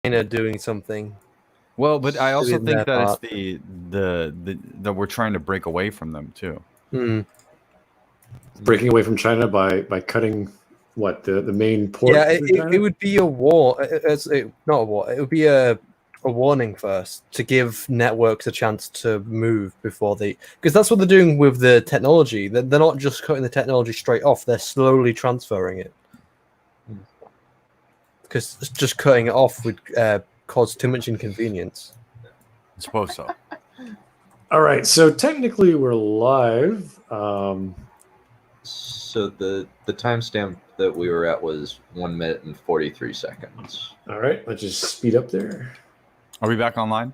China doing something. Well, but I also Doing think their that part. it's that we're trying to break away from them too. Breaking away from China by cutting what the main port. Yeah, through China? it would be a war. Not a war. It would be a warning first to give networks a chance to move before they, because that's what they're doing with the technology. They're not just cutting the technology straight off. They're slowly transferring it. Because just cutting it off would cause too much inconvenience. I suppose so. All right, so technically we're live. So the timestamp that we were at was 1 minute and 43 seconds. All right, let's just speed up there. Are we back online?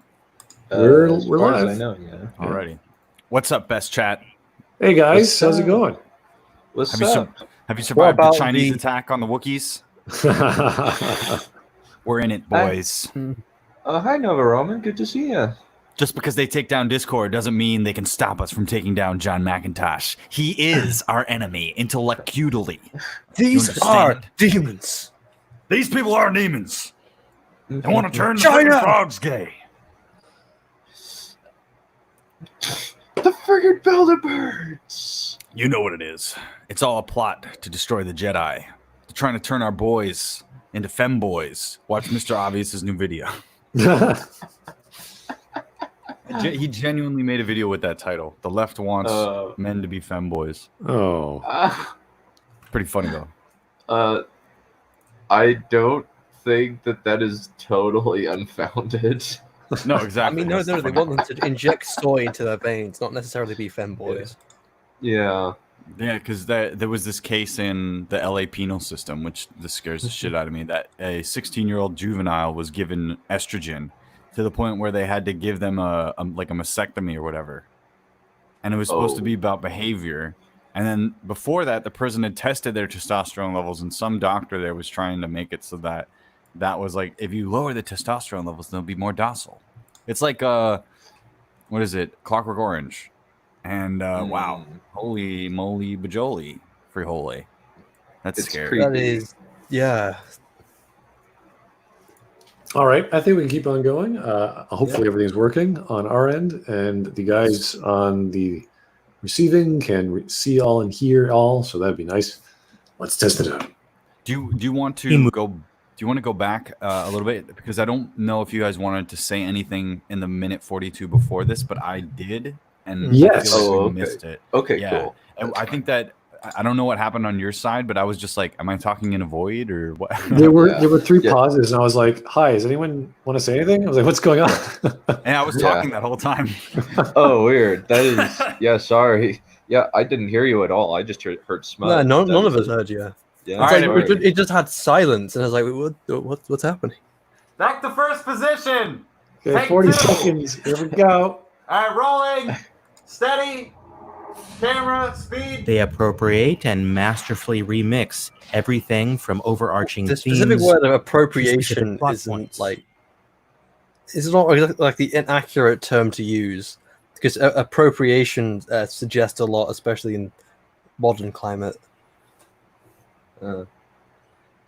We're As far live. as I know, yeah. Alrighty. What's up, best chat? Hey guys, What's how's it up? going? What's Have you up? have you survived the about Chinese the- attack on the Wookiees? We're in it, boys. Hi, Nova Roman. Good to see you. Just because they take down Discord doesn't mean they can stop us from taking down John McIntosh. He is our enemy intellectually. These are demons. These people are demons. They want to turn the China! freaking frogs gay. The friggin' Belligerents! You know what it is. It's all a plot to destroy the Jedi. They're trying to turn our boys into femboys. Watch Mr. Obvious's new video. He genuinely made a video with that title. The left wants men to be femboys. Oh. Pretty funny though. I don't think that is totally unfounded. No, I exactly. mean, no, they want them to inject soy into their veins, not necessarily be femboys. Yeah. Yeah, because there was this case in the LA penal system, which this scares the shit out of me, that a 16-year-old juvenile was given estrogen to the point where they had to give them a mastectomy or whatever. And it was supposed to be about behavior. And then before that, the prison had tested their testosterone levels, and some doctor there was trying to make it so that was like, if you lower the testosterone levels, they'll be more docile. It's like, what is it? Clockwork Orange. And wow, holy moly bajoli, free holy. That's It's scary. creepy. That is, yeah. All right, I think we can keep on going. Hopefully everything's working on our end, and the guys on the receiving can see all and hear all, so that'd be nice. Let's test it out. Do you want to go? Do you want to go back a little bit, because I don't know if you guys wanted to say anything in the minute 42 before this, but I did, and Yes. I feel like we okay. missed it. Okay, Yeah. cool. And I think that I don't know what happened on your side, but I was just like, am I talking in a void or what? There were three Yeah. pauses, and I was like, "Hi, does anyone want to say anything?" I was like, "What's going on?" And I was talking that whole time. Oh, weird. That is... Yeah, sorry. Yeah, I didn't hear you at all. I just heard Smudge. No, none of us heard you. Yeah, It's All like, right, it just had silence, and I was like, what's happening? Back to first position. Okay, Take 40 two. seconds. Here we go. All right, rolling. Steady. Camera, speed. They appropriate and masterfully remix everything from overarching The specific themes. word of to appropriation specific plot isn't points. like, it's not like the inaccurate term to use, because appropriation suggests a lot, especially in modern climate.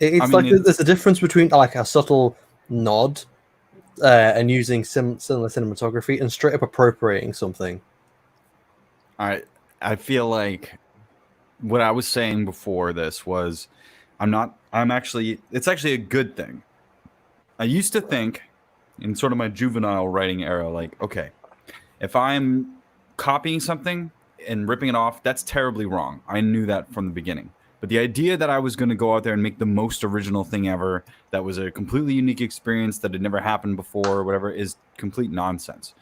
It's like there's a difference between like a subtle nod and using similar cinematography and straight up appropriating something. All right. I feel like what I was saying before this was it's actually a good thing. I used to think in sort of my juvenile writing era, like, okay, if I'm copying something and ripping it off, that's terribly wrong. I knew that from the beginning. But the idea that I was going to go out there and make the most original thing ever, that was a completely unique experience that had never happened before or whatever, is complete nonsense.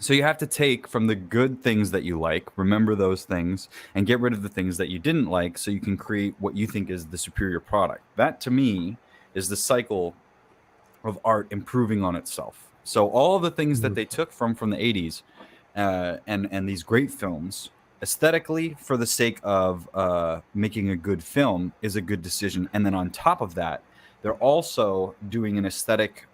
So you have to take from the good things that you like, remember those things, and get rid of the things that you didn't like so you can create what you think is the superior product. That, to me, is the cycle of art improving on itself. So all of the things that they took from the 80s and these great films, aesthetically, for the sake of making a good film, is a good decision. And then on top of that, they're also doing an aesthetic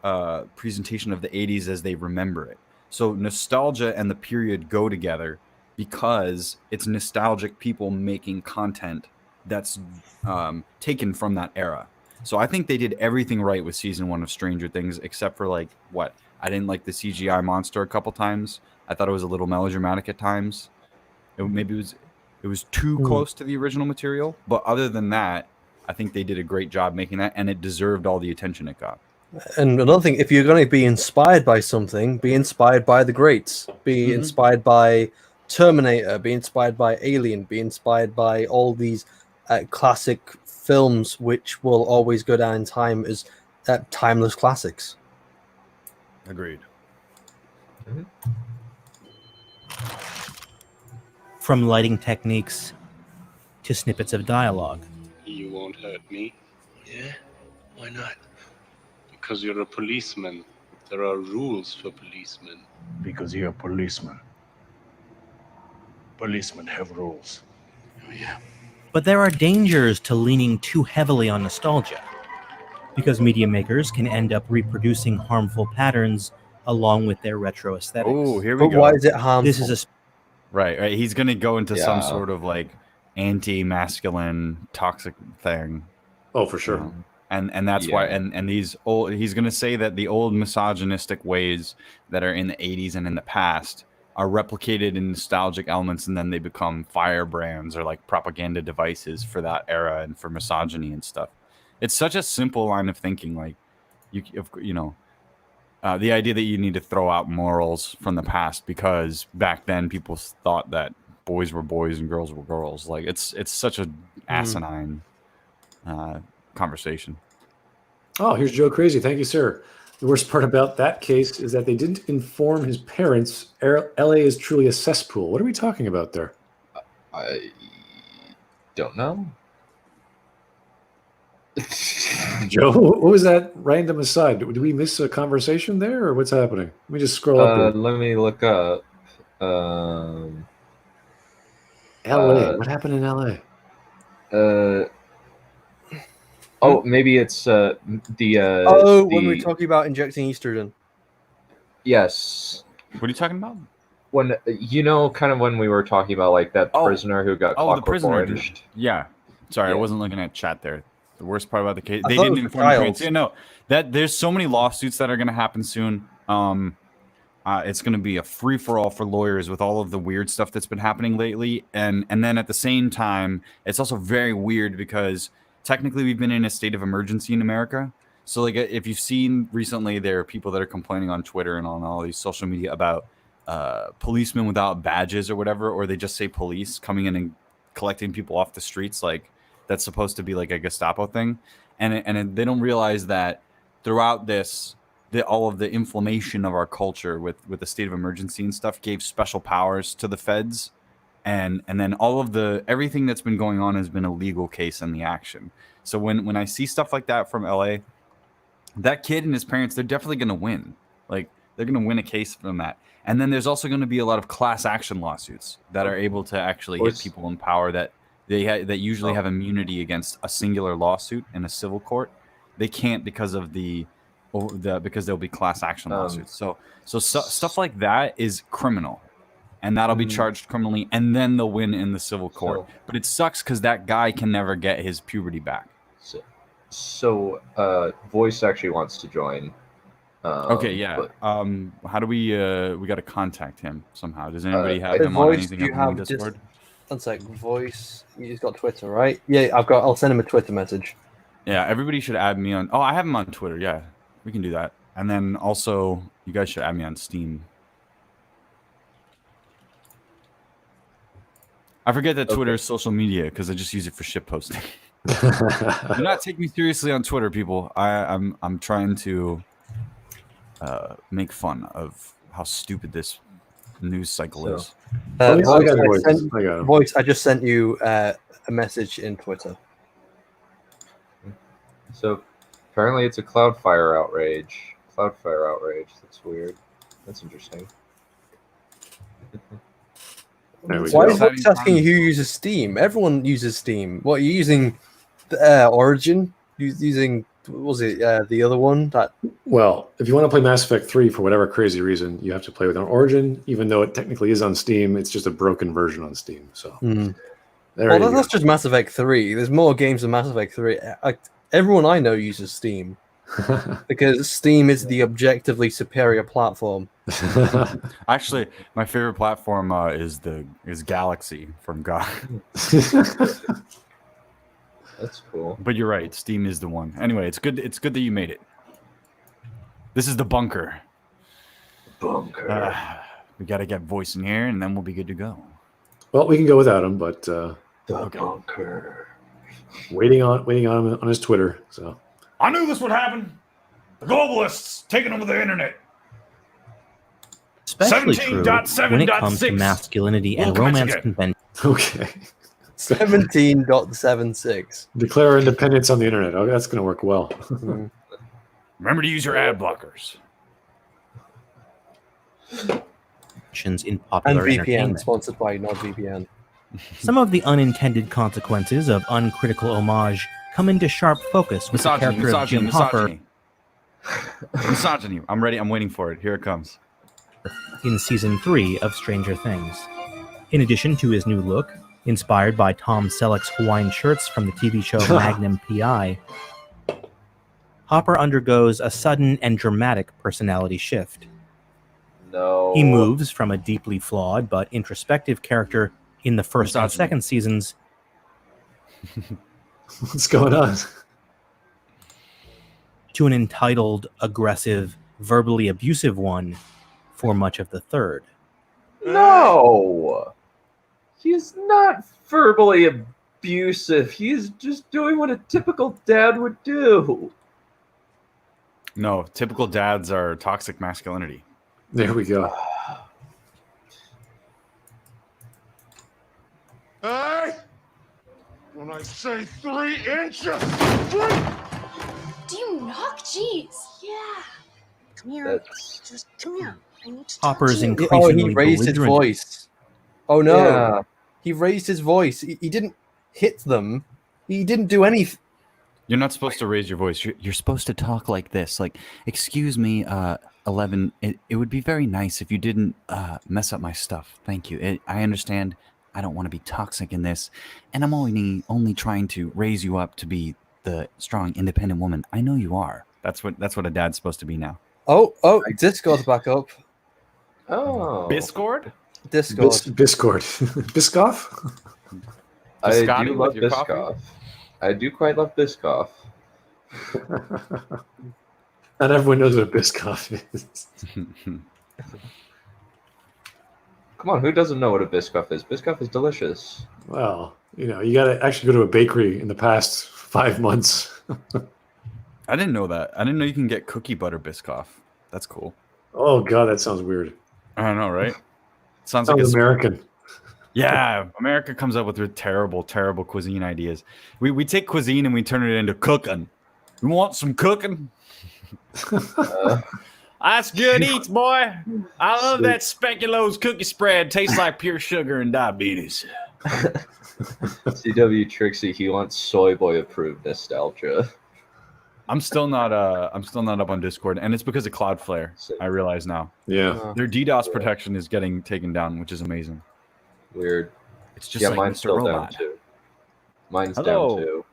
presentation of the 80s as they remember it. So nostalgia and the period go together because it's nostalgic people making content that's taken from that era. So I think they did everything right with season 1 of Stranger Things, except for like what I didn't like the CGI monster a couple times. I thought it was a little melodramatic at times. Maybe it was too close to the original material, but other than that, I think they did a great job making that, and it deserved all the attention it got. And another thing, if you're going to be inspired by something, be inspired by the greats. Be inspired by Terminator. Be inspired by Alien. Be inspired by all these classic films, which will always go down in time as timeless classics. Agreed. From lighting techniques to snippets of dialogue. You won't hurt me. Yeah? Why not? Because you're a policeman. There are rules for policemen. Because you're a policeman. Policemen have rules. Oh, yeah. But there are dangers to leaning too heavily on nostalgia, because media makers can end up reproducing harmful patterns along with their retro aesthetics. Oh, here we But go. why is it harmful? This is a Right. He's going to go into some Yeah. sort of like anti-masculine toxic thing. Oh, for sure. You know? And that's why and these old, he's going to say that the old misogynistic ways that are in the 80s and in the past are replicated in nostalgic elements, and then they become firebrands or like propaganda devices for that era and for misogyny and stuff. It's such a simple line of thinking. Like you know, the idea that you need to throw out morals from the past because back then people thought that boys were boys and girls were girls. Like it's such a asinine conversation. Oh, here's Joe Crazy. Thank you, sir. The worst part about that case is that they didn't inform his parents. LA is truly a cesspool. What are we talking about there? I don't know. Joe, what was that random aside? Did we miss a conversation there, or what's happening? Let me just scroll up. Let me look up. LA. What happened in LA? Oh, maybe it's when we're talking about injecting estrogen. Yes. What are you talking about? When kind of when we were talking about like that prisoner who got the Clockwork prisoner. Orange. Yeah. Sorry, Yeah. I wasn't looking at chat there. The worst part about the case, I they thought it didn't was inform the trials. parents. Yeah, no, that there's so many lawsuits that are going to happen soon. It's going to be a free for all for lawyers with all of the weird stuff that's been happening lately, and then at the same time, it's also very weird because technically we've been in a state of emergency in America. So like if you've seen recently, there are people that are complaining on Twitter and on all these social media about policemen without badges or whatever, or they just say police coming in and collecting people off the streets, like that's supposed to be like a Gestapo thing, and they don't realize that throughout this, all of the inflammation of our culture with the state of emergency and stuff gave special powers to the feds, and then all of everything that's been going on has been a legal case in the action. So when I see stuff like that from LA, that kid and his parents, they're definitely going to win. Like they're going to win a case from that. And then there's also going to be a lot of class action lawsuits that are able to actually hit people in power that that usually have immunity against a singular lawsuit in a civil court. They can't because there'll be class action lawsuits. So stuff like that is criminal, and that'll be charged criminally, and then they'll win in the civil court. But it sucks because that guy can never get his puberty back. So Voice actually wants to join. Okay, yeah. But How do we got to contact him somehow? Does anybody have Hey, him on Voice, anything do you on the have Discord? One sec, Voice. He's got Twitter, right? Yeah, I'll send him a Twitter message. Yeah, everybody should add me on. Oh, I have him on Twitter. Yeah, we can do that. And then also, you guys should add me on Steam. I forget that Twitter is social media because I just use it for shit posting. Do not take me seriously on Twitter, people. I'm trying to make fun of how stupid this news cycle is. Voice, I just sent you a message in Twitter. So apparently it's a Cloudfire outrage. That's weird. That's interesting. Why is Voice asking who uses Steam? Everyone uses Steam. What are you using? Origin? Using what was it the other one? Well, if you want to play Mass Effect 3 for whatever crazy reason, you have to play with an Origin, even though it technically is on Steam. It's just a broken version on Steam. So that's just Mass Effect 3. There's more games than Mass Effect 3. Everyone I know uses Steam because Steam is the objectively superior platform. Actually, my favorite platform is Galaxy from God. That's cool. But you're right, Steam is the one. Anyway, it's good. It's good that you made it. This is the bunker. Bunker. We got to get voice in here, and then we'll be good to go. Well, we can go without him, but The bunker. waiting on him on his Twitter. So I knew this would happen. The globalists taking over the internet. Especially true when it comes to 17.7.6. masculinity and We'll catch romance again. conventions. okay, 17.76. declare our independence on the internet. Oh, that's going to work well. Remember to use your ad blockers. In And popular VPN, entertainment. sponsored by NordVPN. Some of the unintended consequences of uncritical homage come into sharp focus with the character of Jim Hopper Misogyny. I'm ready. I'm waiting for it. Here it comes. in season 3 of Stranger Things. In addition to his new look, inspired by Tom Selleck's Hawaiian shirts from the TV show Magnum P.I., Hopper undergoes a sudden and dramatic personality shift. No. He moves from a deeply flawed but introspective character in the first and Misogyny. second seasons What's going on? to an entitled, aggressive, verbally abusive one for much of the third. No. He's not verbally abusive. He's just doing what a typical dad would do. No, typical dads are toxic masculinity. There we go. Hey! When I say 3 inches, 3! Do you knock? Jeez. Yeah. Come here. That's... Just come here. I need to talk Hopper's to you. Oh, increasingly he raised his belligerent. voice. Oh no. Yeah. He raised his voice. He didn't hit them. He didn't do anything. You're not supposed to raise your voice. You're supposed to talk like this. Like, excuse me, 11. It would be very nice if you didn't mess up my stuff. Thank you. I understand. I don't want to be toxic in this, and I'm only trying to raise you up to be the strong, independent woman I know you are. That's what a dad's supposed to be now. Oh, Discord's back up. Oh. Discord? Discord. Biscord. Biscoff? I Biscotti do with love your coffee? Biscoff. I do quite love Biscoff. Not everyone knows what Biscoff is. Come on, who doesn't know what a Biscoff is? Biscoff is delicious. Well, you got to actually go to a bakery in the past 5 months. I didn't know that. I didn't know you can get cookie butter Biscoff. That's cool. Oh, God, that sounds weird. I don't know, right? Sounds like Sounds a American. Yeah, America comes up with terrible, terrible cuisine ideas. We take cuisine and we turn it into cooking. You want some cooking? That's good eats, boy. I love that speculoos cookie spread. Tastes like pure sugar and diabetes. CW Trixie, he wants soy boy approved nostalgia. I'm still not up on Discord, and it's because of Cloudflare. I realize now. Yeah. Their DDoS protection is getting taken down, which is amazing. Weird. It's just Yeah, like mine's Mr. still Robot. down too. Mine's Hello. down too.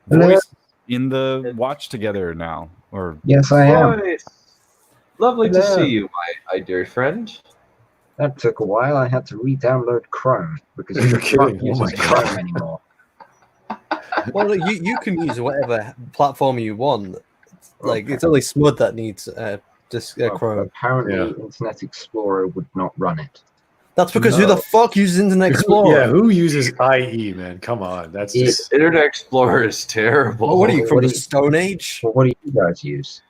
Voice in the watch together now, or Yes, I am. Nice. Lovely to Hello. see you, my dear friend. That took a while. I had to re-download Chrome because You're it kidding. can't Oh use my Chrome anymore. Well, you can use whatever platform you want. Like Okay. it's only Smud that needs Well, Chrome. apparently, Yeah. Internet Explorer would not run it. That's because who the No. fuck uses Internet Explorer? Yeah, who uses IE, man? Come on. That's just... Internet Explorer is terrible. Well, what are you from What the do you- Stone Age? Well, what do you guys use?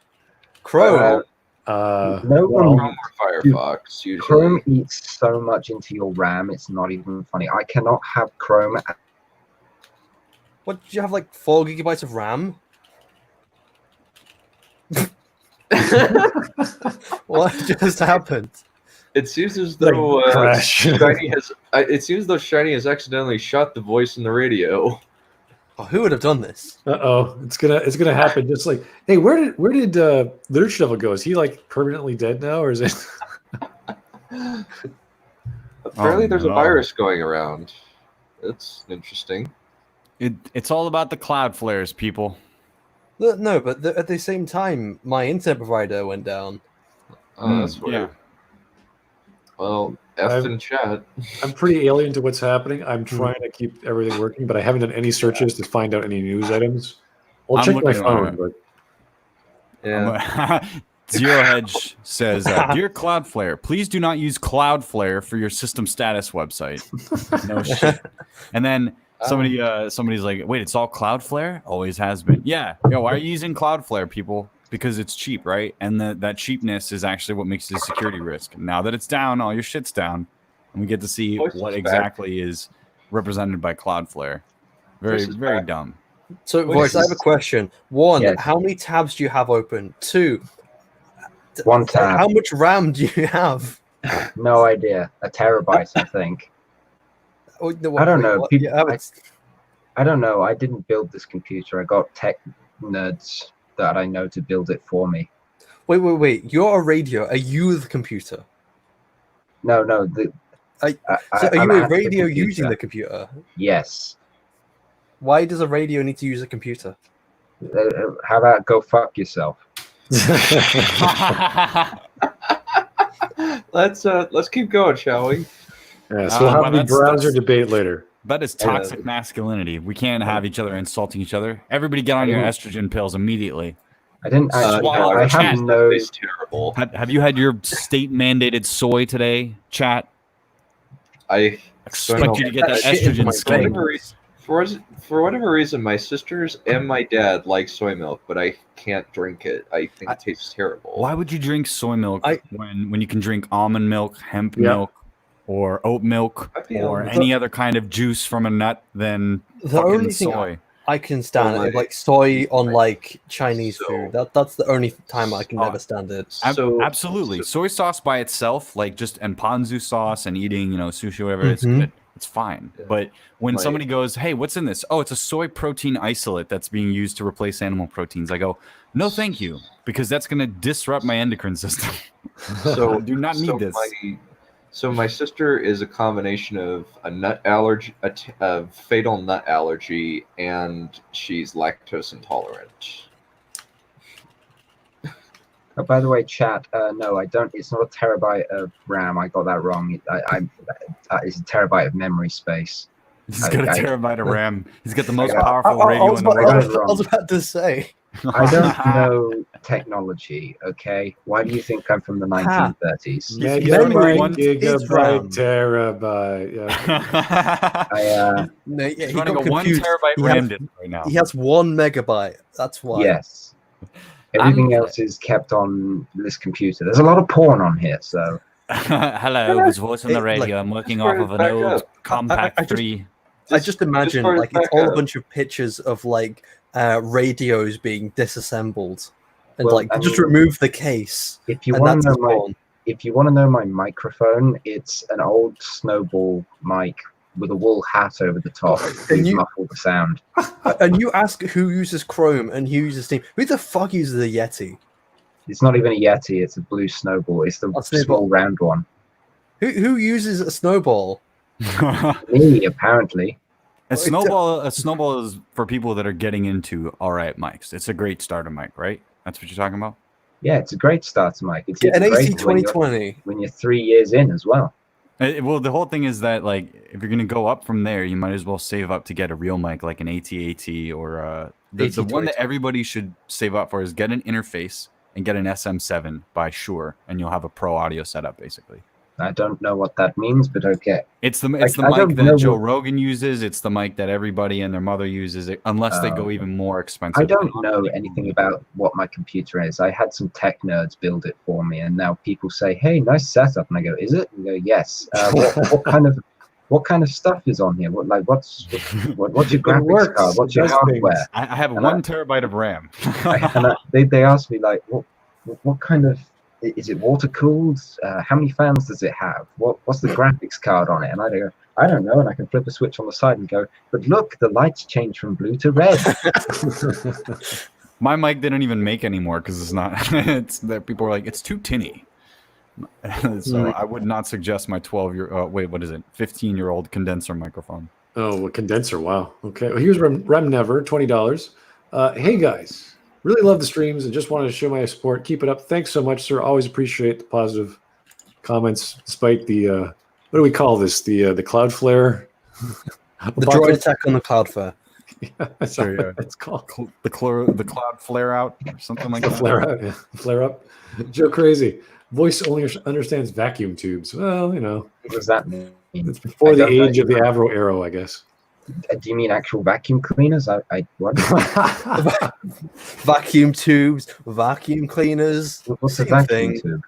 Chrome. No well, one. Chrome or Firefox, usually. Chrome eats so much into your RAM, it's not even funny. I cannot have Chrome. What did you have? Like 4 gigabytes of RAM? What just happened? It seems as Like though crash. Shiny has. It seems as though Shiny has accidentally shot the voice in the radio. Oh, who would have done this? it's gonna happen. Just like, hey, where did Literature Devil go? Is he like permanently dead now, or is it? Apparently, Oh, there's a no. virus going around. That's interesting. it's all about the cloud flares, people. No, but at the same time, my internet provider went down. Oh, that's weird. Yeah. Well, in chat. I'm pretty alien to what's happening. I'm trying to keep everything working, but I haven't done any searches to find out any news items. I'll I'm check my looking phone, on but Yeah. Zero Hedge says, "Dear Cloudflare, please do not use Cloudflare for your system status website." No shit. And then somebody's like, "Wait, it's all Cloudflare? Always has been." Yeah. Yo, why are you using Cloudflare, people? Because it's cheap, right? And that cheapness is actually what makes it a security risk. Now that it's down, all your shit's down, and we get to see what exactly is represented by Cloudflare. Very, very dumb. So, Voice, I have a question. One, Yes. how many tabs do you have open? Two, One tab. how much RAM do you have? No idea. A terabyte, I think. Oh, no, I don't wait, know. what? People, Yeah, I don't know. I didn't build this computer. I got tech nerds that I know to build it for me. wait. You're a radio, a youth computer. No. So are I'm you a at the radio computer. using the computer? Yes. Why does a radio need to use a computer? How about go fuck yourself? Let's keep going, shall we? yeah, so we'll have the browser debate later. That is toxic masculinity. We can't have each other insulting each other. Everybody get on your estrogen pills immediately. I didn't. I have no. It's terrible. Have you had your state mandated soy today, chat? I Expect you to get that Shit into my estrogen brain. skin. For whatever reason, my sisters and my dad like soy milk, but I can't drink it. I think it tastes terrible. Why would you drink soy milk when you can drink almond milk, hemp milk, or oat milk, or any other kind of juice from a nut than The fucking only thing soy? I can stand it, like soy on like Chinese food. That's the only time I can never stand it. Absolutely. Soy sauce by itself, like just and ponzu sauce and eating, sushi or whatever, it's good. It's fine. But when somebody goes, "Hey, what's in this?" "Oh, it's a soy protein isolate that's being used to replace animal proteins." I go, "No, thank you," because that's going to disrupt my endocrine system. So I do not need this. So my sister is a combination of a nut allergy, a fatal nut allergy, and she's lactose intolerant. Oh, by the way, chat. No, I don't. It's not a terabyte of RAM. I got that wrong. It's a terabyte of memory space. He's got a terabyte of RAM. He's got the most powerful radio in the I world. was about to say. I don't know technology. Okay, why do you think I'm from the 1930s? Megabyte, gigabyte, terabyte. Yeah. He's running a 1 terabyte RAM disk right now. He has 1 megabyte. That's why. Yes. Everything else is kept on this computer. There's a lot of porn on here, so. Hello, this voice on the radio. I'm working off of an old Compact 3. I just imagine like it's all a bunch of pictures of like radios being disassembled, and just remove the case. If you want to know my microphone, it's an old Snowball mic with a wool hat over the top to muffle the sound. And you ask who uses Chrome and who uses Steam. Who the fuck uses a Yeti? It's not even a Yeti. It's a blue Snowball. It's the small round one. Who uses a Snowball? Me, apparently. A snowball is for people that are getting into alright mics. It's a great starter mic, right? That's what you're talking about? Yeah, it's a great starter mic. It's an AC great when 2020 when you're 3 years in as well. Well, the whole thing is that like if you're gonna go up from there, you might as well save up to get a real mic like an AT-AT or the one that everybody should save up for is get an interface and get an SM7 by Shure, and you'll have a pro audio setup basically. I don't know what that means, but okay. It's the mic that Joe Rogan uses. It's the mic that everybody and their mother uses, unless they go even more expensive. I don't know anything about what my computer is. I had some tech nerds build it for me, and now people say, "Hey, nice setup," and I go, "Is it?" And I go, "Yes." What kind of stuff is on here? What's your graphics card? What's your hardware? I have 1 terabyte of RAM. They asked me like, what kind of. Is it water cooled? How many fans does it have? What's the graphics card on it? And I go, I don't know. And I can flip a switch on the side and go, but look, the lights change from blue to red. My mic didn't even make anymore because it's not. It's that people are like, it's too tinny. So I would not suggest my 15-year-old condenser microphone. Oh, a condenser! Wow. Okay. Well, here's Rem Never, $20. Hey guys, Really love the streams and just wanted to show my support. Keep it up. Thanks so much, sir. Always appreciate the positive comments, despite the what do we call this? The Cloudflare. The droid attack on the Cloudflare. Yeah, that's There you what go. it's called. The cloud flare out or something like The that. flare out, yeah. Flare up. Joe Crazy. Voice only understands vacuum tubes. Well, you know, What does that mean? it's before I the don't know. age of the Avro Arrow, I guess. Do you mean actual vacuum cleaners? What? Vacuum tubes, vacuum cleaners. What's a same vacuum thing. tube?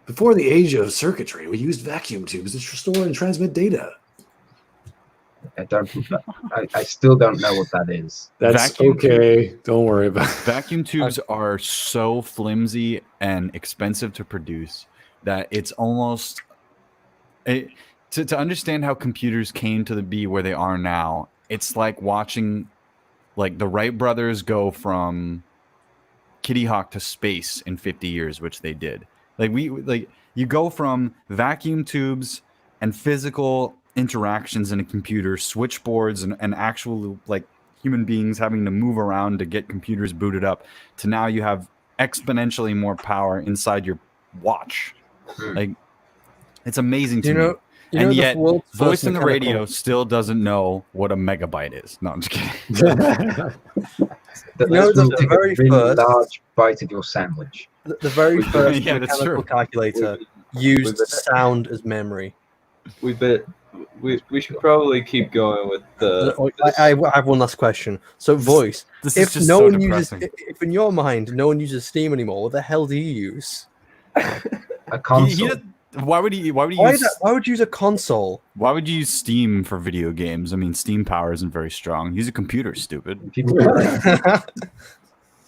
Before the age of circuitry, we used vacuum tubes to store and transmit data. I still don't know what that is. That's Vacuum okay. Don't worry about it. Vacuum tubes are so flimsy and expensive to produce that it's almost to understand how computers came to be where they are now. It's like watching like the Wright brothers go from Kitty Hawk to space in 50 years, which they did. You go from vacuum tubes and physical interactions in a computer, switchboards and actual like human beings having to move around to get computers booted up, to now you have exponentially more power inside your watch. Like, it's amazing to me. And yet, voice in the radio still doesn't know what a megabyte is. No, I'm just kidding. The very first large bite of your sandwich. The very first Yeah, that's mechanical true. calculator used sound as memory. We should probably keep going with the. I have one last question. So, voice. This if is just no so one depressing. if in your mind no one uses Steam anymore, what the hell do you use? A console. Why would you Why would you use a console? Why would you use Steam for video games? I mean, Steam power isn't very strong. Use a computer, stupid. People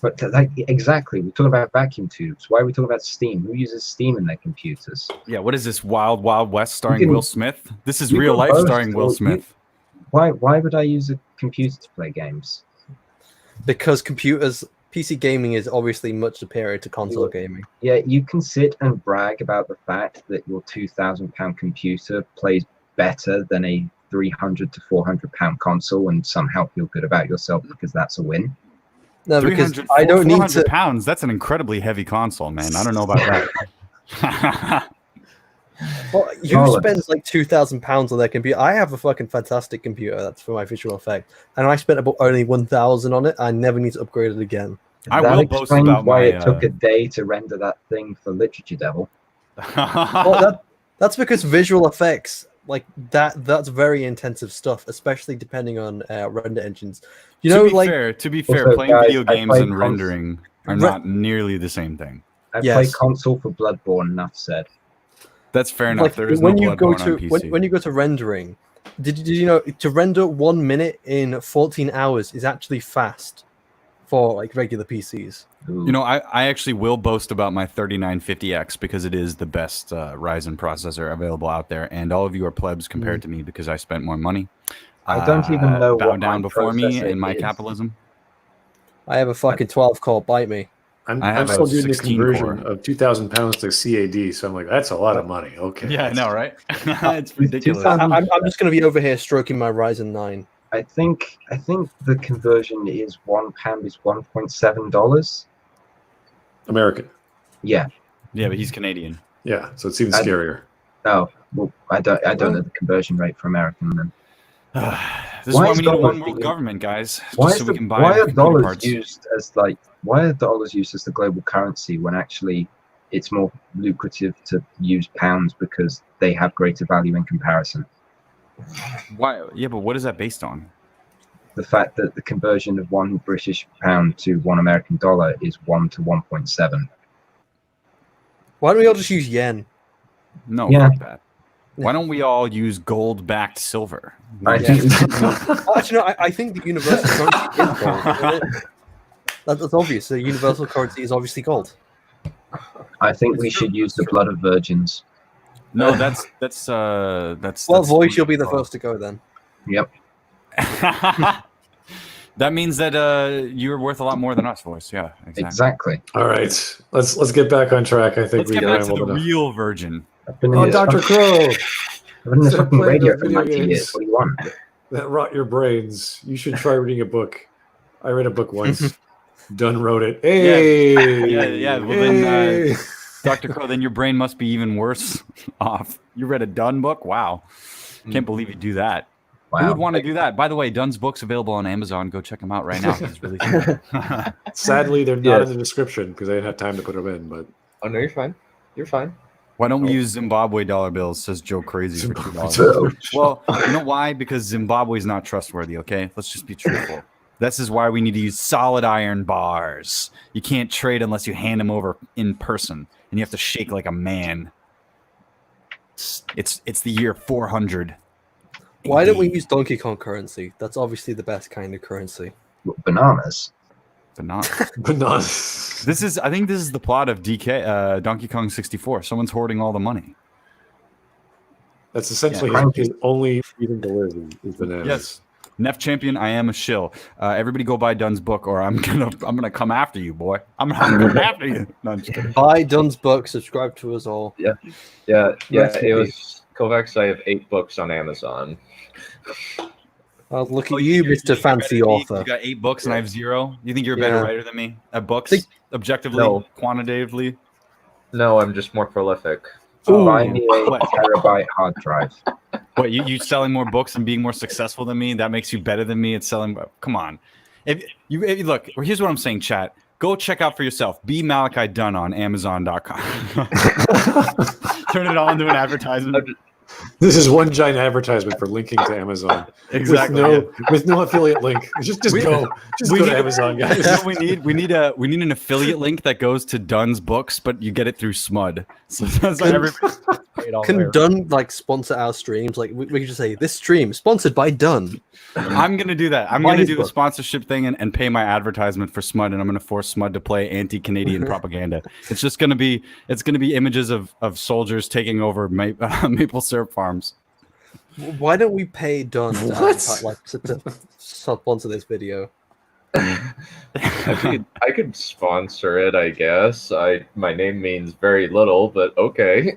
but exactly, we're talking about vacuum tubes. Why are we talking about Steam? Who uses Steam in their computers? Yeah, what is this, Wild Wild West starring can- Will Smith? This is you real can life both, starring Will or you- Smith. Why would I use a computer to play games? Because PC gaming is obviously much superior to console gaming. Yeah, you can sit and brag about the fact that your £2,000 computer plays better than a £300 to £400 console and somehow feel good about yourself because that's a win. No, because I don't need to. £400. That's an incredibly heavy console, man. I don't know about that. Well, who spends like £2,000 on their computer? I have a fucking fantastic computer that's for my visual effect, and I spent about only £1,000 on it. I never need to upgrade it again. I That will boast explains about why my. it took a day to render that thing for Literature Devil. Well, that's because visual effects that's very intensive stuff, especially depending on render engines. You know, to be fair, Also, playing guys, video I games played and rendering are not nearly the same thing. I Yes. play console for Bloodborne, enough said. That's fair enough. like There is when no you go Bloodborne to on PC. when you go to rendering, did you know to render 1 minute in 14 hours is actually fast for like regular PCs? You know, I actually will boast about my 3950X because it is the best Ryzen processor available out there, and all of you are plebs compared to me because I spent more money. I don't even know bow what down my before me processor in my is. capitalism. I have a fucking 12 core. Bite me. I'm I have still a doing the 16 conversion core. of £2,000 to CAD, so I'm like, that's a lot of money. Okay. Yeah, I know, right? It's ridiculous. I'm just going to be over here stroking my Ryzen 9. I think the conversion is £1 is $1.7. American. Yeah. Yeah, but he's Canadian. Yeah, so it's even I- scarier. Oh, well, I don't know the conversion rate for American then. This is Why why is we need a dollars one world being- government, guys. Why Just so is we can buy why are computer dollars parts. used as the global currency when actually it's more lucrative to use pounds because they have greater value in comparison? Why? Yeah, but what is that based on? The fact that the conversion of £1 British pound to $1 American dollar is 1 to 1.7. Why don't we all just use yen? No, Yeah. fuck that. Why don't we all use gold-backed silver? I think we should Well, actually, no. I think the universal currency is gold. Isn't it? That's obvious. The universal currency is obviously gold. I think we should use the blood of virgins. No, that's Well, that's voice, you'll be the first to go then. Yep. That means that you're worth a lot more than us, voice. Yeah, Exactly. All right, let's get back on track. I think Let's we get back to rambled the enough. real virgin. I've been in Oh, this Dr. fucking- Crow, I've been in this Instead of fucking playing radio those for video 90 games. years. What do you want? that rot your brains. You should try reading a book. I read a book once. Dunn wrote it. Hey, Yeah. Well, then, Dr. Crow, then your brain must be even worse off. You read a Dunn book? Wow. Can't believe you do that. Wow. Who would want to do that? By the way, Dunn's book's available on Amazon. Go check them out right now. He's really funny. Sadly, they're not in the description because I didn't have time to put them in. But Oh no, you're fine. You're fine. Why don't we use Zimbabwe dollar bills? Says Joe Crazy for $2. Well, you know why? Because Zimbabwe's not trustworthy. Okay, let's just be truthful. This is why we need to use solid iron bars. You can't trade unless you hand them over in person, and you have to shake like a man. It's the year 400. Why don't we use Donkey Kong currency? That's obviously the best kind of currency. Bananas. bananas. I think this is the plot of Donkey Kong 64. Someone's hoarding all the money. That's essentially his only freedom to live is bananas. Yes. Neff Champion, I am a shill. Everybody go buy Dunn's book, or I'm gonna come after you, boy. I'm gonna come after you. No, I'm just kidding. Buy Dunn's book. Subscribe to us all. Yeah. It was Kovacs. I have 8 books on Amazon. Look at you, Mr. Fancy Author. You got 8 books and I have 0. You think you're a better writer than me at books, objectively, No. quantitatively? No, I'm just more prolific. Buy me a terabyte hard drive. What, you selling more books and being more successful than me? That makes you better than me at selling. Come on. If you look, here's what I'm saying, chat. Go check out for yourself. Be Malachi Dunn on Amazon.com. Turn it all into an advertisement. This is one giant advertisement for linking to Amazon. Exactly. With no affiliate link. Just go to Amazon, guys. You know what we need an affiliate link that goes to Dunn's books, but you get it through Smud. So that's like Can Dunn sponsor our streams? Like we could just say this stream sponsored by Dunn. I'm gonna do that. I'm gonna do the sponsorship thing and pay my advertisement for Smud, and I'm gonna force Smud to play anti-Canadian propaganda. It's just gonna be images of soldiers taking over maple syrup farms. Why don't we pay Dunn to sponsor this video? I could sponsor it, I guess. My name means very little, but okay.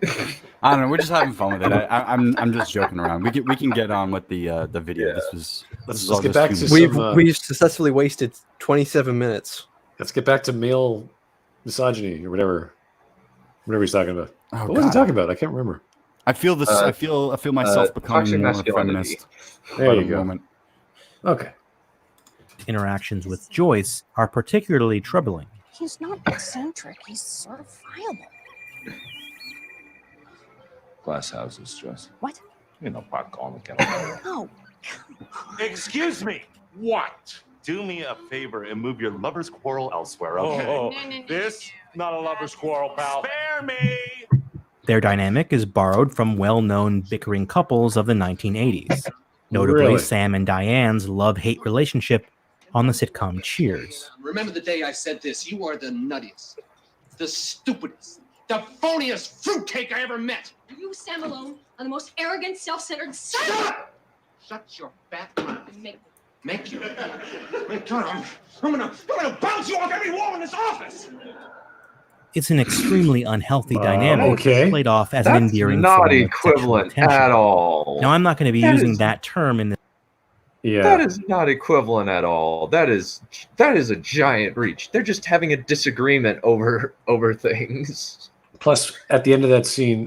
I don't know. We're just having fun with it. I'm just joking around. We can get on with the video. Yeah. Let's get back to we've successfully wasted 27 minutes. Let's get back to male misogyny or whatever he's talking about. Oh, what was he talking about? I can't remember. I feel this. I feel myself becoming more masculinity. feminist. There you go. Moment. Okay. Interactions with Joyce are particularly troubling. He's not eccentric. He's certifiable. Glass houses, Joyce. What? You know, pot calling the kettle. Oh, Excuse me. What? Do me a favor and move your lover's quarrel elsewhere, okay? Oh, No. this not a lover's quarrel, pal. Spare me! Their dynamic is borrowed from well-known bickering couples of the 1980s, notably Really? Sam and Diane's love-hate relationship on the sitcom Cheers. Remember the day I said this? You are the nuttiest, the stupidest, the phoniest fruitcake I ever met. you, Sam Malone, are the most arrogant, self-centered son. Shut your fat mouth. Make you. Wait, God, I'm gonna bounce you off every wall in this office. It's an extremely unhealthy dynamic okay. played off as an That's endearing not form of sexual equivalent attention. at all. Now, I'm not going to be That using is- that term in this. Yeah. That is not equivalent at all. That is a giant reach. They're just having a disagreement over things. Plus, at the end of that scene,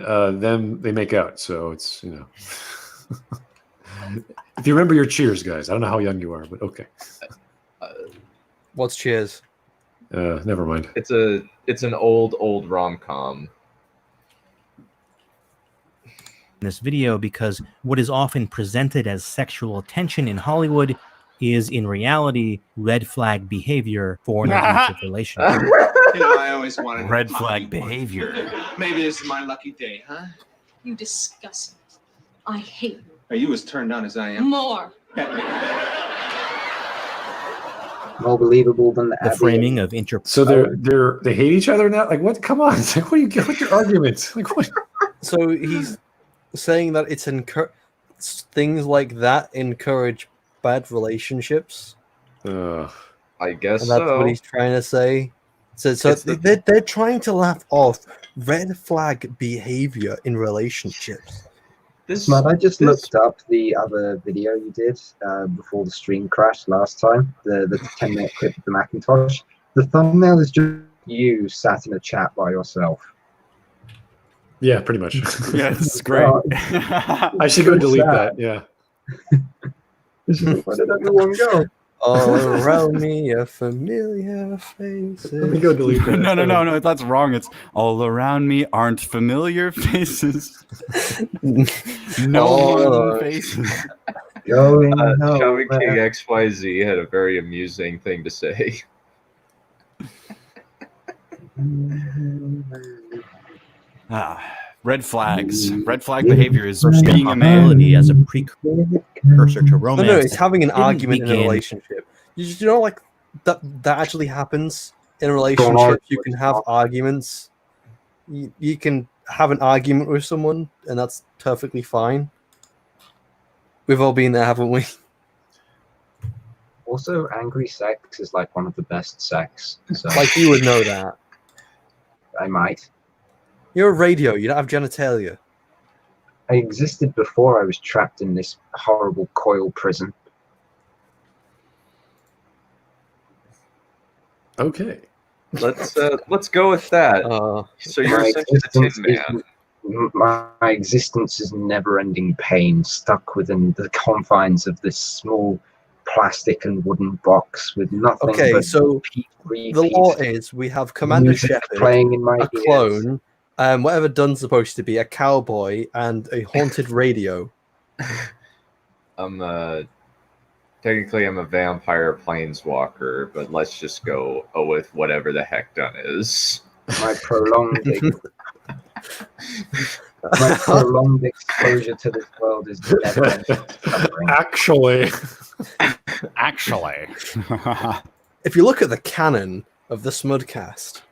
they make out. So it's if you remember your Cheers, guys. I don't know how young you are, but okay. What's Cheers? Never mind. It's an old rom-com. In this video, because what is often presented as sexual attention in Hollywood is in reality red flag behavior for an abusive relationship. I always wanted Red flag behavior. Maybe this is my lucky day, huh? You disgust me. I hate you. Are you as turned on as I am? More. More believable than The framing of So they hate each other now. Like what? Come on! It's like, what do you get with your arguments? Like what? So he's saying that things like that encourage bad relationships. I guess And that's so. what he's trying to say. So they're trying to laugh off red flag behavior in relationships. Smart, I just looked up the other video you did before the stream crashed last time, the 10-minute clip of the McIntosh. The thumbnail is just you sat in a chat by yourself. Yeah, pretty much. Yes, great. I should go So delete sad. that. Yeah. This is like, where did everyone go? All around me are familiar faces. Let me go delete that. No, that's wrong. It's all around me aren't familiar faces. No Oh. one faces. Going Shaman King nowhere. XYZ had a very amusing thing to say. Red flags. Red flag behavior is being a man. Possibility as a precursor to romance. No, it's having an didn't argument in a begin- relationship. You know, like that actually happens in relationships. You can have arguments. You can have an argument with someone, and that's perfectly fine. We've all been there, haven't we? Also, angry sex is like one of the best sex. So Like you would know that. I might. You're a radio. You don't have genitalia. I existed before I was trapped in this horrible coil prison. Okay. Let's go with that. So you're My essentially the Tin existence is- Man. My existence is never-ending pain, stuck within the confines of this small plastic and wooden box with nothing Okay, but so repeats, the law is we have Commander music Shepard, playing in my a ears. clone, whatever Dunn's supposed to be, a cowboy, and a haunted radio. Technically I'm a vampire planeswalker, but let's just go with whatever the heck Dunn is. My prolonged my prolonged exposure to this world is never-ending suffering. Actually. If you look at the canon of the Smudcast,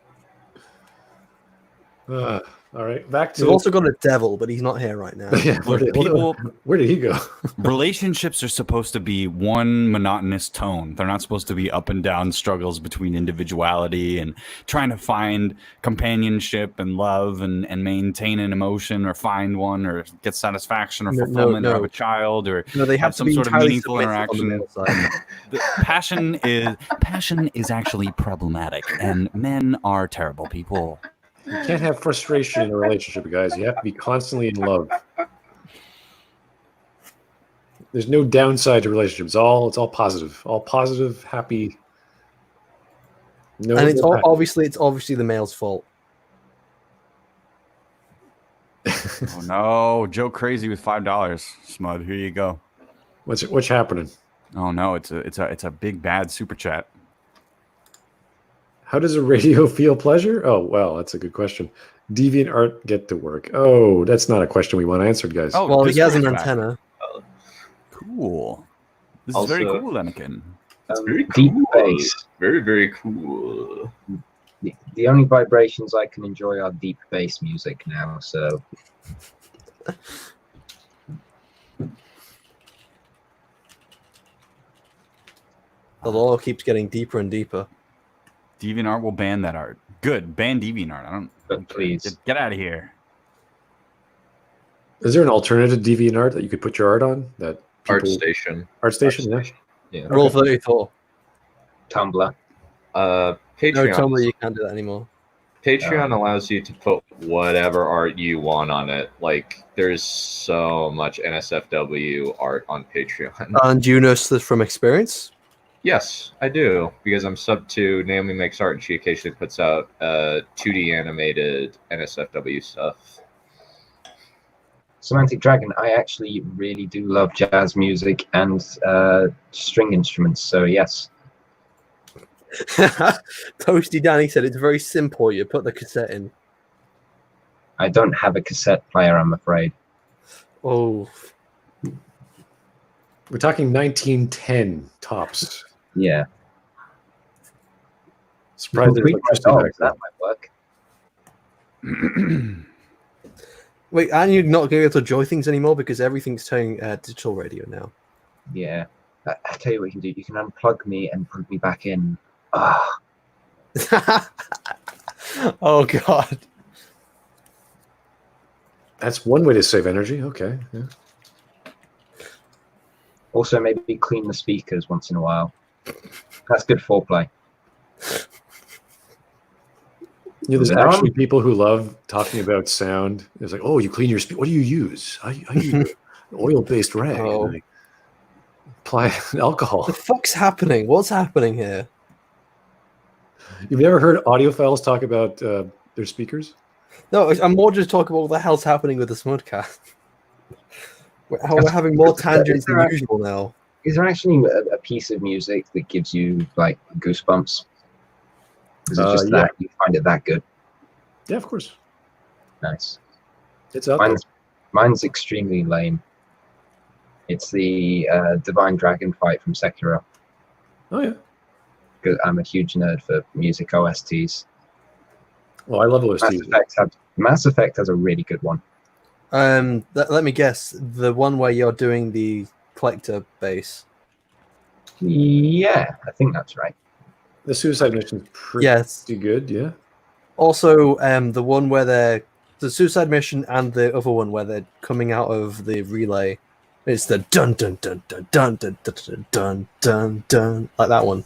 All right, back to. we've also got a devil, but he's not here right now. Yeah, Look, people, where did he go? relationships are supposed to be one monotonous tone. They're not supposed to be up and down struggles between individuality and trying to find companionship and love and maintain an emotion or find one or get satisfaction or No, fulfillment or no. have a child or No, they have to some be sort of entirely meaningful submissive on the interaction. male side. Passion is actually problematic, and men are terrible people. You can't have frustration in a relationship, guys. You have to be constantly in love. There's no downside to relationships. It's all positive, happy. No, And it's no bad. obviously the male's fault. Oh no, Joe Crazy with $5. Smud, here you go. What's happening? Oh no, it's a big bad super chat. How does a radio feel pleasure? Oh, well, that's a good question. Deviant art get to work. Oh, that's not a question we want answered, guys. Oh, Well, he has an Discord's back. antenna. Cool. This Also- is very cool, Anakin. It's very Deep cool. bass. Very, very cool. The only vibrations I can enjoy are deep bass music now. So The law keeps getting deeper and deeper. DeviantArt will ban that art. Good, ban DeviantArt. I don't. But please. Get out of here. Is there an alternative deviant art that you could put your art on? That people... ArtStation. ArtStation, yeah. Yeah. Rule 34. Tumblr. No, Patreon. Tumblr, you can't do that anymore. Patreon allows you to put whatever art you want on it. Like, there's so much NSFW art on Patreon. And do you know this from experience? Yes, I do, because I'm sub to Naomi Makes Art, and she occasionally puts out 2D animated NSFW stuff. Semantic Dragon, I actually really do love jazz music and string instruments, so yes. Toasty Danny said it's very simple. You put the cassette in. I don't have a cassette player, I'm afraid. Oh, We're talking 1910 tops. Yeah. Surprised there's electricity back that then. might work. wait, and you're not going to be able to enjoy things anymore because everything's turning digital radio now. Yeah. I tell you what you can do. You can unplug me and plug me back in. Ah. Oh God. That's one way to save energy. Okay. Yeah. Also, maybe clean the speakers once in a while. That's good foreplay. there's Now actually people who love talking about sound. It's like, oh, you clean your speaker. What do you use? I use an oil-based rag. Oh. And I apply alcohol. The fuck's happening? What's happening here? You've never heard audiophiles talk about their speakers? No, I'm more just talking about what the hell's happening with the Smudcast. How we're having more tangents than usual now. Is there actually a piece of music that gives you like goosebumps? Is it just that you find it that good? Yeah, of course. Nice. It's out there. Mine's extremely lame. It's the Divine Dragon fight from Sekiro. Oh yeah. Because I'm a huge nerd for music OSTs. Well, I love OSTs. Mass Effect has a really good one. Let me guess. The one where you're doing the collector base. Yeah, I think that's right. The suicide mission's pretty good, yeah. Also, the one where the suicide mission and the other one where they're coming out of the relay. It's the dun dun dun dun dun dun dun dun dun dun, like that one.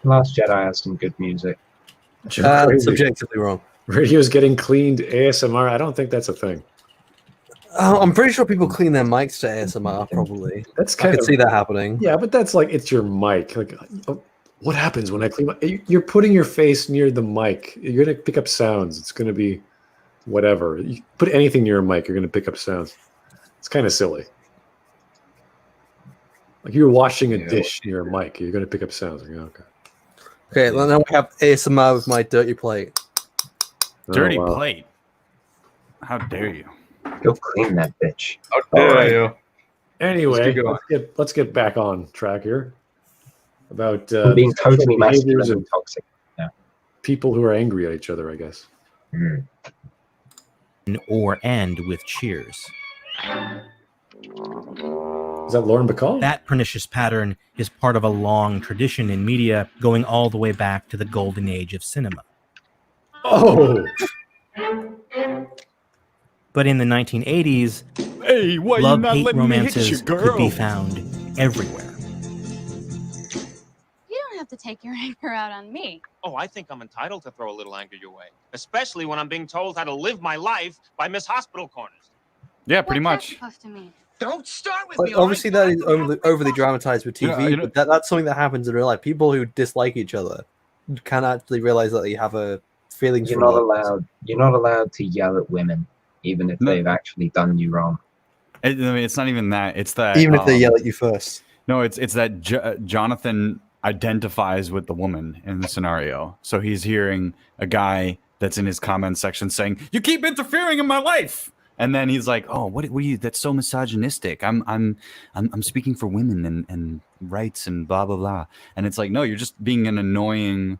Last Jedi has some good music. Subjectively wrong. Radio's getting cleaned ASMR. I don't think that's a thing. I'm pretty sure people clean their mics to ASMR. Probably. That's kind I can see that happening. Yeah, but that's like it's your mic. Like, what happens when I clean my? You're putting your face near the mic. You're gonna pick up sounds. It's gonna be whatever. You put anything near a mic, you're gonna pick up sounds. It's kind of silly. Like you're washing a dish near a mic, you're gonna pick up sounds. Like, okay. Okay, well, then we have ASMR with my dirty plate. Dirty plate? How dare you? Go clean that bitch. How dare you? Anyway, let's get back on track here. About being totally behaviors masculine and toxic. Yeah. People who are angry at each other, I guess. Or end with cheers. Is that Lauren Bacall? That pernicious pattern is part of a long tradition in media going all the way back to the golden age of cinema. Oh! But in the 1980s, hey, why you not love-hate letting me hit romances you, could girl? be found everywhere. You don't have to take your anger out on me. Oh, I think I'm entitled to throw a little anger your way, especially when I'm being told how to live my life by Miss Hospital Corners. Yeah, pretty What's much. that supposed to mean? Don't start with me. Obviously, that is overly dramatized with TV, know- but that's something that happens in real life. People who dislike each other can actually realize that they have a feelings. You're not allowed. You're not allowed to yell at women, even if they've actually done you wrong. I mean, it's not even that. It's that Even if they yell at you first. No, it's that Jonathan identifies with the woman in the scenario, so he's hearing a guy that's in his comment section saying, "You keep interfering in my life." And then he's like, "Oh, what are you? That's so misogynistic. I'm speaking for women and rights and blah blah blah." And it's like, no, you're just being an annoying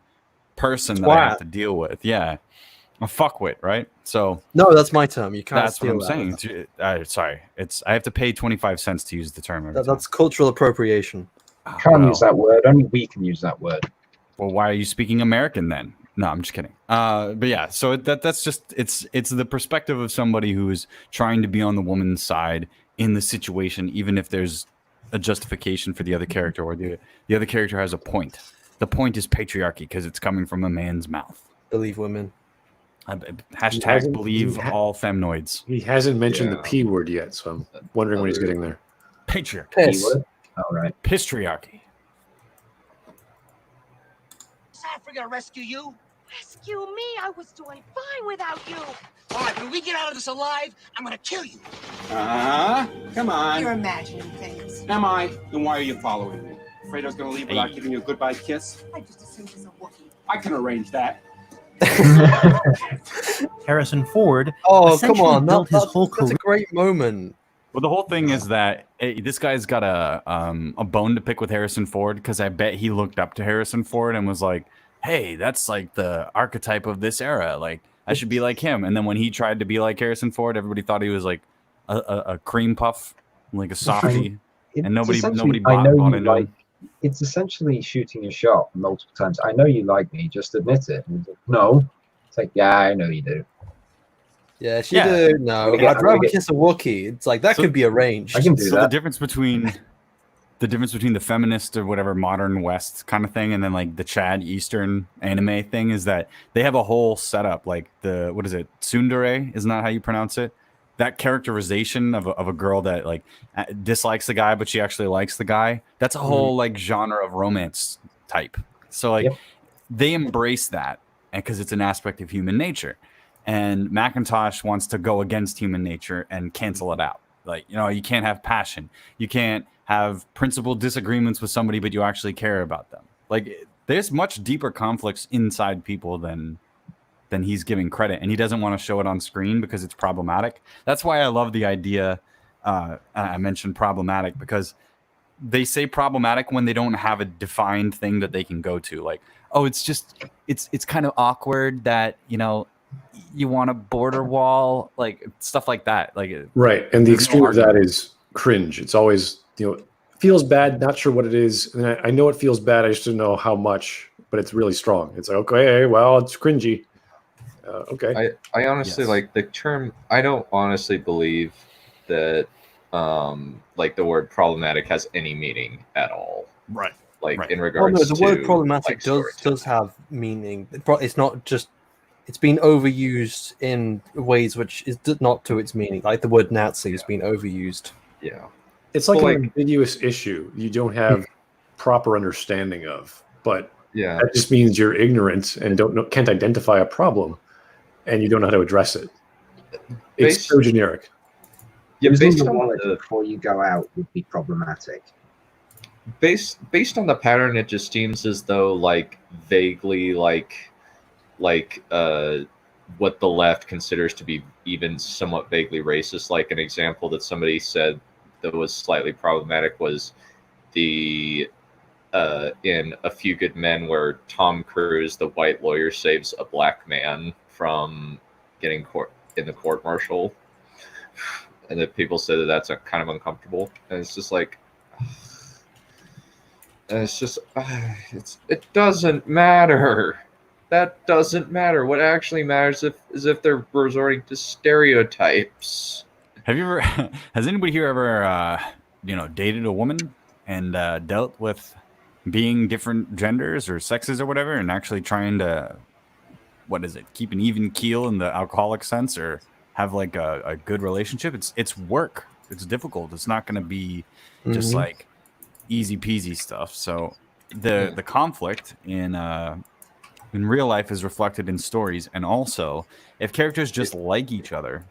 person that I have to deal with. Yeah, a fuckwit, right? So no, that's my term. You can't. That's what I'm saying. Sorry, I have to pay 25 cents to use the term. That's cultural appropriation. Can't use that word. Only we can use that word. Well, why are you speaking American then? No, I'm just kidding. But yeah, so that's just it's the perspective of somebody who is trying to be on the woman's side in the situation, even if there's a justification for the other character or the other character has a point. The point is patriarchy because it's coming from a man's mouth. Believe women. Hashtag believe all femnoids. He hasn't mentioned the P word yet, so I'm wondering when he's getting there. Patriarchy. Piss. All right. Pistriarchy. We're gonna rescue you. Rescue me? I was doing fine without you. All right, when we get out of this alive, I'm gonna kill you. Come on. You're imagining things. Am I? Then why are you following me? Afraid I was going to leave without giving you a goodbye kiss? I just assumed he's a Wookiee. I can arrange that. Harrison Ford Oh, come on. built his whole That's a career. great moment. Well, the whole thing is that this guy's got a bone to pick with Harrison Ford because I bet he looked up to Harrison Ford and was like, "Hey, that's like the archetype of this era. Like, I should be like him." And then when he tried to be like Harrison Ford, everybody thought he was like a cream puff, like a softie, and nobody bought into him. It's essentially shooting your shot multiple times. I know you like me. Just admit it. And like, no. It's like, yeah, I know you do. Yeah, she do. No, I'd rather kiss a Wookiee. It's like that could be arranged. I can do that. The difference between the difference between the feminist or whatever modern West kind of thing and then like the Chad Eastern anime thing is that they have a whole setup, like the, what is it, tsundere, isn't that how you pronounce it? That characterization of a girl that like dislikes the guy but she actually likes the guy, that's a whole like genre of romance type. So like they embrace that because it's an aspect of human nature, and McIntosh wants to go against human nature and cancel it out. Like, you know, you can't have passion, you can't have principled disagreements with somebody but you actually care about them. Like there's much deeper conflicts inside people than he's giving credit, and he doesn't want to show it on screen because it's problematic. That's why I love the idea. I mentioned problematic because they say problematic when they don't have a defined thing that they can go to. Like, oh, it's just it's kind of awkward that, you know, you want a border wall, like stuff like that. Like right, and the extreme of that is cringe. It's always, you know, feels bad, not sure what it is, and I know it feels bad. I just don't know how much, but it's really strong. It's like, okay, well, it's cringy. Okay. I honestly like the term. I don't honestly believe that like the word problematic has any meaning at all. Right. Like in regards to the word problematic like, does have meaning. It's not just, it's been overused in ways which is not to its meaning. Like the word Nazi has been overused. Yeah. It's like an ambiguous issue you don't have proper understanding of, but that just means you're ignorant and can't identify a problem, and you don't know how to address it. It's so generic. Yeah, based on wallet before you go out would be problematic. Based on the pattern, it just seems as though like vaguely like what the left considers to be even somewhat vaguely racist. Like an example that somebody said that was slightly problematic was the in A Few Good Men, where Tom Cruise, the white lawyer, saves a black man from getting in the court martial, and that people say that that's kind of uncomfortable, and it's just like, it's just it doesn't matter. That doesn't matter. What actually matters is if they're resorting to stereotypes. Have you ever? Has anybody here ever, dated a woman and dealt with being different genders or sexes or whatever, and actually trying to, keep an even keel in the alcoholic sense, or have like a good relationship? It's work. It's difficult. It's not going to be just like easy peasy stuff. So the conflict in real life is reflected in stories, and also if characters just like each other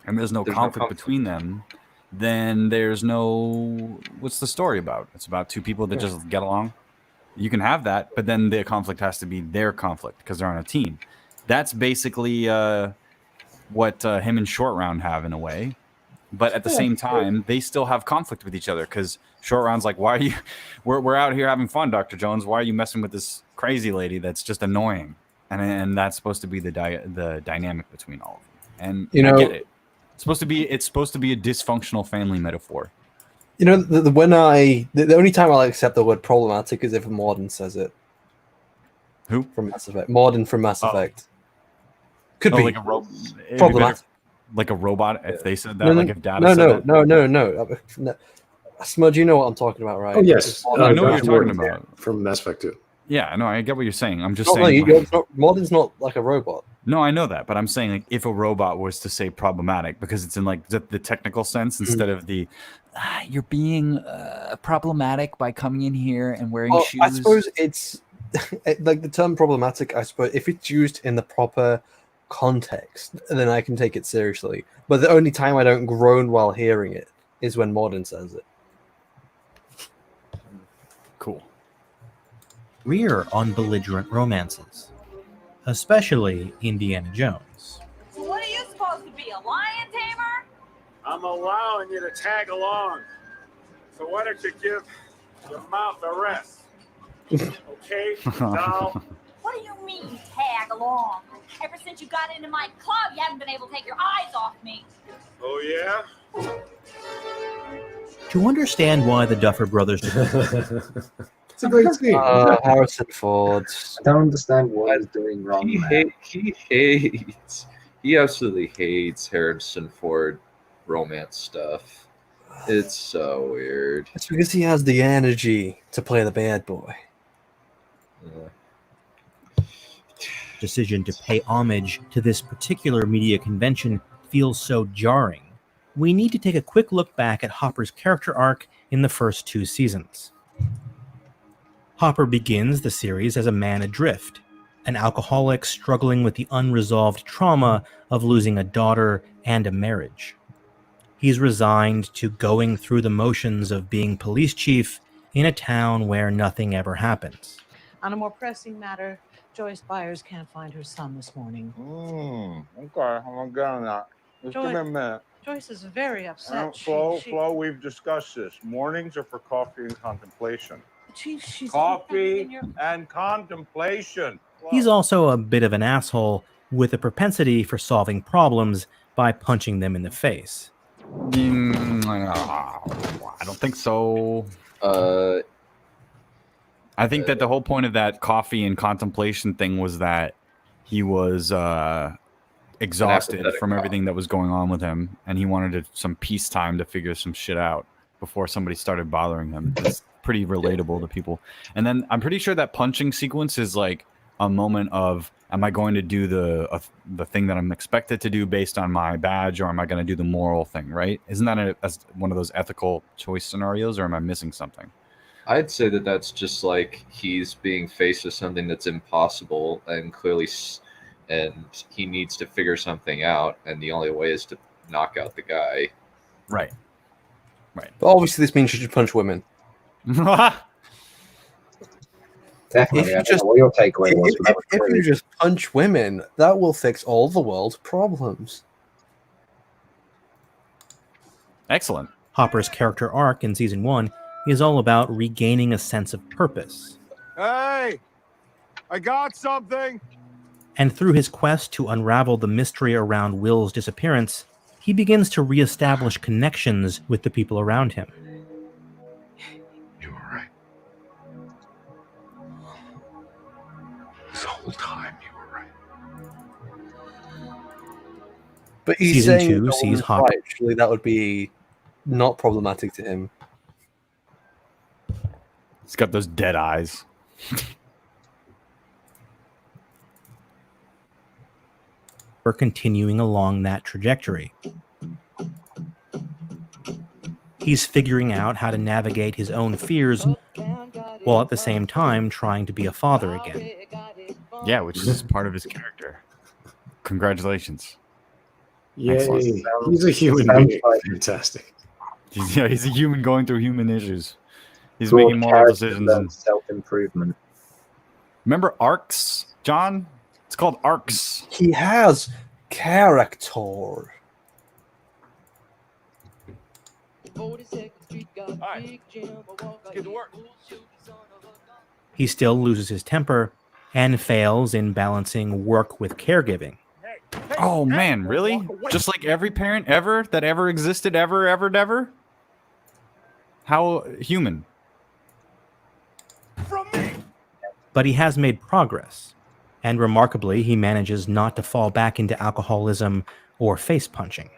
and there's no conflict between them, then there's no, what's the story about? It's about two people that just get along. You can have that, but then the conflict has to be their conflict because they're on a team. That's basically what him and Short Round have in a way. But at the same time, they still have conflict with each other because Short Round's like, why are you, we're out here having fun, Dr. Jones. Why are you messing with this crazy lady that's just annoying? And that's supposed to be the dynamic between all of them. And I get it. It's supposed to be a dysfunctional family metaphor. You know, the only time I'll accept the word problematic is if Morden says it. Who? From Mass Effect. Morden from Mass Effect. Could be like problematic. Like a robot, if they said that, No, like if Data said that. No. Smudge, you know what I'm talking about, right? Oh yes, I know what you're talking about from Mass Effect 2. Yeah, no, I get what you're saying. I'm just saying. Morden's not like a robot. No, I know that, but I'm saying like if a robot was to say problematic, because it's in like the technical sense instead of the you're being problematic by coming in here and wearing shoes. I suppose it's like the term problematic. I suppose if it's used in the proper context, then I can take it seriously. But the only time I don't groan while hearing it is when Morden says it. Cool. We're on belligerent romances, especially Indiana Jones. So what are you supposed to be, a lion tamer? I'm allowing you to tag along. So why don't you give your mouth a rest? Okay, doll? What do you mean, tag along? Ever since you got into my club, you haven't been able to take your eyes off me. Oh, yeah? To understand why the Duffer Brothers It's a great scene. Harrison Ford. I don't understand what he's doing wrong. He absolutely hates Harrison Ford romance stuff. It's so weird. It's because he has the energy to play the bad boy. Decision to pay homage to this particular media convention feels so jarring. We need to take a quick look back at Hopper's character arc in the first 2 seasons. Hopper begins the series as a man adrift, an alcoholic struggling with the unresolved trauma of losing a daughter and a marriage. He's resigned to going through the motions of being police chief in a town where nothing ever happens. On a more pressing matter, Joyce Byers can't find her son this morning. Okay, I'm gonna get on that. Just give me a minute. Joyce is very upset. Flo, we've discussed this. Mornings are for coffee and contemplation. She's coffee and contemplation. He's also a bit of an asshole with a propensity for solving problems by punching them in the face. I don't think so. I think that the whole point of that coffee and contemplation thing was that he was exhausted from everything that was going on with him, and he wanted some peace time to figure some shit out before somebody started bothering him. It's pretty relatable to people. And then I'm pretty sure that punching sequence is like a moment of, am I going to do the thing that I'm expected to do based on my badge, or am I going to do the moral thing, right? Isn't that one of those ethical choice scenarios, or am I missing something? I'd say that that's just like he's being faced with something that's impossible and clearly, and he needs to figure something out, and the only way is to knock out the guy. Right. But obviously this means you should punch women. Definitely. I don't know what your takeaway was. If you just punch women, that will fix all the world's problems. Excellent. Hopper's character arc in season 1 is all about regaining a sense of purpose. Hey, I got something. And through his quest to unravel the mystery around Will's disappearance, he begins to reestablish connections with the people around him. You were right. This whole time you were right. But he's Season saying 2 sees Hopper. right. Surely that would be not problematic to him. He's got those dead eyes. We're continuing along that trajectory. He's figuring out how to navigate his own fears while at the same time trying to be a father again. Yeah, which is part of his character. Congratulations. Yay. Excellent. He's a human being. Fantastic. He's a human going through human issues. He's making moral decisions. And self-improvement. Remember arcs, John? It's called arcs. He has character. Get to work. He still loses his temper and fails in balancing work with caregiving. Oh man, really? Just like every parent ever that ever existed, ever? How human? But he has made progress, and remarkably, he manages not to fall back into alcoholism or face punching.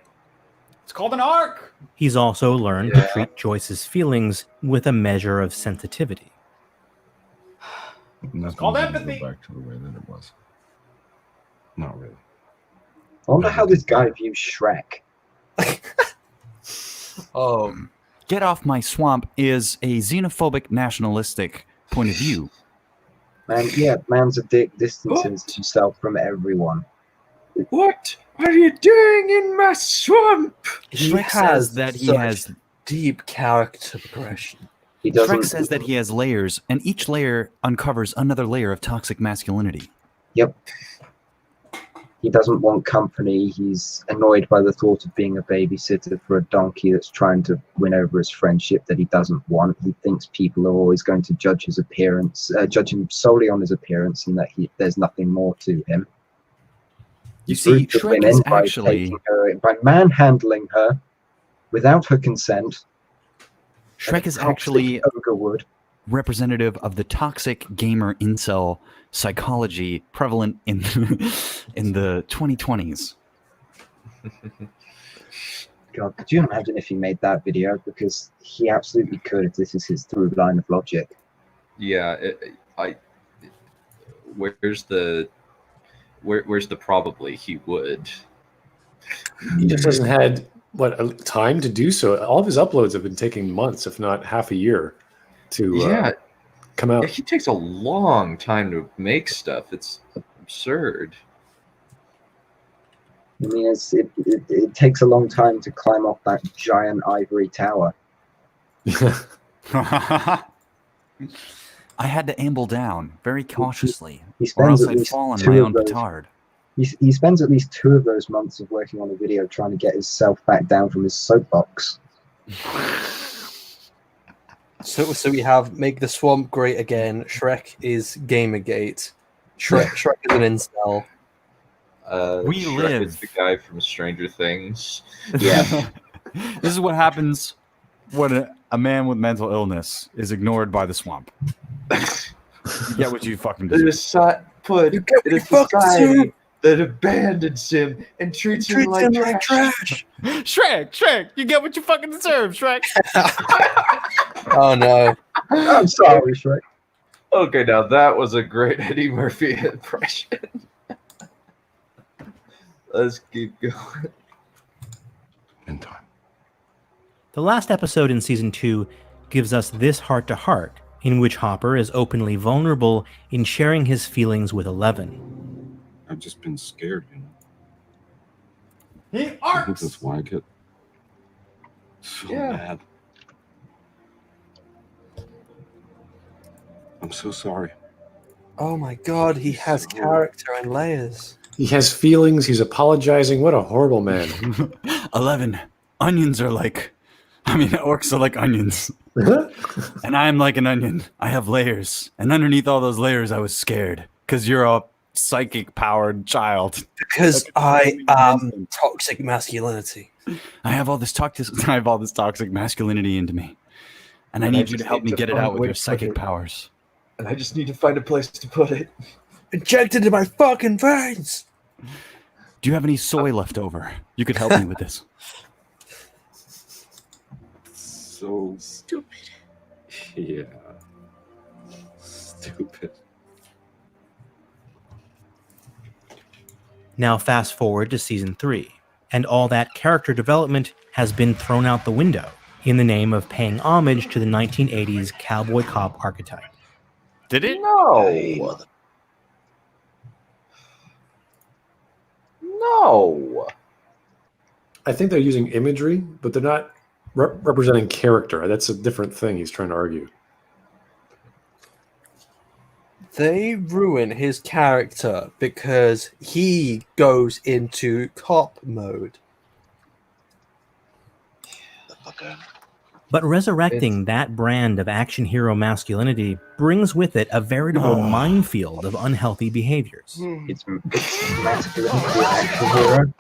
It's called an arc. He's also learned to treat Joyce's feelings with a measure of sensitivity. It's called empathy. Go back to the way that it was. Not really. I wonder how this guy views Shrek. Get Off My Swamp is a xenophobic, nationalistic point of view. Man's a dick, distances himself from everyone. What are you doing in my swamp? Shrek says that he has deep character progression. Shrek says that he has layers, and each layer uncovers another layer of toxic masculinity. Yep. He doesn't want company. He's annoyed by the thought of being a babysitter for a donkey that's trying to win over his friendship that he doesn't want. He thinks people are always going to judge his appearance, judge him solely on his appearance, and that there's nothing more to him. You see, Shrek is actually by manhandling her without her consent. Shrek is actually representative of the toxic gamer incel psychology prevalent in the 2020s. God, could you imagine if he made that video? Because he absolutely could if this is his through line of logic. Yeah, where's the probably he would. He just hasn't had time to do so. All of his uploads have been taking months, if not half a year, to come out. Yeah, he takes a long time to make stuff. It's absurd. I mean, it takes a long time to climb up that giant ivory tower. I had to amble down very cautiously, He or spends else at I'd least fall on two my of own those- petard. He spends at least 2 of those months of working on a video trying to get himself back down from his soapbox. So we have Make the Swamp Great Again. Shrek is Gamergate. Shrek is an incel. We Shrek live. is the guy from Stranger Things. Yeah. This is what happens when a man with mental illness is ignored by the swamp. You get what you fucking It do. is put in a society that abandons him and treats him like trash. Shrek, you get what you fucking deserve, Shrek. Oh no. I'm sorry, Shrek. Okay, now that was a great Eddie Murphy impression. Let's keep going. In time. The last episode in season 2 gives us this heart-to-heart, in which Hopper is openly vulnerable in sharing his feelings with Eleven. I've just been scared, you know. He I think arcs. that's why I get so mad. I'm so sorry. Oh my god, he has character and layers. He has feelings. He's apologizing. What a horrible man. 11. Onions are like... orcs are like onions. And I'm like an onion. I have layers. And underneath all those layers, I was scared. Because you're a psychic-powered child. Because I am toxic masculinity. I have all this toxic masculinity into me. And I And I need you to just help need me to get it find out a with way your to put psychic it. powers. And I just need to find a place to put it. Injected into my fucking veins. Do you have any soy left over? You could help me with this. So Stupid. yeah. Stupid. Now fast forward to season 3, and all that character development has been thrown out the window in the name of paying homage to the 1980s cowboy cop archetype. Did it? No. No. I think they're using imagery, but they're not representing character. That's a different thing he's trying to argue. They ruin his character because he goes into cop mode. But resurrecting that brand of action hero masculinity brings with it a veritable minefield of unhealthy behaviors. It's masculinity action hero.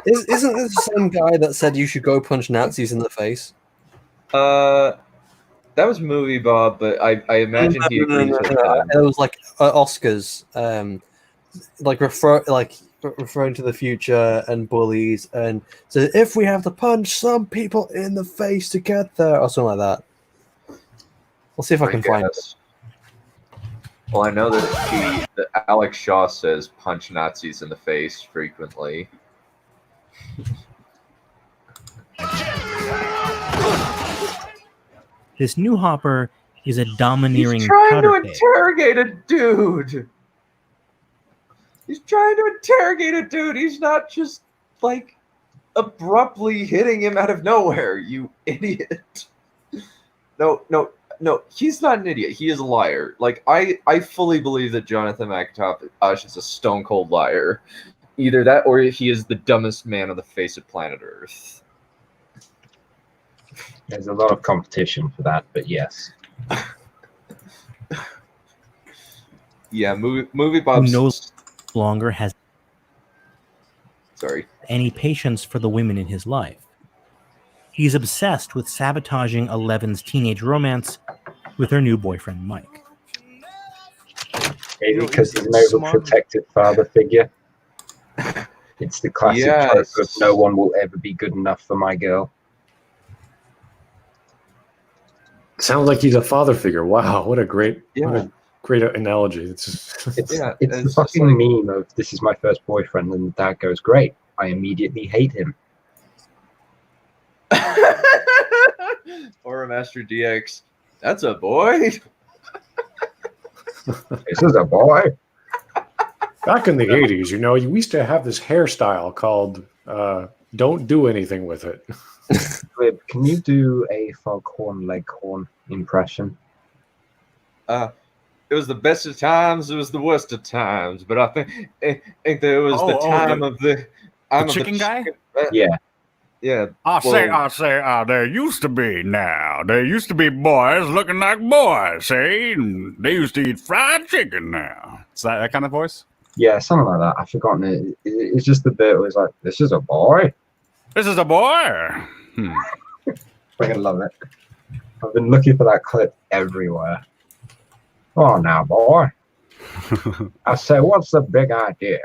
Isn't this the same guy that said you should go punch Nazis in the face? That was Movie Bob, but I imagine he agrees with that. It was like Oscars, referring to the future and bullies, and so if we have to punch some people in the face to get there, or something like that. We'll see if I can find it. Well, I know that Alex Shaw says punch Nazis in the face frequently. This new Hopper is a domineering He's trying to powder keg. interrogate a dude. He's trying to interrogate a dude. He's not just like abruptly hitting him out of nowhere, you idiot. No. He's not an idiot. He is a liar. Like I fully believe that Jonathan McIntosh is a stone cold liar. Either that or he is the dumbest man on the face of planet Earth. There's a lot of competition for that, but yes. Yeah, movie Bob. Who no longer has Sorry. any patience for the women in his life. He's obsessed with sabotaging Eleven's teenage romance with her new boyfriend, Mike. Maybe because he's an overprotective father figure. It's the classic trope Yes. of no one will ever be good enough for my girl. Sounds like he's a father figure. Wow, what a great Yeah. analogy. It's just It's Yeah, it's the it's just fucking like- meme of this is my first boyfriend, and the dad goes, "Great, I immediately hate him." Or a Master DX. That's a boy. This is a boy. back in the 80s, you know, we used to have this hairstyle called don't do anything with it. Glib, can you do a foghorn leghorn impression? It was the best of times. It was the worst of times. But I think that it was the time of the. I'm of chicken guy? Yeah. Yeah. I say, there used to be now. There used to be boys looking like boys, see? And they used to eat fried chicken now. Is that kind of voice? Yeah, something like that. I've forgotten it. It's just the bit where it's like, this is a boy. This is a boy. Freaking love it. I've been looking for that clip everywhere. Oh, now, boy. I say, what's the big idea?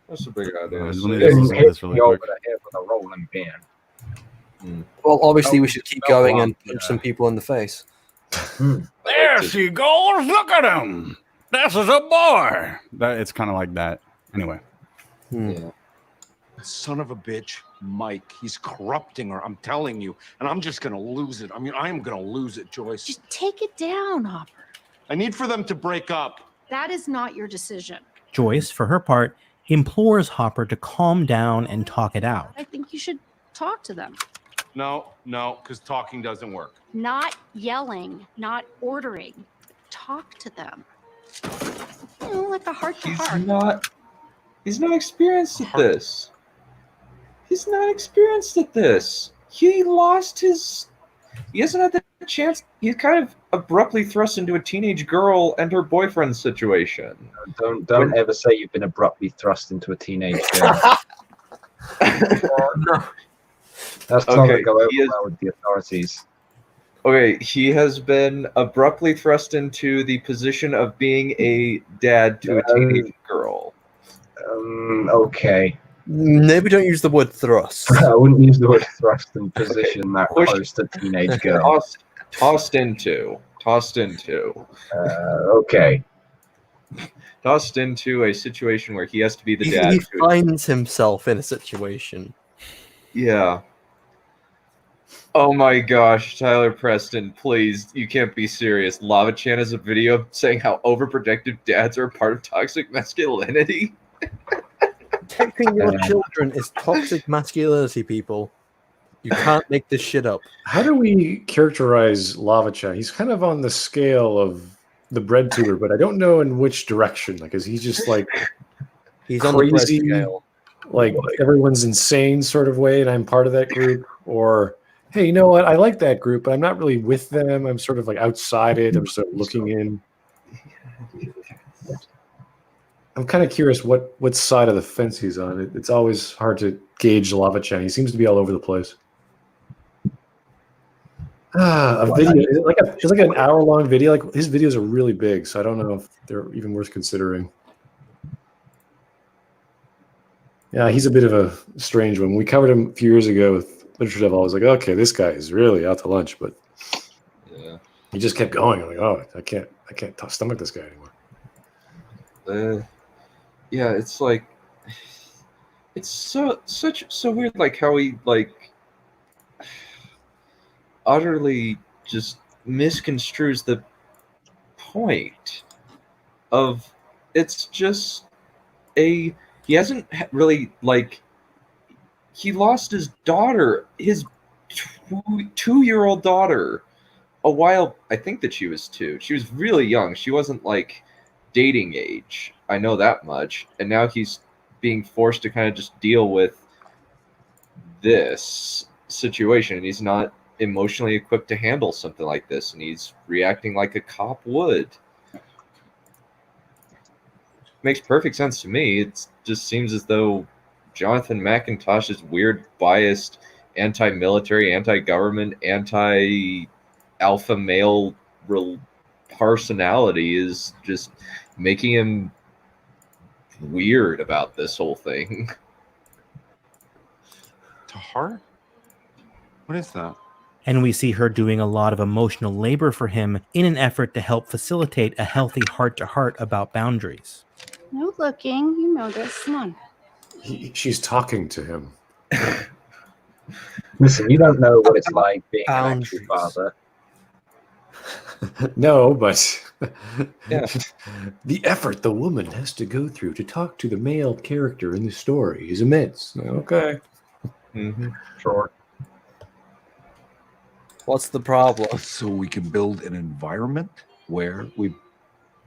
That's a big idea. Let So me Didn't listen to hit this really me over quick. the head with a rolling pin. Well, obviously, we should keep going well, and punch some people in the face. There she goes. Look at him. This is a boy. It's kind of like that. Anyway. Yeah. Son of a bitch, Mike. He's corrupting her. I'm telling you. And I'm just going to lose it. I mean, I am going to lose it, Joyce. Just take it down, Hopper. I need for them to break up. That is not your decision. Joyce, for her part, implores Hopper to calm down and talk it out. I think you should talk to them. No, because talking doesn't work. Not yelling, not ordering. Talk to them. You know, like a heart to heart. He's not experienced at this. He's not experienced at this. He lost his. He hasn't had the chance. He's kind of abruptly thrust into a teenage girl and her boyfriend situation. Don't ever say you've been abruptly thrust into a teenage girl. No. That's not going to go over well with the authorities. Okay, he has been abruptly thrust into the position of being a dad to a teenage girl. Okay. Maybe don't use the word thrust. I wouldn't use the word thrust in position that close to teenage girl. Tossed into. Okay. Tossed into a situation where he has to be the He dad. finds himself in a situation. Yeah. Oh my gosh, Tyler Preston, please, you can't be serious. Lava Chan has a video saying how overprotective dads are part of toxic masculinity. Protecting your children is toxic masculinity, people. You can't make this shit up. How do we characterize Lava Chan? He's kind of on the scale of the bread tuber, but I don't know in which direction. Like, is he just like he's on the bread crazy, scale, like everyone's insane sort of way, and I'm part of that group? Or, hey, you know what? I like that group, but I'm not really with them. I'm sort of like outside it. I'm sort of looking in. I'm kind of curious what side of the fence he's on. It's always hard to gauge Lava Chan. He seems to be all over the place. A video, it's like an hour-long video. Like, his videos are really big, so I don't know if they're even worth considering. Yeah, he's a bit of a strange one. We covered him a few years ago with Literature Devil. I was like, okay, this guy is really out to lunch, but he just kept going. I'm like, oh, I can't stomach this guy anymore. Yeah, it's like it's so weird, like how he like utterly just misconstrues the point of it's just he hasn't really like he lost his daughter, his 2-year-old daughter a while. I think that she was 2. She was really young. She wasn't like dating age. I know that much. And now he's being forced to kind of just deal with this situation. And he's not emotionally equipped to handle something like this. And he's reacting like a cop would. Makes perfect sense to me. It just seems as though Jonathan McIntosh's weird, biased, anti-military, anti-government, anti-alpha male personality is just making him weird about this whole thing. To heart? What is that? And we see her doing a lot of emotional labor for him in an effort to help facilitate a healthy heart-to-heart about boundaries. No looking. You know this. Come on. She's talking to him. Listen, you don't know what it's like being an actual father. No, but Yeah. the effort the woman has to go through to talk to the male character in the story is immense. Okay. Mm-hmm. Sure. What's the problem? So we can build an environment where we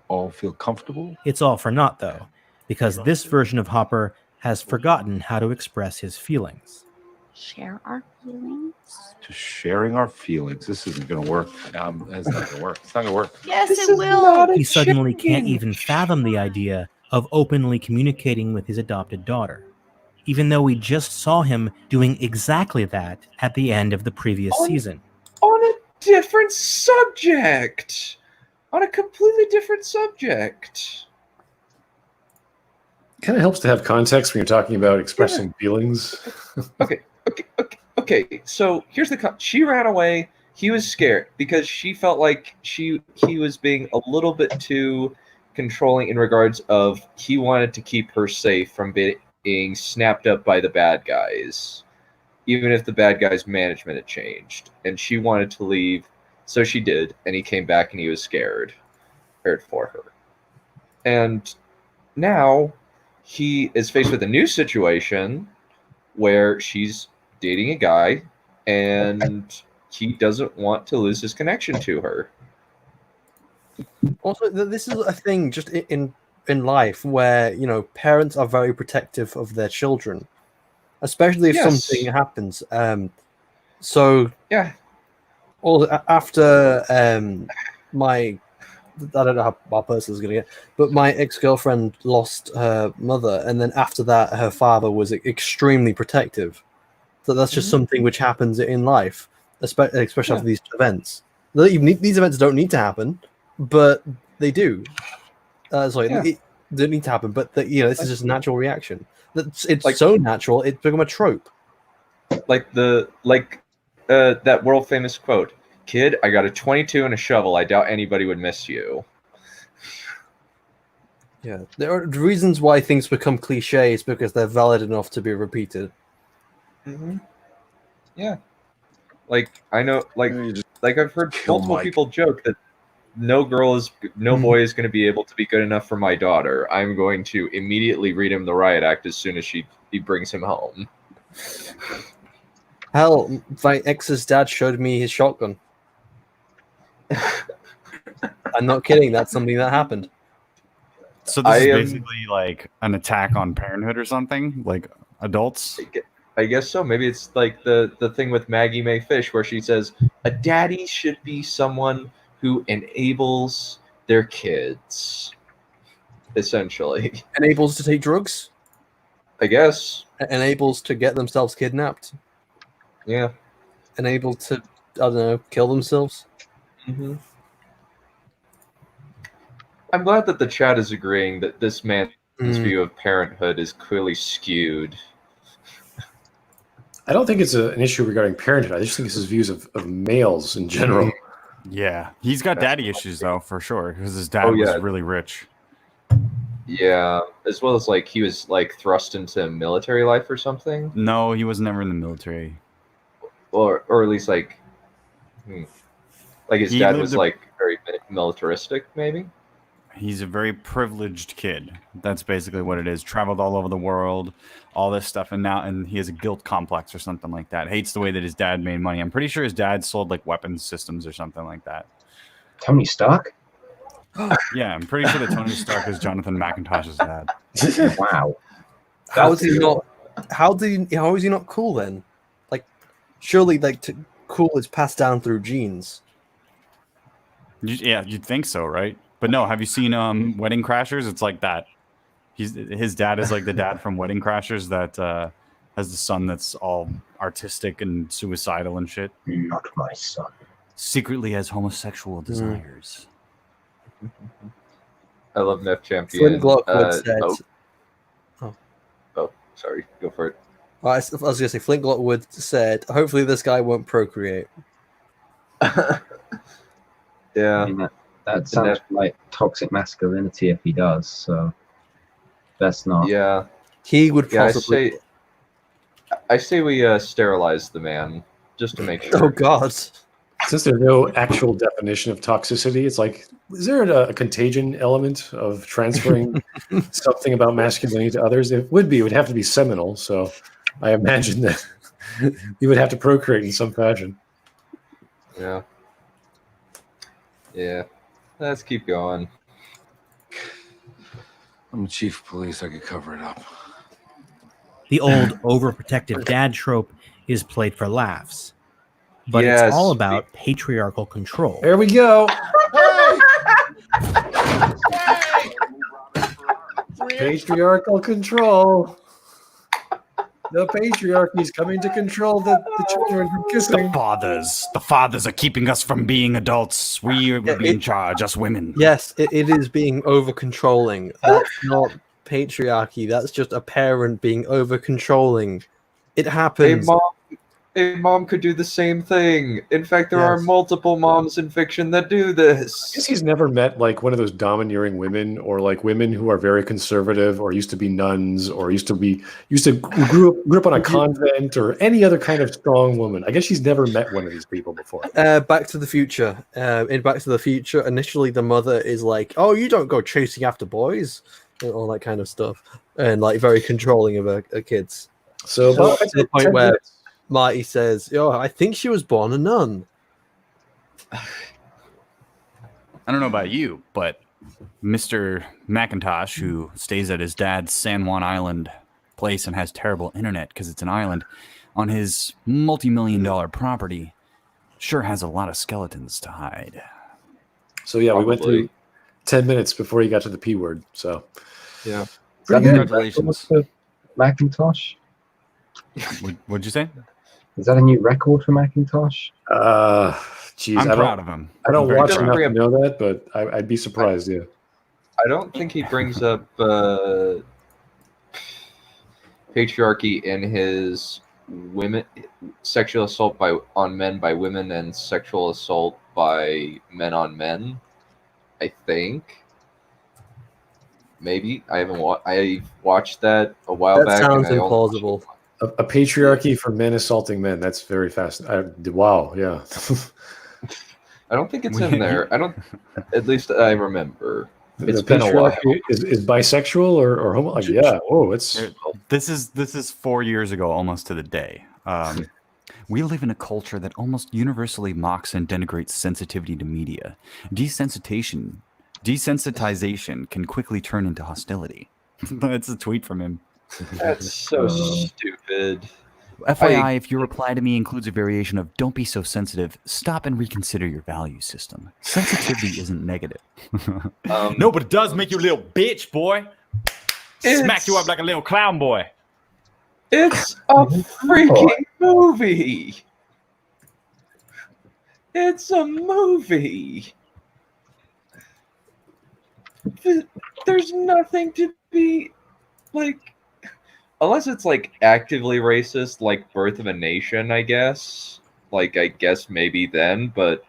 all feel comfortable. It's all for naught, though, because this version of Hopper has forgotten how to express his feelings. Share our feelings. To sharing our feelings. This isn't going to work. It's not going to work. It's not going to work. Yes, it will. He suddenly can't even fathom the idea of openly communicating with his adopted daughter, even though we just saw him doing exactly that at the end of the previous season. On a different subject. On a completely different subject. Kind of helps to have context when you're talking about expressing feelings. Okay, so here's she ran away. He was scared because she felt like he was being a little bit too controlling in regards of he wanted to keep her safe from being snapped up by the bad guys, even if the bad guys' management had changed. And she wanted to leave, so she did, and he came back and he was scared for her. And now he is faced with a new situation where she's dating a guy and he doesn't want to lose his connection to her. Also, this is a thing just in life where, you know, parents are very protective of their children, especially if something happens. So yeah. After I don't know how my person is going to get, but my ex-girlfriend lost her mother, and then after that, her father was extremely protective. So that's just something which happens in life, especially after these events. These events don't need to happen, but they do. They don't need to happen, but this is just a natural reaction. It's like, so natural, it's become a trope. Like that world famous quote. Kid, I got a 22 and a shovel. I doubt anybody would miss you. Yeah, there are reasons why things become cliches because they're valid enough to be repeated. Mm-hmm. Yeah, like I know, like I've heard multiple people joke that no boy is going to be able to be good enough for my daughter. I'm going to immediately read him the riot act as soon as he brings him home. Hell, my ex's dad showed me his shotgun. I'm not kidding. That's something that happened. So this is basically like an attack on parenthood or something, like adults. I guess so. Maybe it's like the thing with Maggie Mae Fish where she says a daddy should be someone who enables their kids, essentially. Enables to take drugs? I guess. Enables to get themselves kidnapped? Yeah. Enabled to, I don't know, kill themselves? Mm-hmm. I'm glad that the chat is agreeing that this man's view of parenthood is clearly skewed. I don't think it's an issue regarding parenthood. I just think it's his views of males in general. Yeah, he's got daddy issues though, for sure, because his dad was really rich. Yeah, as well as like he was like thrust into military life or something. No, he was never in the military. Or at least like his dad was like very militaristic, maybe. He's a very privileged kid. That's basically what it is. Traveled all over the world, all this stuff, and he has a guilt complex or something like that. Hates the way that his dad made money. I'm pretty sure his dad sold like weapons systems or something like that. Tony Stark? Yeah, I'm pretty sure that Tony Stark is Jonathan McIntosh's dad. Wow. How is he not? How is he not cool then? Like, surely, cool is passed down through genes. Yeah, you'd think so, right? But no, have you seen Wedding Crashers? It's like that. His dad is like the dad from Wedding Crashers that has the son that's all artistic and suicidal and shit. Not my son. Secretly has homosexual desires. I love Nef Champion. Flint Glockwood said, sorry, go for it. I was going to say, Flint Lockwood said, hopefully this guy won't procreate. Yeah. I mean, that sounds like toxic masculinity if he does, so that's not. Yeah. He would possibly... I say we sterilize the man, just to make sure. Oh, God. Since there's no actual definition of toxicity, it's like, is there a contagion element of transferring something about masculinity to others? It would have to be seminal, so I imagine that you would have to procreate in some fashion. Yeah. Yeah. Let's keep going. I'm chief of police. I could cover it up. The old overprotective dad trope is played for laughs, but Yes. it's all about patriarchal control. There we go. Patriarchal control. The patriarchy is coming to control the children from kissing. The fathers are keeping us from being adults. We will be in charge, us women. Yes, it is being over-controlling. That's not patriarchy. That's just a parent being over-controlling. It happens. A mom could do the same thing. In fact, there are multiple moms in fiction that do this. I guess he's never met like one of those domineering women, or like women who are very conservative, or used to be nuns, or grew up on a convent, or any other kind of strong woman. I guess she's never met one of these people before. Back to the Future. In Back to the Future, initially the mother is like, "Oh, you don't go chasing after boys," and all that kind of stuff, and like very controlling of her kids. So to the point where Marty says, "Yo, I think she was born a nun." I don't know about you, but Mr. McIntosh, who stays at his dad's San Juan Island place and has terrible internet because it's an island, on his multi-million-dollar property, sure has a lot of skeletons to hide. So yeah, we went through 10 minutes before he got to the P word. So yeah, Congratulations, McIntosh. What'd you say? Is that a new record for McIntosh? Geez, I'm proud of him. I don't I'm very watch proud. enough to know that, but I'd be surprised. Yeah, I don't think he brings up patriarchy in his sexual assault on men by women and sexual assault by men on men. I think. Maybe I haven't I watched that a while back. That sounds implausible. A patriarchy for men assaulting men. That's very fascinating. Wow, yeah. I don't think it's in there. I don't. At least I remember. It's The been a while. patriarchy is bisexual or homo? Like, yeah. Oh, it's This is 4 years ago, almost to the day. We live in a culture that almost universally mocks and denigrates sensitivity to media. Desensitization can quickly turn into hostility. That's a tweet from him. That's so stupid. FYI, if your reply to me includes a variation of "Don't be so sensitive," stop and reconsider your value system. Sensitivity isn't negative. No, but it does make you a little bitch, boy. Smack you up like a little clown boy. It's a freaking movie. It's a movie. There's nothing to be like, unless it's like actively racist, like Birth of a Nation, I guess. Like, I guess maybe then, but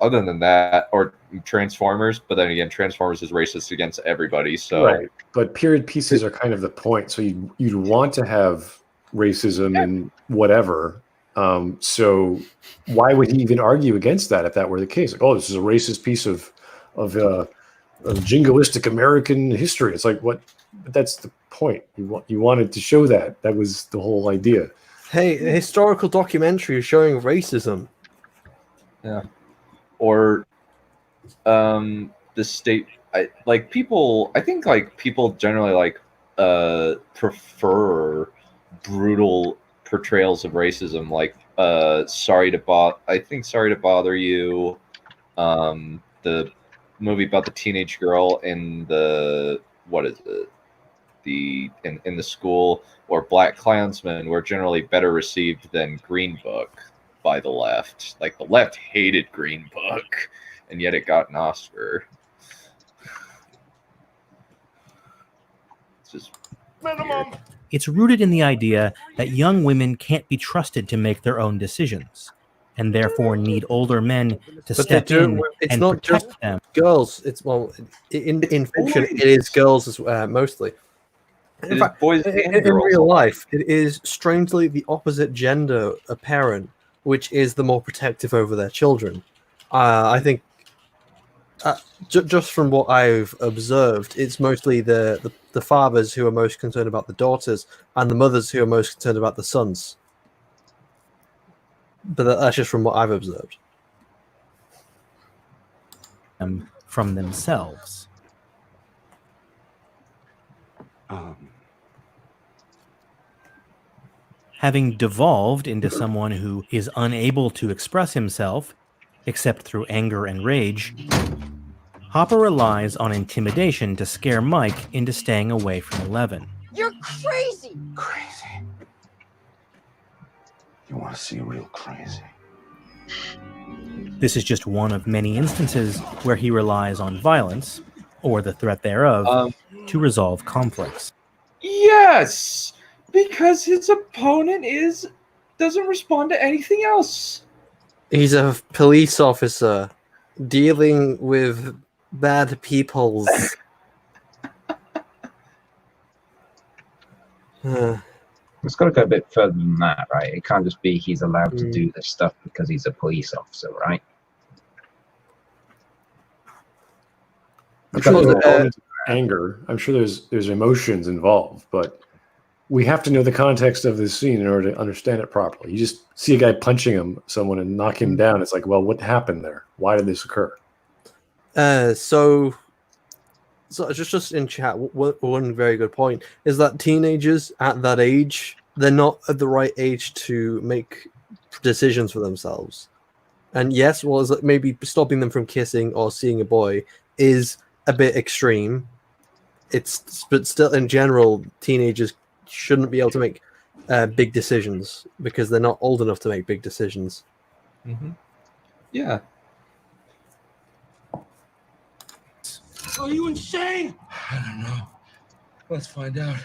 other than that, or Transformers, but then again, Transformers is racist against everybody, so. right. But period pieces are kind of the point. So you'd want to have racism and whatever. So why would he even argue against that if that were the case? Like, oh, this is a racist piece of jingoistic American history. It's like, what? But that's the point. You wanted to show that. That was the whole idea. Hey, a historical documentary showing racism. Yeah. Or the state, I think people generally prefer brutal portrayals of racism, like Sorry to Bother You, the movie about the teenage girl in the in the school, or Black Klansman were generally better received than Green Book by the left. Like, the left hated Green Book, and yet it got an Oscar. It's just Minimum It's rooted in the idea that young women can't be trusted to make their own decisions, and therefore need older men to step in It's and not protect just them. girls. It's in fiction, it is girls as mostly. In fact, boys and in girls real alike. life, it is strangely the opposite gender a parent, which is the more protective over their children. I think, just from what I've observed, it's mostly the fathers who are most concerned about the daughters, and the mothers who are most concerned about the sons. But that's just from what I've observed. From themselves. Having devolved into someone who is unable to express himself, except through anger and rage, Hopper relies on intimidation to scare Mike into staying away from Eleven. You're crazy. Crazy. You want to see real crazy? This is just one of many instances where he relies on violence, or the threat thereof, to resolve conflicts. Yes, because his opponent doesn't respond to anything else. He's a police officer dealing with bad peoples. It's got to go a bit further than that, right? It can't just be he's allowed to do this stuff because he's a police officer, right? I'm sure there's elements of anger. I'm sure there's emotions involved, but we have to know the context of this scene in order to understand it properly. You just see a guy punching someone and knock him down. It's like, well, what happened there? Why did this occur? So just in chat, one very good point is that teenagers at that age, they're not at the right age to make decisions for themselves. And yes, well, is maybe stopping them from kissing or seeing a boy is a bit extreme. But still, in general, teenagers shouldn't be able to make big decisions because they're not old enough to make big decisions. Mm-hmm. Yeah. Are you insane? I don't know. Let's find out.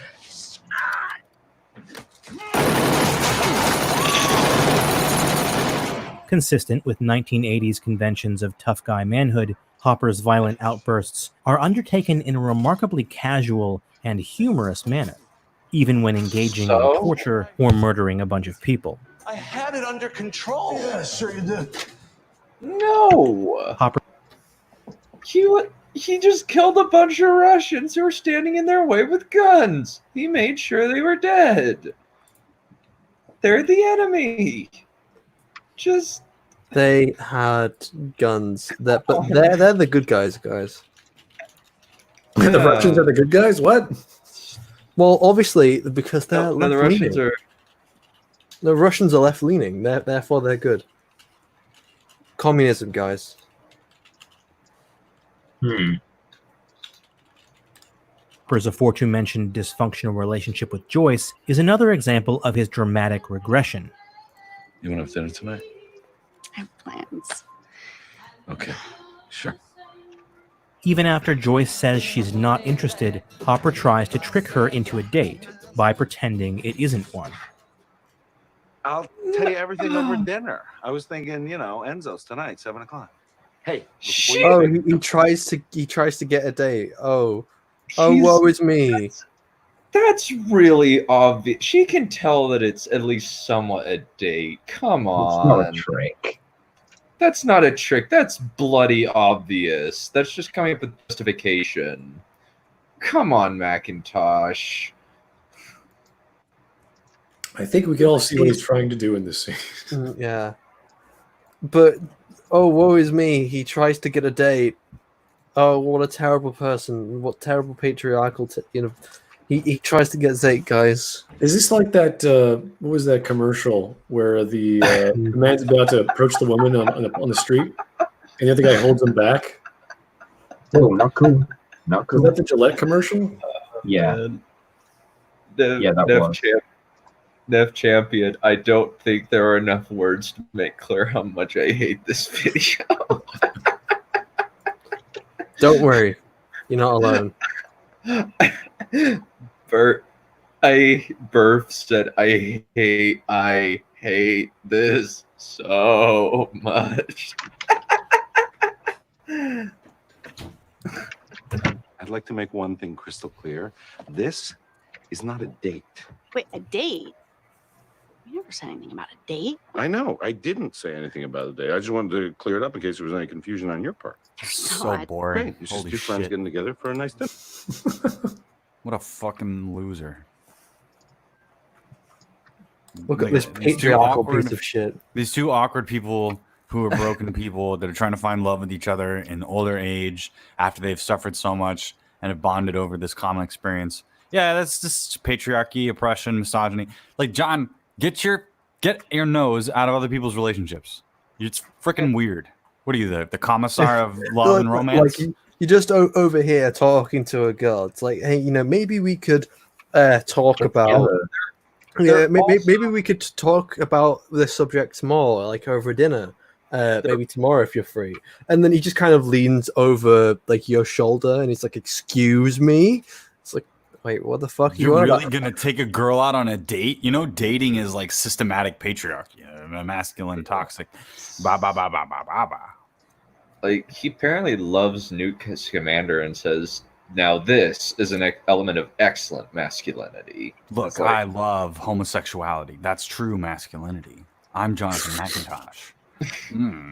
Consistent with 1980s conventions of tough guy manhood, Hopper's violent outbursts are undertaken in a remarkably casual and humorous manner, even when engaging in torture or murdering a bunch of people. I had it under control. Yeah, sure you did. No. Hopper. He just killed a bunch of Russians who were standing in their way with guns. He made sure they were dead. They're the enemy. They had guns. But they're the good guys. The Russians are the good guys? What? Well, obviously, because they're left-leaning. The Russians are left-leaning. Therefore, they're good. Communism, guys. Hopper's aforementioned dysfunctional relationship with Joyce is another example of his dramatic regression. You want to have dinner tonight? I have plans. Okay, sure. Even after Joyce says she's not interested, Hopper tries to trick her into a date by pretending it isn't one. I'll tell you everything over dinner. I was thinking, Enzo's tonight, 7 o'clock. Hey, he tries to get a date. Oh, woe is me. That's really obvious. She can tell that it's at least somewhat a date. Come on. It's not a trick. That's not a trick. That's bloody obvious. That's just coming up with justification. Come on, McIntosh. I think we can all see what he's trying to do in this scene. Yeah. But, oh, woe is me. He tries to get a date. Oh, what a terrible person. What terrible patriarchal... He tries to get a date, guys. Is this like that, what was that commercial where the man's about to approach the woman on the street and the other guy holds him back? Oh, not cool. Not cool. Was that the Gillette commercial? Yeah. Nev Champion, I don't think there are enough words to make clear how much I hate this video. Don't worry. You're not alone. Bert, Burf said, I hate this so much. I'd like to make one thing crystal clear. This is not a date. Wait, a date? You never said anything about a date. I know. I didn't say anything about a date. I just wanted to clear it up in case there was any confusion on your part. So boring. Great. It's just Holy two friends shit. getting together for a nice dinner. What a fucking loser. Look at Like, this these two patriarchal awkward- piece of shit. These two awkward people who are broken people that are trying to find love with each other in older age after they've suffered so much and have bonded over this common experience. Yeah, that's just patriarchy, oppression, misogyny. Like, John, get your nose out of other people's relationships. It's freaking weird. What are you, the commissar of love and romance? Like you're just over here talking to a girl. It's like, hey, maybe we could talk about. Yeah, maybe we could talk about this subject more, like over dinner. Maybe tomorrow if you're free. And then he just kind of leans over like your shoulder and he's like, "Excuse me." It's like, wait, what the fuck? Are you You're on really about? gonna take a girl out on a date? You know, dating is like systematic patriarchy, masculine, toxic. Ba ba ba ba ba ba ba. Like, he apparently loves Newt Scamander and says, now this is an element of excellent masculinity. Look, It's like, I love homosexuality. That's true masculinity. I'm Jonathan McIntosh.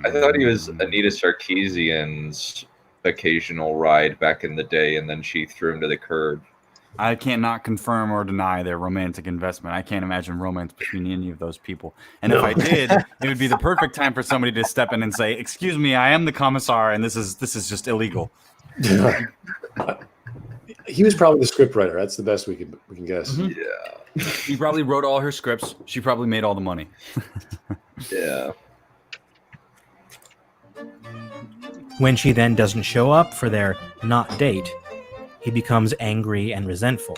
I thought he was Anita Sarkeesian's occasional ride back in the day, and then she threw him to the curb. I can't not confirm or deny their romantic investment. I can't imagine romance between any of those people. And if I did, it would be the perfect time for somebody to step in and say, "Excuse me, I am the commissar, and this is just illegal." He was probably the scriptwriter. That's the best we can guess. Yeah. He probably wrote all her scripts. She probably made all the money. Yeah. When she then doesn't show up for their not date, he becomes angry and resentful.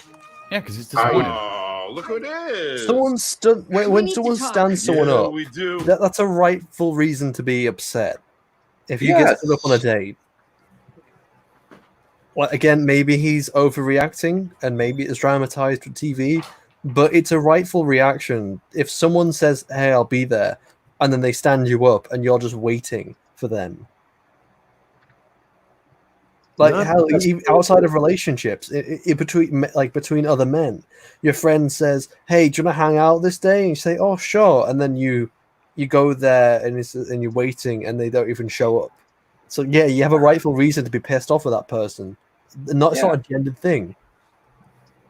Yeah, because he's disappointed. Oh, look who it is. When someone stands someone up, we do. that's a rightful reason to be upset. If you get stood up on a date. Well, again, maybe he's overreacting and maybe it's dramatized for TV, but it's a rightful reaction. If someone says, "Hey, I'll be there," and then they stand you up and you're just waiting for them. Like hell, even outside of relationships, between other men, your friend says, "Hey, do you want to hang out this day?" And you say, "Oh, sure," and then you go there and you're waiting, and they don't even show up. So yeah, you have a rightful reason to be pissed off with that person. It's not a gendered thing.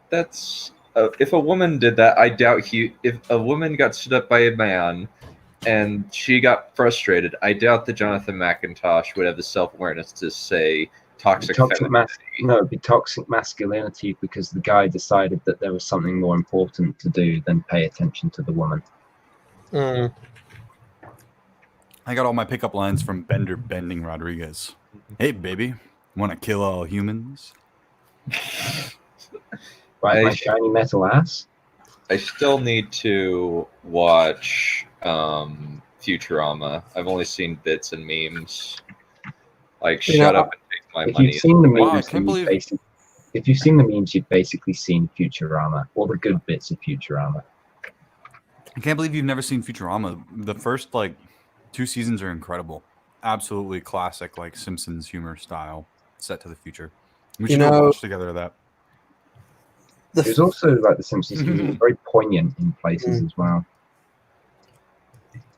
That's if a woman did that, I doubt if a woman got stood up by a man and she got frustrated, I doubt that Jonathan McIntosh would have the self-awareness to say toxic femininity. No, it'd be toxic masculinity because the guy decided that there was something more important to do than pay attention to the woman. I got all my pickup lines from Bending Rodriguez. Hey, baby, want to kill all humans? Right, my shiny metal ass. I still need to watch Futurama. I've only seen bits and memes. Like, shut up and take my money. If you've seen the memes, Wow, I can't believe- if you've seen the memes, you've basically seen Futurama, all the good bits of Futurama. I can't believe you've never seen Futurama. The first 2 seasons are incredible. Absolutely classic, like Simpsons humor style, set to the future. We should go watch together that. There's also like the Simpsons humor, very poignant in places as well.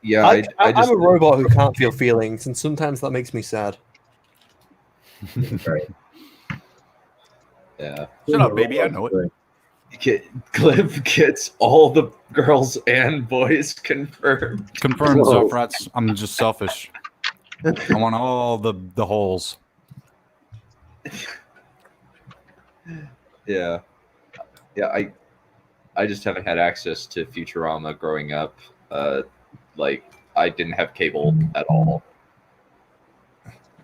Yeah, I'm a robot who can't feel feelings, and sometimes that makes me sad. Great. Yeah. Shut up, baby. I know it. Cliff gets all the girls and boys confirmed. Confirmed, Zofrats. I'm just selfish. I want all the holes. Yeah. Yeah, I just haven't had access to Futurama growing up. I didn't have cable at all.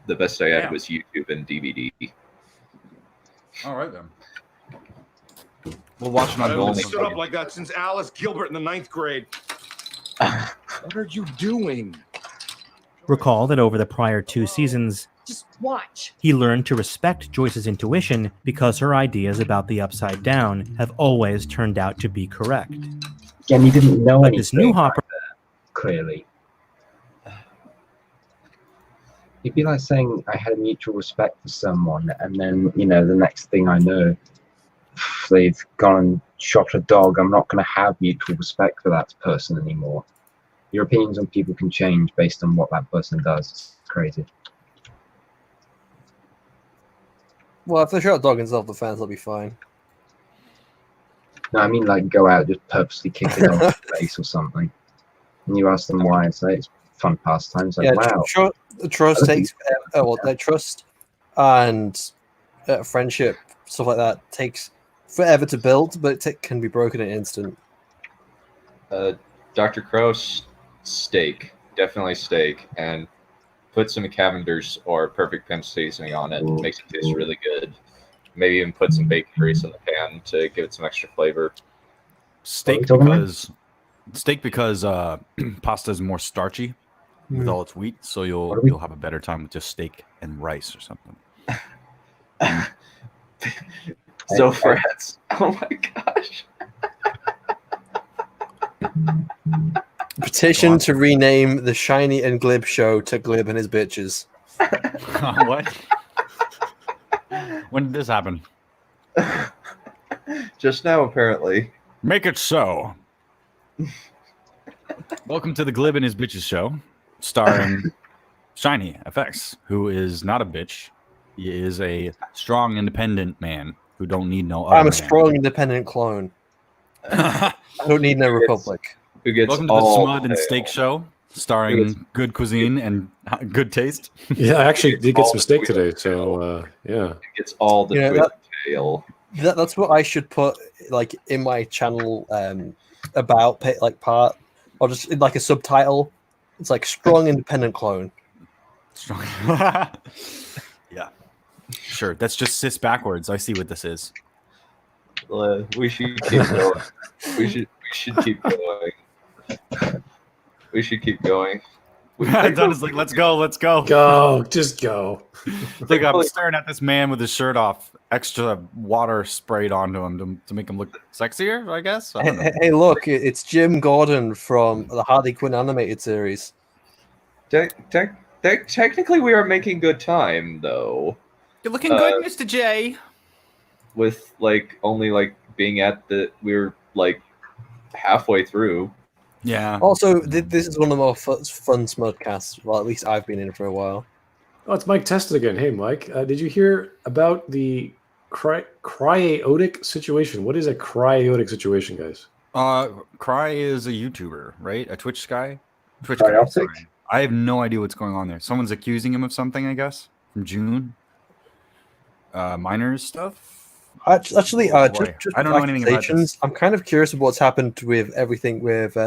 The best I had was YouTube and DVD. All right, then. We'll watch I my haven't goals. stood up like that since Alice Gilbert in the 9th grade. What are you doing? Recall that over the prior 2 seasons, Just watch. he learned to respect Joyce's intuition because her ideas about the Upside Down have always turned out to be correct. Again, he didn't know But anything. this new Hopper, clearly. It'd be like saying I had a mutual respect for someone, and then, you know, the next thing I know, they've gone and shot a dog. I'm not going to have mutual respect for that person anymore. Your opinions on people can change based on what that person does. It's crazy. Well, if they shot a dog in self-defense, they'll be fine. No, I mean, like, go out, just purposely kick it off the face or something. And you ask them why, and say it's fun pastime. It's like, wow. Trust takes trust and friendship, stuff like that, takes forever to build, but it can be broken in an instant. Dr. Crowe's steak, definitely steak, and put some Cavender's or perfect pinch seasoning on it. It makes it taste really good. Maybe even put some bacon grease in the pan to give it some extra flavor. Steak because pasta is more starchy with all its wheat, so you'll have a better time with just steak and rice or something. So frats. Oh my gosh. Petition to rename the Shiny and Glib show to Glib and his bitches. What? When did this happen? Just now, apparently. Make it so. Welcome to the Glib and his bitches show, starring Shiny FX, who is not a bitch. He is a strong, independent man who don't need no other I'm a man. strong, independent clone. I don't need no republic. Who gets Welcome to the Smud and Steak show, starring good cuisine and good taste. Yeah, I actually did get some steak today, so yeah. It gets all the good tail. That's what I should put like in my channel about like part, or just in, like a subtitle. It's like strong, independent clone. Strong. Yeah, sure. That's just cis backwards. I see what this is. We should keep going. We should keep going. We should keep going. Donna's like, let's go. Go, just go. Like, I'm staring at this man with his shirt off, extra water sprayed onto him to make him look sexier, I guess. I don't know. Hey, look, it's Jim Gordon from the Harley Quinn animated series. Technically, we are making good time, though. You're looking good, Mr. J. With only being at we're halfway through. Yeah. Also, this is one of the more fun Smudcasts. Well, at least I've been in for a while. Oh, it's Mike Tested again. Hey, Mike, did you hear about the cryotic situation? What is a cryotic situation, guys? Cry is a YouTuber, right? A Twitch guy? Twitch Cryotic? guy. Sorry. I have no idea what's going on there. Someone's accusing him of something, I guess, from June. Minors stuff? Actually, Oh, just I don't know anything about this. accusations, I'm kind of curious of what's happened with everything with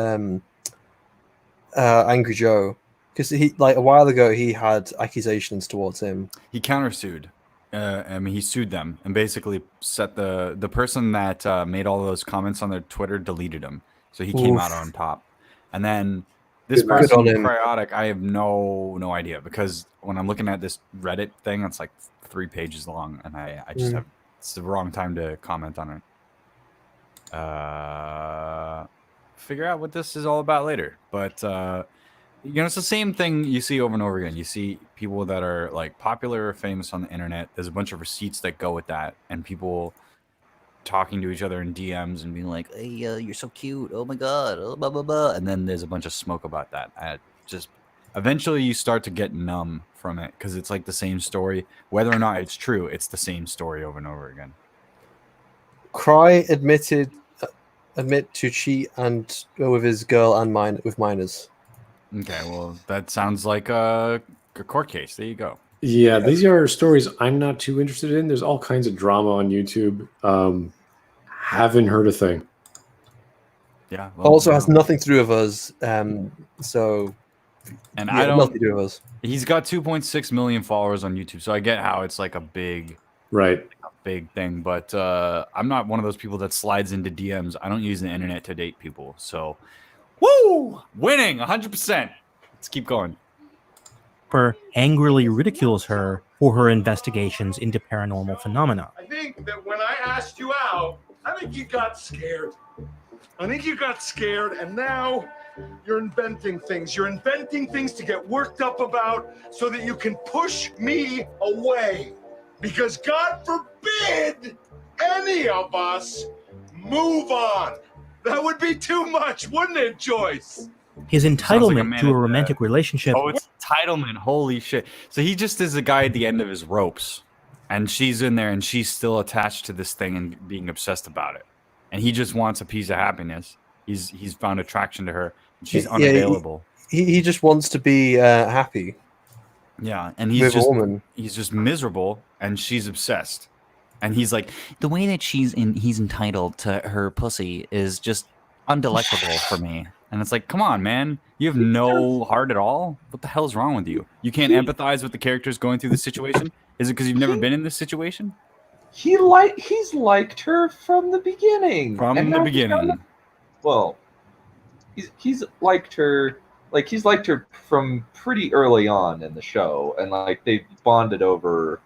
Angry Joe, because he a while ago he had accusations towards him. He countersued. He sued them and basically set the person that made all those comments on their Twitter deleted him, so he came out on top. And then this person, Cryotic, I have no idea, because when I'm looking at this Reddit thing, it's like 3 pages long, and I just have. It's the wrong time to comment on it. Figure out what this is all about later. But, it's the same thing you see over and over again. You see people that are, popular or famous on the internet. There's a bunch of receipts that go with that. And people talking to each other in DMs and being like, hey, you're so cute. Oh, my God. Oh, blah, blah, blah. And then there's a bunch of smoke about that. Eventually you start to get numb from it, because it's like the same story. Whether or not it's true, it's the same story over and over again. Cry admit to cheat and go with his girl and with minors. Okay, well, that sounds like a court case. There you go. Yeah, these are stories I'm not too interested in. There's all kinds of drama on YouTube. Haven't heard a thing. Yeah. Well, also has nothing to do with us. So. And I don't. Nothing to do with us. He's got 2.6 million followers on YouTube, so I get how it's like a big thing. But I'm not one of those people that slides into DMs. I don't use the internet to date people. So, woo, winning 100%. Let's keep going. angrily ridicules her for her investigations into paranormal phenomena. I think that when I asked you out, I think you got scared. I think you got scared, and now you're inventing things. You're inventing things to get worked up about so that you can push me away. Because God forbid any of us move on. That would be too much, wouldn't it, Joyce? His Sounds like a entitlement man to a at the- romantic relationship. Oh, it's entitlement. Holy shit. So he just is a guy at the end of his ropes. And she's in there and she's still attached to this thing and being obsessed about it. And he just wants a piece of happiness. He's found attraction to her. And she's unavailable. He just wants to be happy. Yeah, and with a woman. he's just miserable and she's obsessed. And he's like, the way that he's entitled to her pussy is just undelectable for me. And it's like, come on, man. You have no heart at all? What the hell is wrong with you? You can't empathize with the characters going through this situation? Is it because you've never been in this situation? He's liked her from the beginning. From the beginning. Well, he's liked her. Like, he's liked her from pretty early on in the show, and like they've bonded over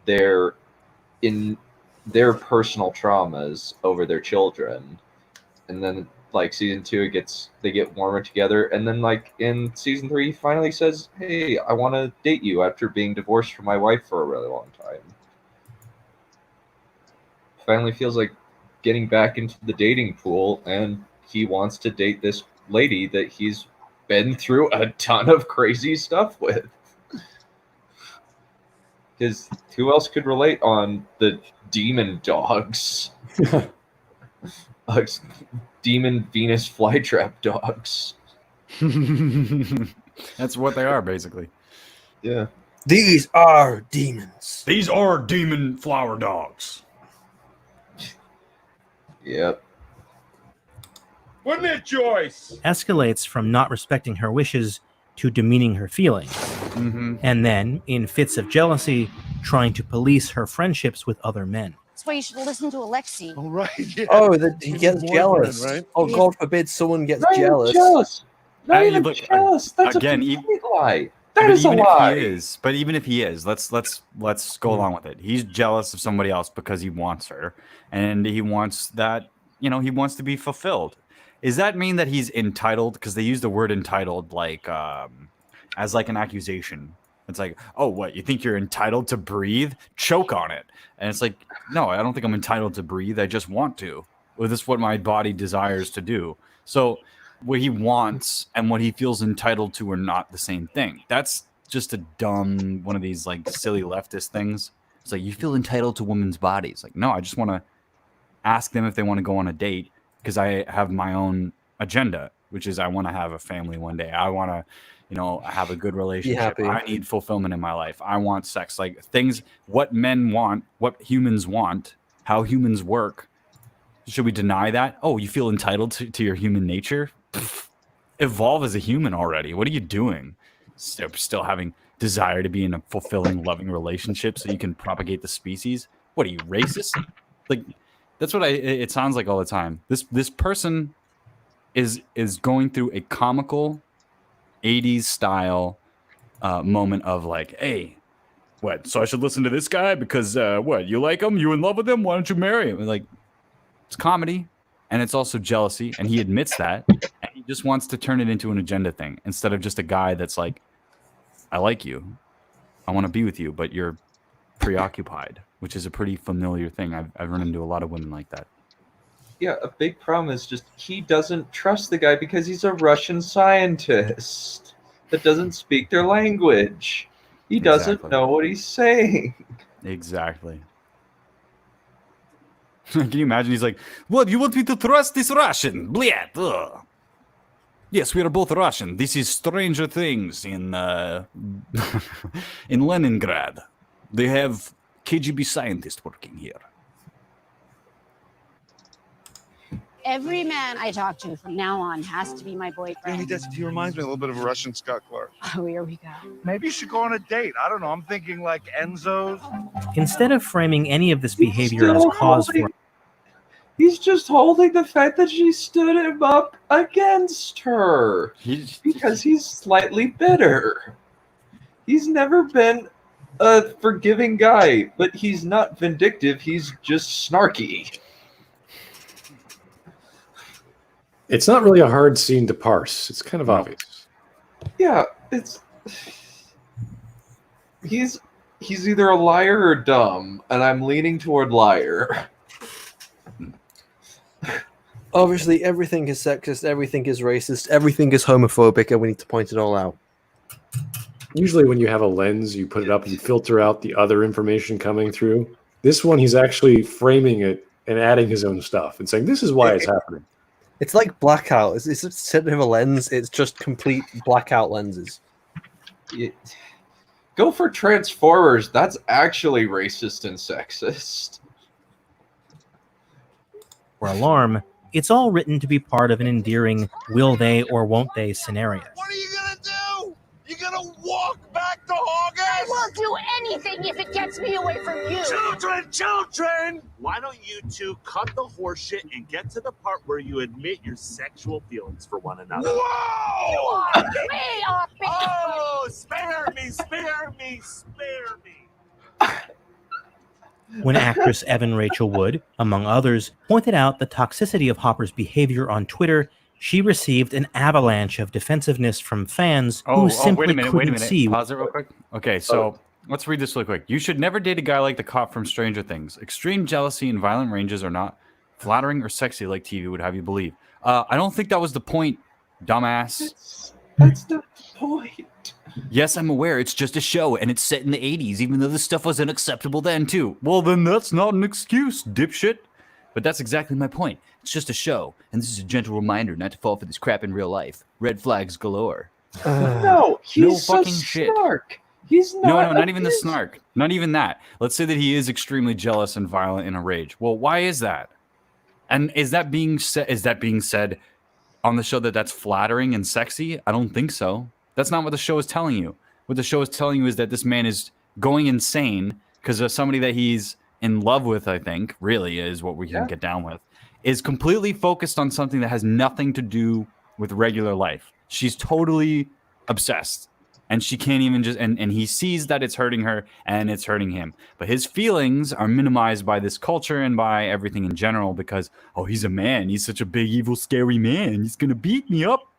their personal traumas over their children, and then like season 2 they get warmer together, and then like in season 3 he finally says, "Hey, I want to date you," after being divorced from my wife for a really long time. Finally feels like getting back into the dating pool, and he wants to date this lady that he's been through a ton of crazy stuff with. Because who else could relate on the demon dogs? Demon Venus flytrap dogs. That's what they are, basically. Yeah. These are demons. These are demon flower dogs. Yep. Wouldn't it, Joyce? Escalates from not respecting her wishes to demeaning her feelings. Mm-hmm. And then, in fits of jealousy, trying to police her friendships with other men. That's why you should listen to Alexi. Oh, right. Yeah. Oh, he gets Boyfriend, jealous. right? Oh, God forbid someone gets Not jealous. even jealous. Not even look, jealous. That's again, a e- complete lie. But That is a even if lie. he is, but even if he is, let's go along with it. He's jealous of somebody else because he wants her, and he wants that, he wants to be fulfilled. Does that mean that he's entitled? Because they use the word entitled like as like an accusation. It's like, oh, what, you think you're entitled to breathe? Choke on it. And it's like, no, I don't think I'm entitled to breathe. I just want to. Well, this is what my body desires to do. So what he wants and what he feels entitled to are not the same thing. That's just a dumb, one of these like silly leftist things. It's like, you feel entitled to women's bodies. Like, no, I just want to ask them if they want to go on a date because I have my own agenda, which is I want to have a family one day. I want to, have a good relationship. I need fulfillment in my life. I want sex, like things, what men want, what humans want, how humans work. Should we deny that? Oh, you feel entitled to your human nature? Pfft, evolve as a human already. What are you doing? Still having desire to be in a fulfilling, loving relationship so you can propagate the species? What are you, racist? Like, that's what it sounds like all the time. This person is going through a comical 80s style moment of like, hey, what? So I should listen to this guy because what? You like him? You in love with him? Why don't you marry him? And like, it's comedy, and it's also jealousy, and he admits that, and he just wants to turn it into an agenda thing instead of just a guy that's like, I like you, I want to be with you, but you're preoccupied, which is a pretty familiar thing. I've run into a lot of women like that. Yeah, a big problem is just he doesn't trust the guy because he's a Russian scientist that doesn't speak their language. He doesn't know what he's saying. Exactly. Can you imagine? He's like, what, you want me to trust this Russian? Bleh. Ugh. Yes, we are both Russian. This is Stranger Things in in Leningrad. They have KGB scientists working here. Every man I talk to from now on has to be my boyfriend. He reminds me a little bit of a Russian Scott Clark. Oh, here we go. Maybe you should go on a date. I don't know. I'm thinking like Enzo's. Instead of framing any of this behavior as cause for... He's just holding the fact that she stood him up against her because he's slightly bitter. He's never been a forgiving guy, but he's not vindictive. He's just snarky. It's not really a hard scene to parse. It's kind of obvious. Yeah, he's either a liar or dumb, and I'm leaning toward liar. Obviously, everything is sexist, everything is racist, everything is homophobic, and we need to point it all out. Usually when you have a lens, you put it up, you filter out the other information coming through. This one, he's actually framing it and adding his own stuff and saying, this is why it's happening. It's like blackout. It's instead of a lens, it's just complete blackout lenses. Go for Transformers. That's actually racist and sexist. For Alarm, it's all written to be part of an endearing will they or won't they scenario. What are you gonna do? You gonna walk back to August? I will do anything if it gets me away from you. Children! Why don't you two cut the horseshit and get to the part where you admit your sexual feelings for one another? Whoa! You are way off base. Oh, spare me, spare me, spare me. When actress Evan Rachel Wood, among others, pointed out the toxicity of Hopper's behavior on Twitter, she received an avalanche of defensiveness from fans who simply couldn't see. Pause it real quick. Okay, so let's read this really quick. You should never date a guy like the cop from Stranger Things. Extreme jealousy and violent ranges are not flattering or sexy like TV would have you believe. I don't think that was the point, dumbass. That's not the point. Yes, I'm aware it's just a show and it's set in the 80s, even though this stuff was unacceptable then too. Well, then that's not an excuse, dipshit. But that's exactly my point. It's just a show, and this is a gentle reminder not to fall for this crap in real life. Red flags galore. No, he's no fucking so shit. snark. He's not. No, not even the snark. Not even that. Let's say that he is extremely jealous and violent in a rage. Well, why is that? And is that being said on the show that that's flattering and sexy? I don't think so. That's not what the show is telling you. What the show is telling you is that this man is going insane because of somebody that he's in love with, I think, really is what we can get down with, is completely focused on something that has nothing to do with regular life. She's totally obsessed. And she can't even just, and he sees that it's hurting her and it's hurting him. But his feelings are minimized by this culture and by everything in general because, oh, he's a man. He's such a big, evil, scary man. He's going to beat me up.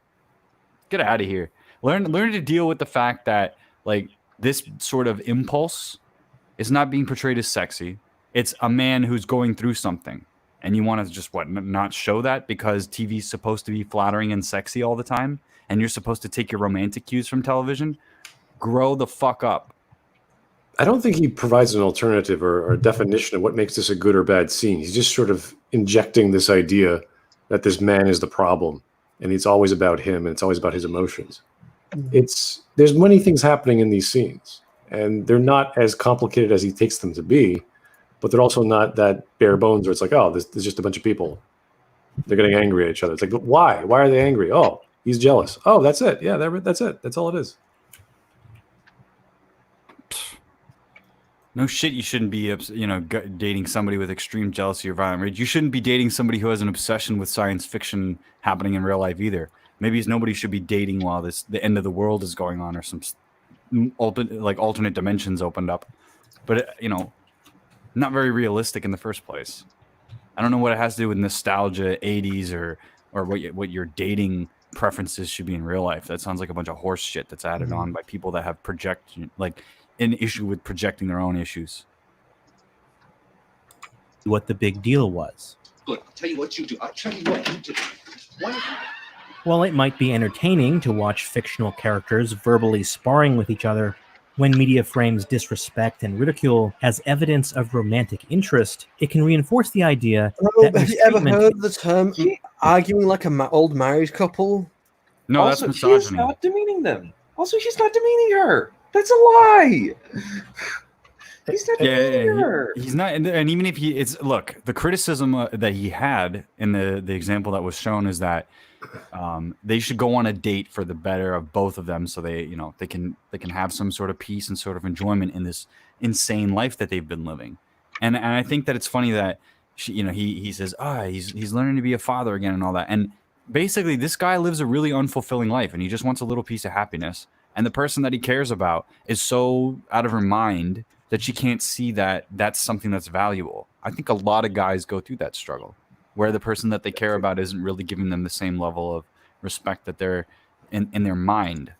Get out of here. Learn to deal with the fact that, like, this sort of impulse is not being portrayed as sexy. It's a man who's going through something. And you want to just, not show that because TV's supposed to be flattering and sexy all the time? And you're supposed to take your romantic cues from television? Grow the fuck up. I don't think he provides an alternative or a definition of what makes this a good or bad scene. He's just sort of injecting this idea that this man is the problem. And it's always about him and it's always about his emotions. There's many things happening in these scenes. And they're not as complicated as he takes them to be. But they're also not that bare bones where it's like, oh, there's just a bunch of people. They're getting angry at each other. It's like, but why? Why are they angry? Oh, he's jealous. Oh, that's it. Yeah, that's it. That's all it is. No shit, you shouldn't be, dating somebody with extreme jealousy or violent rage. You shouldn't be dating somebody who has an obsession with science fiction happening in real life either. Maybe nobody should be dating while the end of the world is going on or some alternate dimensions opened up. But, not very realistic in the first place. I don't know what it has to do with nostalgia, 80s, or what your dating preferences should be in real life. That sounds like a bunch of horse shit that's added on by people that have an issue with projecting their own issues. What the big deal was. Good. I'll tell you what you do. I'll tell you what you do. While it might be entertaining to watch fictional characters verbally sparring with each other, when media frames disrespect and ridicule as evidence of romantic interest, it can reinforce the idea that have you ever heard the term arguing like an old married couple? No, also, that's misogyny. He's not demeaning them. Also, he's not demeaning her. That's a lie. He's not demeaning her. He's not, and even if the criticism that he had in the example that was shown is that they should go on a date for the better of both of them, so they can have some sort of peace and sort of enjoyment in this insane life that they've been living. And I think that it's funny that he says he's learning to be a father again and all that. And basically, this guy lives a really unfulfilling life, and he just wants a little piece of happiness. and the person that he cares about is so out of her mind that she can't see that that's something that's valuable. I think a lot of guys go through that struggle where the person that they care about isn't really giving them the same level of respect that they're in their mind.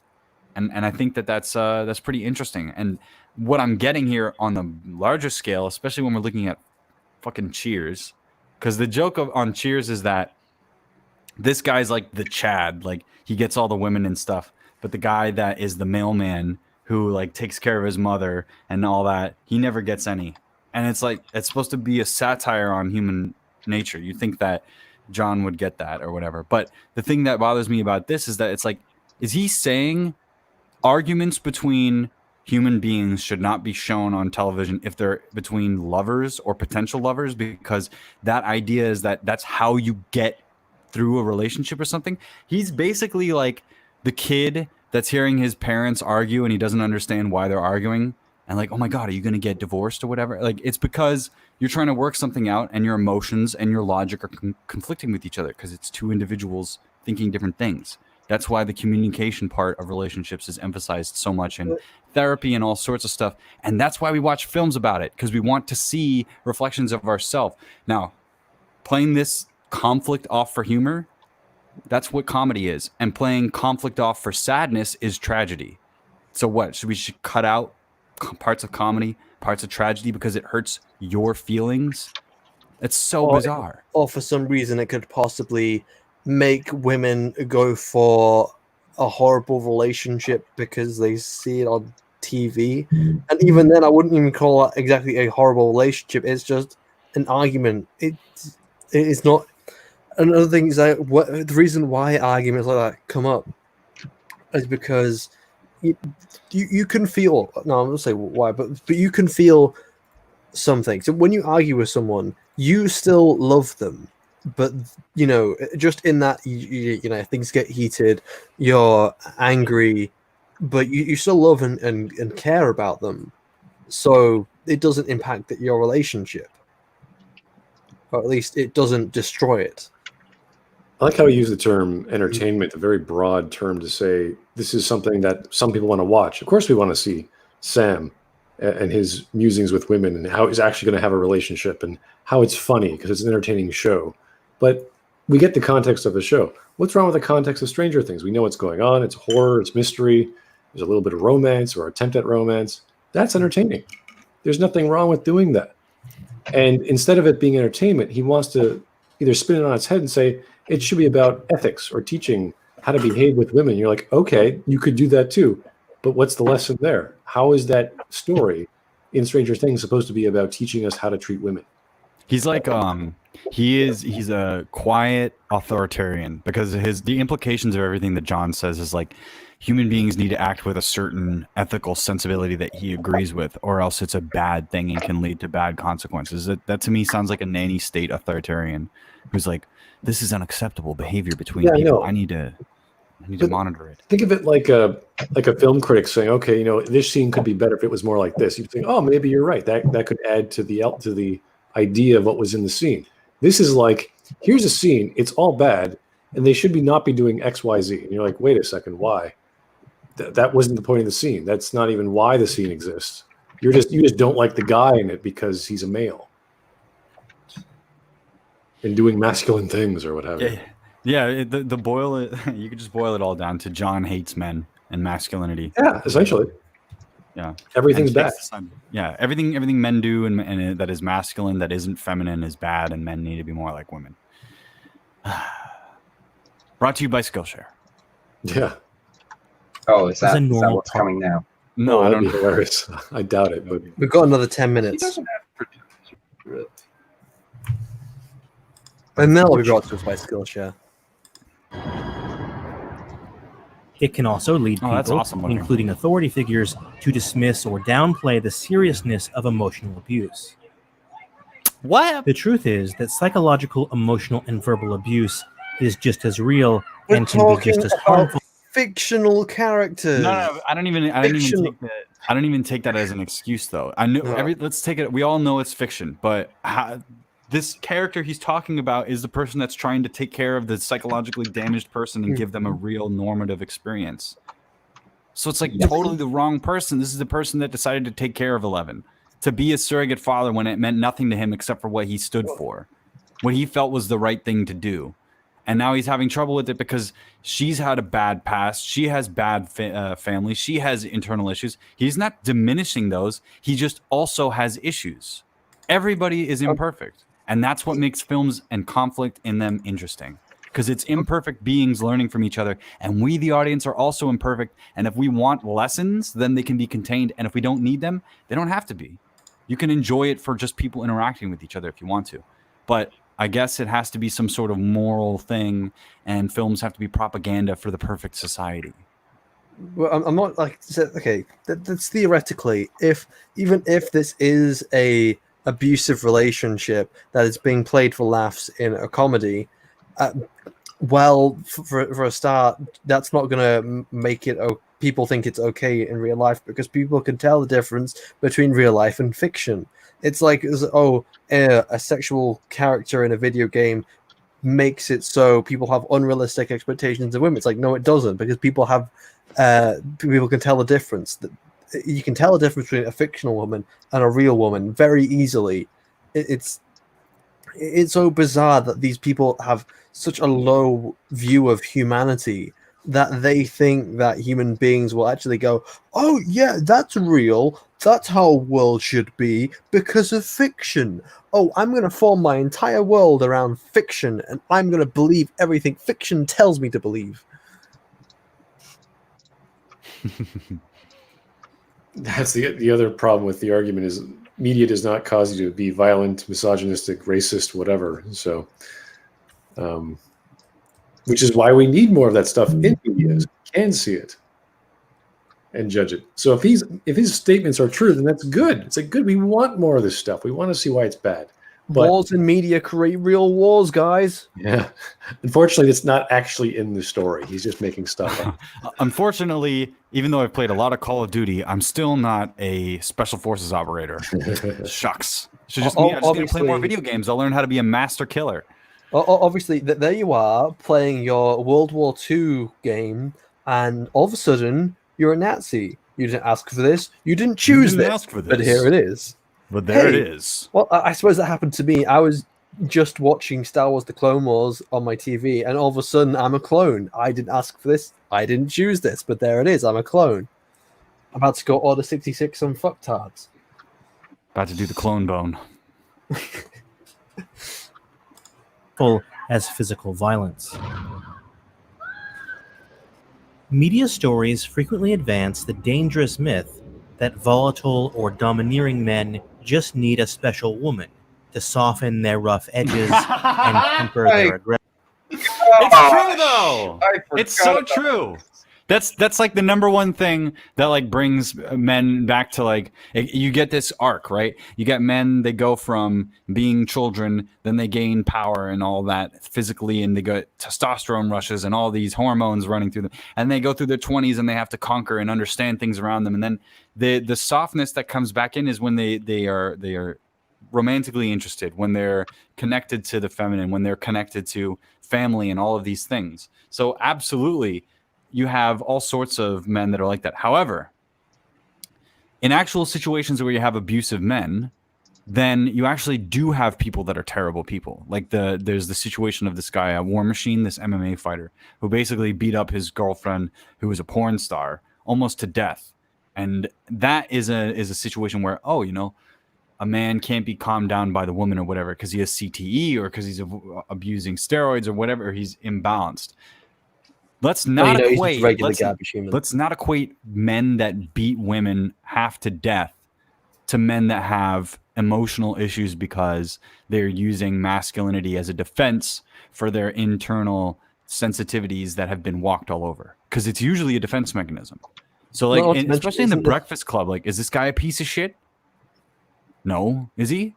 And I think that's pretty interesting. And what I'm getting here on the larger scale, especially when we're looking at fucking Cheers, because the joke on Cheers is that this guy's like the Chad, like he gets all the women and stuff, but the guy that is the mailman who like takes care of his mother and all that, he never gets any. And it's like, it's supposed to be a satire on human nature. You think that John would get that or whatever. But the thing that bothers me about this is that it's like, is he saying arguments between human beings should not be shown on television if they're between lovers or potential lovers, because that idea is that that's how you get through a relationship or something? He's basically like the kid that's hearing his parents argue and he doesn't understand why they're arguing, and like, oh my God, are you going to get divorced or whatever? Like, it's because you're trying to work something out and your emotions and your logic are conflicting with each other because it's two individuals thinking different things. That's why the communication part of relationships is emphasized so much in therapy and all sorts of stuff. And that's why we watch films about it, because we want to see reflections of ourselves. Now, playing this conflict off for humor, that's what comedy is. And playing conflict off for sadness is tragedy. So what? Should we cut out parts of comedy, parts of tragedy because it hurts your feelings? It's so bizarre. Or for some reason it could possibly make women go for a horrible relationship because they see it on TV. And even then, I wouldn't even call that exactly a horrible relationship. It's just an argument. It's not. Another thing is that the reason why arguments like that come up is because you can feel. No, I'm not say why, but you can feel something. So when you argue with someone, you still love them. But you know, just in that, you know, things get heated, you're angry, but you still love and care about them, so it doesn't impact your relationship, or at least it doesn't destroy it. I like how you use the term entertainment, a very broad term to say this is something that some people want to watch. Of course, we want to see Sam and his musings with women and how he's actually going to have a relationship and how it's funny because it's an entertaining show. But we get the context of the show. What's wrong with the context of Stranger Things? We know what's going on. It's horror, it's mystery. There's a little bit of romance or attempt at romance. That's entertaining. There's nothing wrong with doing that. And instead of it being entertainment, he wants to either spin it on its head and say, it should be about ethics or teaching how to behave with women. You're like, okay, you could do that too. But what's the lesson there? How is that story in Stranger Things supposed to be about teaching us how to treat women? He's like, he's a quiet authoritarian because the implications of everything that John says is like human beings need to act with a certain ethical sensibility that he agrees with, or else it's a bad thing and can lead to bad consequences. That to me sounds like a nanny state authoritarian who's like, this is unacceptable behavior between people. I need to monitor it. Think of it like a film critic saying, okay, you know, this scene could be better if it was more like this. You think, oh, maybe you're right. That could add to the idea of what was in the scene. This is like, here's a scene, it's all bad, and they should not be doing X, Y, Z. And you're like, wait a second, why? That wasn't the point of the scene. That's not even why the scene exists. You just don't like the guy in it because he's a male and doing masculine things or whatever. Yeah. The boil it. You could just boil it all down to John hates men and masculinity. Yeah, essentially. Yeah, everything's bad. Yeah, everything men do and that is masculine, that isn't feminine, is bad, and men need to be more like women. Brought to you by Skillshare. Yeah. Oh, is that what's coming now? No, I don't know. Hilarious. I doubt it, but we've got another 10 minutes. He doesn't have producer. And that'll be brought to us by Skillshare. It can also lead people, including authority figures, to dismiss or downplay the seriousness of emotional abuse. What? The truth is that psychological, emotional, and verbal abuse is just as real and can be just as harmful. Fictional characters. No, I don't even take that as an excuse, though. I know let's take it. We all know it's fiction, but this character he's talking about is the person that's trying to take care of the psychologically damaged person and give them a real normative experience. So it's like totally the wrong person. This is the person that decided to take care of 11, to be a surrogate father when it meant nothing to him except for what he stood for, what he felt was the right thing to do. And now he's having trouble with it because she's had a bad past. She has bad family. She has internal issues. He's not diminishing those. He just also has issues. Everybody is imperfect. And that's what makes films and conflict in them interesting. Because it's imperfect beings learning from each other. And we, the audience, are also imperfect. And if we want lessons, then they can be contained. And if we don't need them, they don't have to be. You can enjoy it for just people interacting with each other if you want to. But I guess it has to be some sort of moral thing, and films have to be propaganda for the perfect society. Well, I'm not like, okay, that's theoretically, even if this is a abusive relationship that is being played for laughs in a comedy, well, for a start, that's not going to make it people think it's okay in real life, because people can tell the difference between real life and fiction. It's like, a sexual character in a video game makes it so people have unrealistic expectations of women. It's like, no, it doesn't, because people can tell the difference. You can tell the difference between a fictional woman and a real woman very easily. It's so bizarre that these people have such a low view of humanity that they think that human beings will actually go, oh yeah, that's real, that's how a world should be because of fiction. Oh, I'm going to form my entire world around fiction, and I'm going to believe everything fiction tells me to believe. That's the other problem with the argument is media does not cause you to be violent, misogynistic, racist, whatever. So, which is why we need more of that stuff in media. So we can see it and judge it. So if his statements are true, then that's good. It's like, good. We want more of this stuff. We want to see why it's bad. But, wars in media create real wars, guys. Yeah. Unfortunately, it's not actually in the story. He's just making stuff up. Unfortunately, even though I've played a lot of Call of Duty, I'm still not a special forces operator. Shucks. So just me. I just need to play more video games. I'll learn how to be a master killer. Obviously, there you are playing your World War II game, and all of a sudden you're a Nazi. You didn't ask for this. You didn't choose this. But here it is. But there it is. Well, I suppose that happened to me. I was just watching Star Wars: The Clone Wars on my TV, and all of a sudden I'm a clone. I didn't ask for this. I didn't choose this, but there it is. I'm a clone. I'm about to go Order 66 on fucktards. About to do the clone bone. As physical violence. Media stories frequently advance the dangerous myth that volatile or domineering men just need a special woman to soften their rough edges and temper their aggression. It's true though. It's so true. That's like the number one thing that like brings men back to like, you get this arc, right? You get men, they go from being children, then they gain power and all that physically, and they get testosterone rushes and all these hormones running through them, and they go through their 20s and they have to conquer and understand things around them, and then the softness that comes back in is when they are romantically interested, when they're connected to the feminine, when they're connected to family and all of these things. So absolutely, you have all sorts of men that are like that. However, in actual situations where you have abusive men, then you actually do have people that are terrible people. Like there's the situation of this guy, War Machine, this MMA fighter, who basically beat up his girlfriend, who was a porn star, almost to death. And that is a situation where, a man can't be calmed down by the woman or whatever because he has CTE or because he's abusing steroids or whatever, or he's imbalanced. Let's not equate men that beat women half to death to men that have emotional issues because they're using masculinity as a defense for their internal sensitivities that have been walked all over. Because it's usually a defense mechanism. So, like, especially in the Breakfast Club, like, is this guy a piece of shit? No, is he?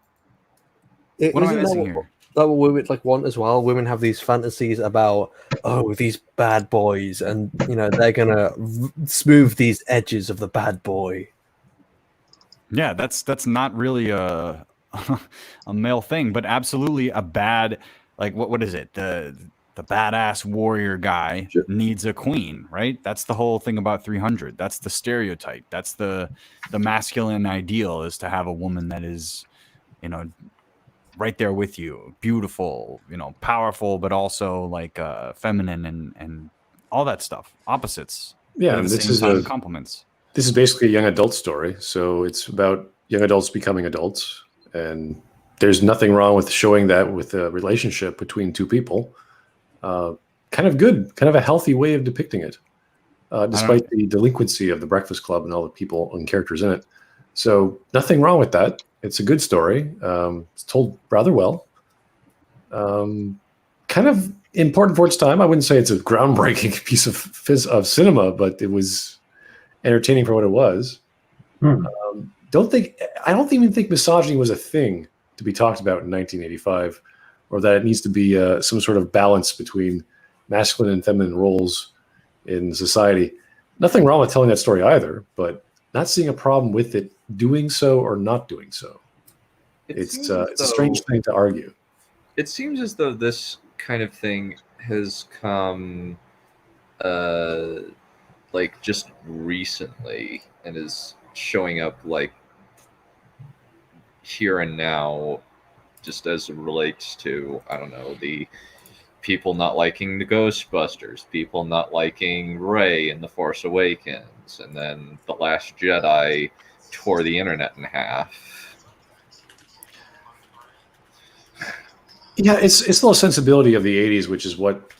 What am I missing here? That what women like want as well. Women have these fantasies about these bad boys, and they're gonna smooth these edges of the bad boy. Yeah, that's not really a male thing, but absolutely a bad, like what is it? badass warrior guy needs a queen, right? That's the whole thing about 300. That's the stereotype. That's the masculine ideal, is to have a woman that is, right there with you, beautiful, powerful, but also like feminine and all that stuff. Opposites. Yeah, but at and the this same is time, compliments. This is basically a young adult story. So it's about young adults becoming adults, and there's nothing wrong with showing that with a relationship between two people. Kind of good, kind of a healthy way of depicting it, despite the delinquency of the Breakfast Club and all the people and characters in it. So nothing wrong with that. It's a good story. It's told rather well. Kind of important for its time. I wouldn't say it's a groundbreaking piece of cinema, but it was entertaining for what it was. I don't even think misogyny was a thing to be talked about in 1985, or that it needs to be some sort of balance between masculine and feminine roles in society. Nothing wrong with telling that story either, but not seeing a problem with it doing so or not doing so. It's a strange thing to argue. It seems as though this kind of thing has come like just recently and is showing up like here and now, just as it relates to, I don't know, the people not liking the Ghostbusters, people not liking Rey in The Force Awakens, and then The Last Jedi tore the internet in half. Yeah, it's still a sensibility of the 80s, which is what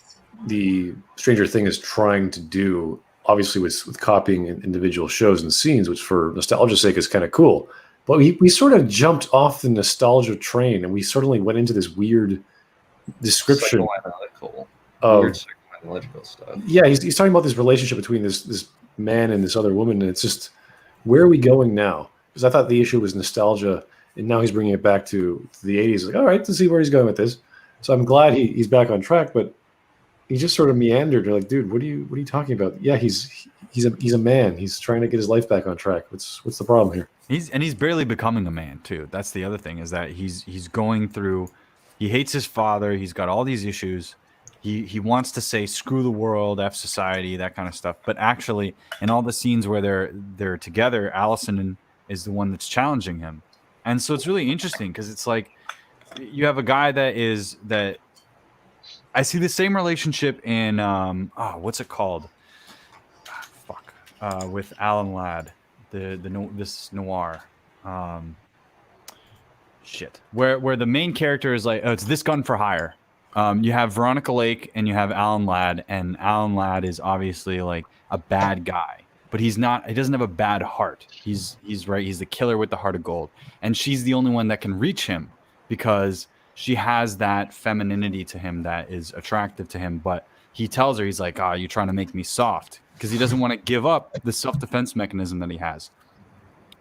the Stranger Thing is trying to do, obviously with copying individual shows and scenes, which for nostalgia's sake is kind of cool. But we sort of jumped off the nostalgia train, and we suddenly went into this weird description Weird psychoanalytical stuff. Yeah, he's talking about this relationship between this man and this other woman, and it's just, where are we going now? Because I thought the issue was nostalgia, and now he's bringing it back to the 80s. Like, all right, let's see where he's going with this. So I'm glad he's back on track, but he just sort of meandered. You're like, dude, what are you talking about? Yeah, he's a man. He's trying to get his life back on track. What's the problem here? He's barely becoming a man too. That's the other thing, is that he's going through. He hates his father. He's got all these issues. He wants to say screw the world, F society, that kind of stuff. But actually, in all the scenes where they're together, Allison is the one that's challenging him, and so it's really interesting because it's like you have a guy that I see the same relationship in what's it called? With Alan Ladd, this noir. Where the main character is like, it's This Gun for Hire. You have Veronica Lake and you have Alan Ladd, and Alan Ladd is obviously like a bad guy, but he doesn't have a bad heart. He's right. He's the killer with the heart of gold, and she's the only one that can reach him because she has that femininity to him that is attractive to him. But he tells her, he's like, you're trying to make me soft, because he doesn't want to give up the self-defense mechanism that he has.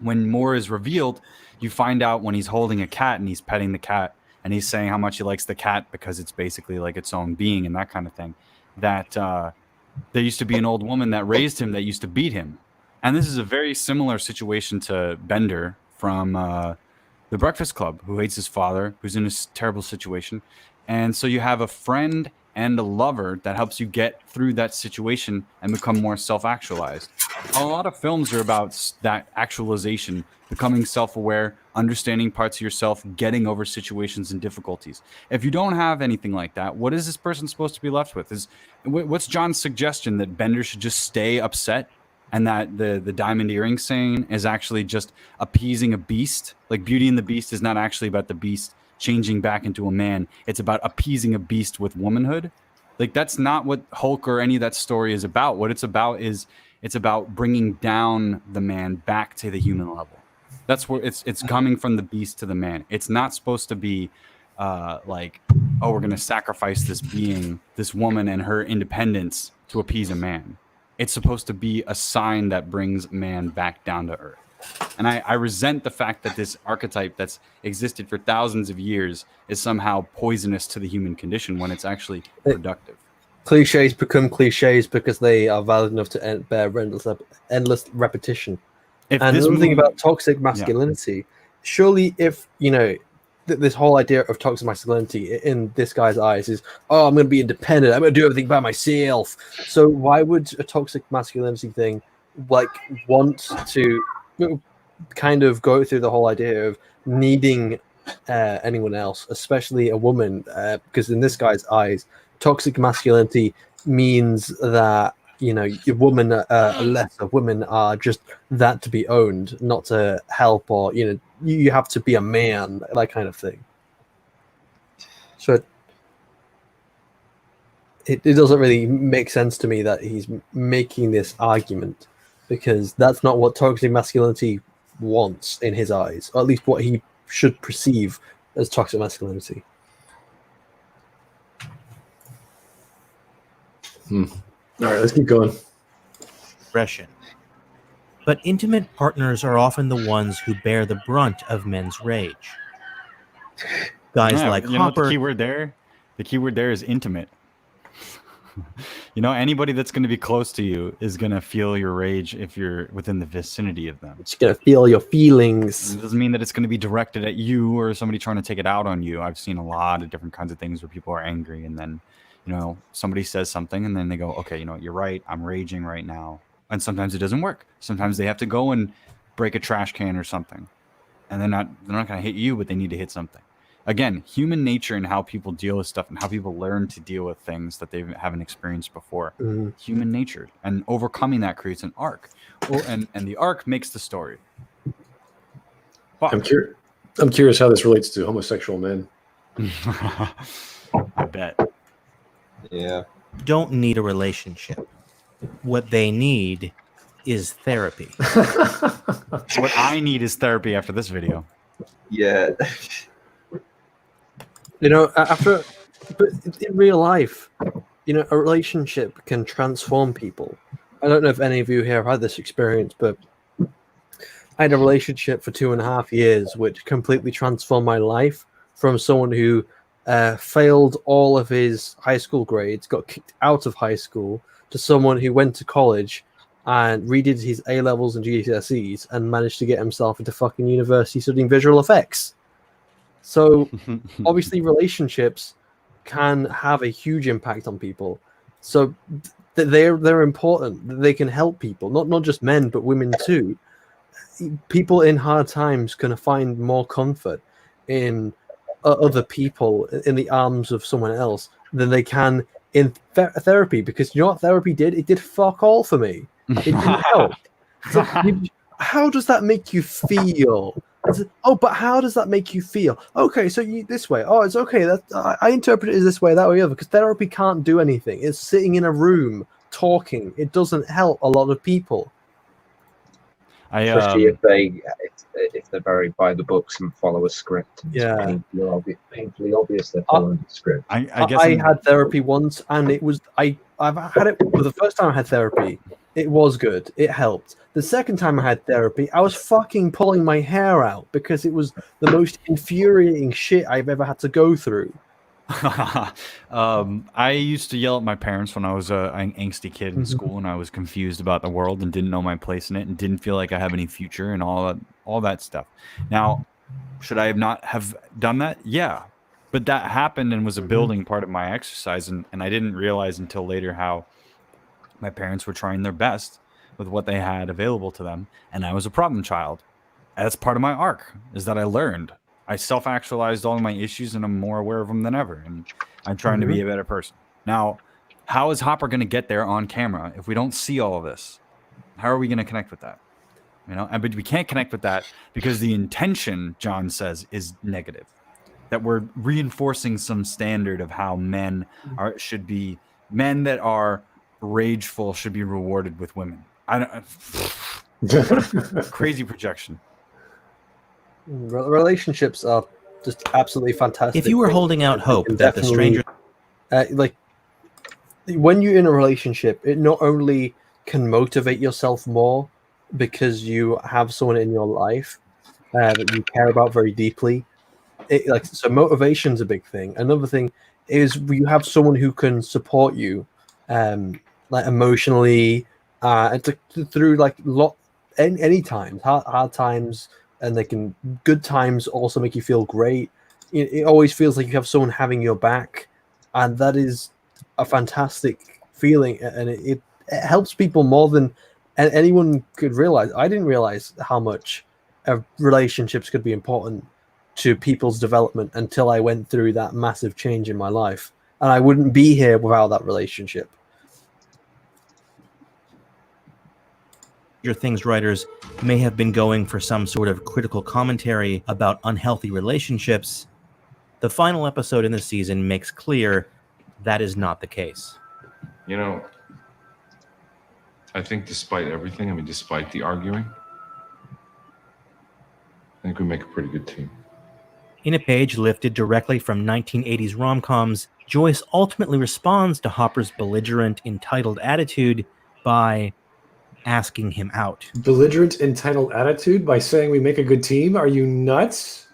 When more is revealed, you find out when he's holding a cat and he's petting the cat and he's saying how much he likes the cat because it's basically like its own being and that kind of thing, that there used to be an old woman that raised him that used to beat him. And this is a very similar situation to Bender from The Breakfast Club, who hates his father, who's in a terrible situation. And so you have a friend and a lover that helps you get through that situation and become more self-actualized. A lot of films are about that actualization, becoming self-aware, understanding parts of yourself, getting over situations and difficulties. If you don't have anything like that, what is this person supposed to be left with? What's John's suggestion, that Bender should just stay upset, and that the diamond earring scene is actually just appeasing a beast? Like Beauty and the Beast is not actually about the beast changing back into a man. It's about appeasing a beast with womanhood. Like, that's not what Hulk or any of that story is about. What it's about is it's about bringing down the man back to the human level. That's where it's coming from the beast to the man. It's not supposed to be like, oh, we're going to sacrifice this being, this woman and her independence to appease a man. It's supposed to be a sign that brings man back down to earth. And I resent the fact that this archetype that's existed for thousands of years is somehow poisonous to the human condition when it's actually productive. Cliches become cliches because they are valid enough to bear endless repetition. And another thing about toxic masculinity, surely if, this whole idea of toxic masculinity in this guy's eyes is, oh, I'm going to be independent. I'm going to do everything by myself. So why would a toxic masculinity thing like want to kind of go through the whole idea of needing anyone else, especially a woman? Because in this guy's eyes, toxic masculinity means that, you know, your woman, lesser women are just that to be owned, not to help, or, you know, you have to be a man, that kind of thing. So it doesn't really make sense to me that he's making this argument, because that's not what toxic masculinity wants in his eyes, or at least what he should perceive as toxic masculinity. All right, let's keep going. Aggression. But intimate partners are often the ones who bear the brunt of men's rage. Guys like you know what Hopper. the keyword there is intimate. You know, anybody that's going to be close to you is going to feel your rage if you're within the vicinity of them. It's going to feel your feelings. It doesn't mean that it's going to be directed at you or somebody trying to take it out on you. I've seen a lot of different kinds of things where people are angry, and then, you know, somebody says something and then they go, okay, you know what, you're right, I'm raging right now. And sometimes it doesn't work. Sometimes they have to go and break a trash can or something, and they're not going to hit you, but they need to hit something. Again, human nature and how people deal with stuff and how people learn to deal with things that they haven't experienced before. Human nature, and overcoming that creates an arc, and the arc makes the story. I'm curious how this relates to homosexual men. I bet. Yeah. Don't need a relationship. What they need is therapy. What I need is therapy after this video. Yeah. You know, but in real life, you know, a relationship can transform people. I don't know if any of you here have had this experience, but I had a relationship for 2.5 years, which completely transformed my life from someone who failed all of his high school grades, got kicked out of high school, to someone who went to college and redid his A-levels and GCSEs and managed to get himself into fucking university studying visual effects. So obviously relationships can have a huge impact on people. So they're important. They can help people, not just men, but women too. People in hard times can find more comfort in other people, in the arms of someone else, than they can in therapy. Because you know what therapy did? It did fuck all for me. It didn't help. So how does that make you feel? Oh, but how does that make you feel? Okay, so you this way. Oh, it's okay. That I interpret it as this way, that way, the other. Because therapy can't do anything. It's sitting in a room talking. It doesn't help a lot of people. Especially if they're very by the books and follow a script. And Yeah. It's painfully obvious they're following the script. I had therapy once, and it was I've had it for the first time I had therapy. It was good. It helped. The second time I had therapy, I was fucking pulling my hair out because it was the most infuriating shit I've ever had to go through. I used to yell at my parents when I was an angsty kid in school, and I was confused about the world and didn't know my place in it and didn't feel like I have any future and all that stuff. Now, should I not have done that? Yeah. But that happened and was a building part of my exercise, and I didn't realize until later how my parents were trying their best with what they had available to them, and I was a problem child. That's part of my arc, is that I learned. I self-actualized all of my issues, and I'm more aware of them than ever, and I'm trying to be a better person. Now, how is Hopper going to get there on camera if we don't see all of this? How are we going to connect with that? You know, but we can't connect with that because the intention, John says, is negative. That we're reinforcing some standard of how men should be. Men that are rageful should be rewarded with women. I don't. Crazy projection. Relationships are just absolutely fantastic. If you were holding out hope that the stranger, like when you're in a relationship, it not only can motivate yourself more because you have someone in your life that you care about very deeply. So motivation's a big thing. Another thing is you have someone who can support you, like emotionally, through like any times, hard times, and good times also make you feel great. it always feels like you have someone having your back, and that is a fantastic feeling, and it helps people more than anyone could realize. I didn't realize how much relationships could be important to people's development until I went through that massive change in my life, and I wouldn't be here without that relationship. Your Things writers may have been going for some sort of critical commentary about unhealthy relationships. The final episode in the season makes clear that is not the case. You know, I think despite everything, I mean, despite the arguing, I think we make a pretty good team. In a page lifted directly from 1980s rom-coms, Joyce ultimately responds to Hopper's belligerent, entitled attitude by asking him out. Belligerent, entitled attitude by saying we make a good team? Are you nuts?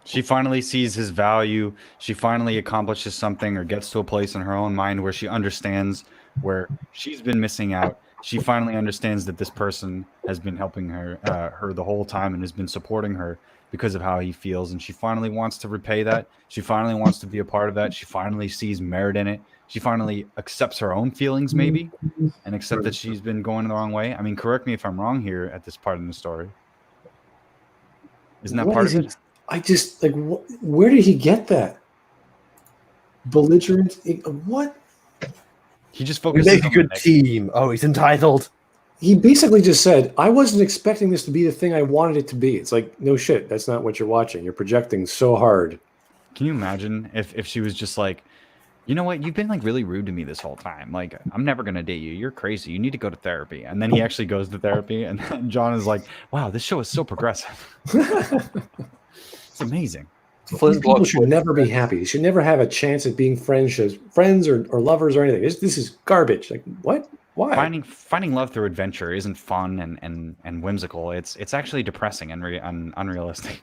She finally sees his value. She finally accomplishes something or gets to a place in her own mind where she understands where she's been missing out. She finally understands that this person has been helping her the whole time and has been supporting her because of how he feels. And she finally wants to repay that. She finally wants to be a part of that. She finally sees merit in it. She finally accepts her own feelings, maybe, and accept that she's been going the wrong way. I mean, correct me if I'm wrong here at this part in the story. Isn't that What part is of he- it? I just, like, where did he get that? Belligerent? What? He just We focuses make a on good the next- team. Oh, he's entitled. He basically just said, I wasn't expecting this to be the thing I wanted it to be. It's like, no shit, that's not what you're watching. You're projecting so hard. Can you imagine if she was just like, you know what, you've been like really rude to me this whole time. Like, I'm never gonna date you. You're crazy. You need to go to therapy. And then he actually goes to therapy, and then John is like, wow, this show is so progressive. It's amazing. These people should never be happy. They should never have a chance at being friends or lovers or anything. This is garbage. Like, what? Why? Finding love through adventure isn't fun and whimsical. It's actually depressing and unrealistic.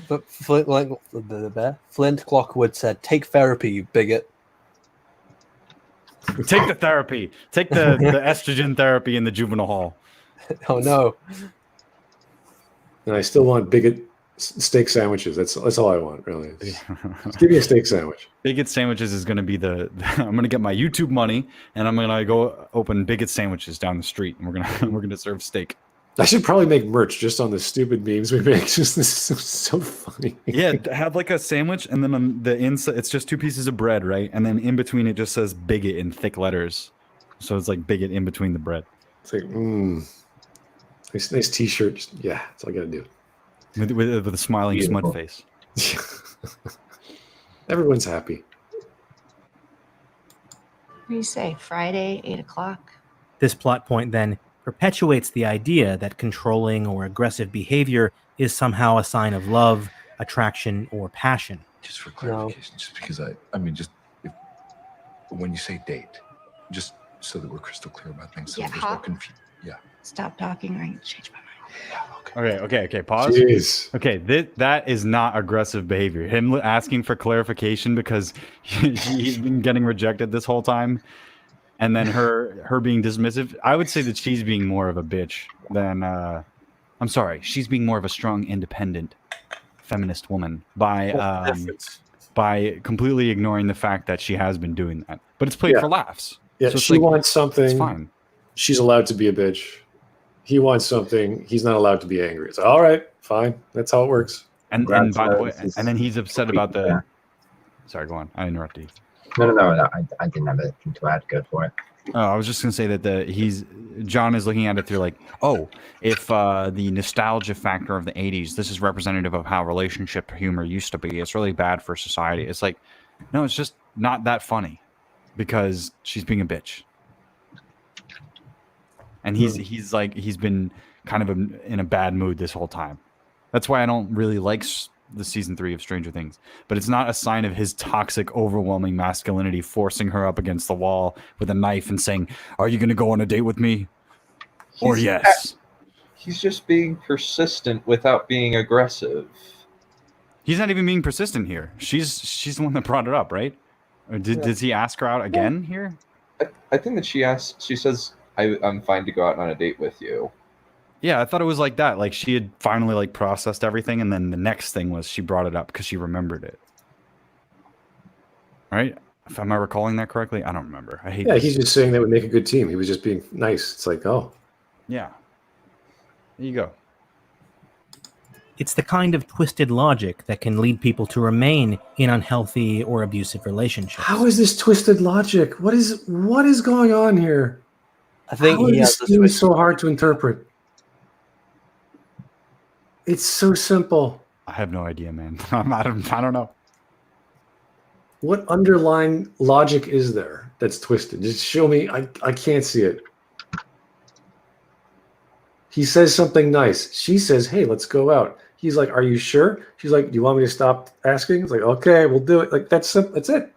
But Flint Clockwood said, "Take therapy, you bigot." Take the therapy. Take the estrogen therapy in the juvenile hall. Oh no! And I still want bigot steak sandwiches. That's all I want, really. Just give me a steak sandwich. Bigot sandwiches is going to be the I'm going to get my YouTube money, and I'm going to go open Bigot sandwiches down the street, and we're going to serve steak. I should probably make merch just on the stupid memes we make. Just this is so funny. Yeah, have like a sandwich, and then on the inside, it's just 2 pieces of bread, right? And then in between, it just says bigot in thick letters. So it's like bigot in between the bread. It's like, nice t-shirt. Yeah, that's all I got to do. With a smiling Beautiful. smut face. Everyone's happy. What do you say? Friday, 8 o'clock? This plot point then perpetuates the idea that controlling or aggressive behavior is somehow a sign of love, attraction, or passion. Just for clarification, just because I mean, just when you say date, just so that we're crystal clear about things, so Yeah, there's no Hop. confusion. Yeah. Stop talking or I can change my mind. Okay. Pause. Jeez. Okay, that is not aggressive behavior. Him asking for clarification because he's been getting rejected this whole time, and then her being dismissive. I would say that she's being more of a bitch than. I'm sorry, she's being more of a strong, independent, feminist woman by completely ignoring the fact that she has been doing that. But it's played for laughs. Yeah, So it's she like, wants something. It's fine. She's allowed to be a bitch. He wants something. He's not allowed to be angry. It's all right, fine. That's how it works. And by the way, and then he's upset about the. Sorry, go on. I interrupted you. No. I didn't have anything to add. Go for it. Oh, I was just gonna say that John is looking at it through like, oh, if the nostalgia factor of the '80s, this is representative of how relationship humor used to be. It's really bad for society. It's like, no, it's just not that funny because she's being a bitch. And he's been kind of in a bad mood this whole time. That's why I don't really like the season 3 of Stranger Things. But it's not a sign of his toxic, overwhelming masculinity forcing her up against the wall with a knife and saying, "Are you going to go on a date with me?" Or yes. He's just being persistent without being aggressive. He's not even being persistent here. She's the one that brought it up, right? Or does he ask her out again here? I think that she says, I'm fine to go out on a date with you. Yeah, I thought it was like that. Like she had finally like processed everything, and then the next thing was she brought it up because she remembered it. Right? Am I recalling that correctly? I don't remember. I hate. Yeah, this. he's just saying that would make a good team. He was just being nice. It's like, oh, Yeah. There you go. It's the kind of twisted logic that can lead people to remain in unhealthy or abusive relationships. how is this twisted logic? What is going on here? I think how he is has this this scheme with- so hard to interpret? It's so simple. I have no idea, man. I don't know. What underlying logic is there that's twisted? Just show me. I can't see it. He says something nice. She says, hey, let's go out. He's like, are you sure? She's like, do you want me to stop asking? It's like, okay, we'll do it. Like, that's simple. That's it.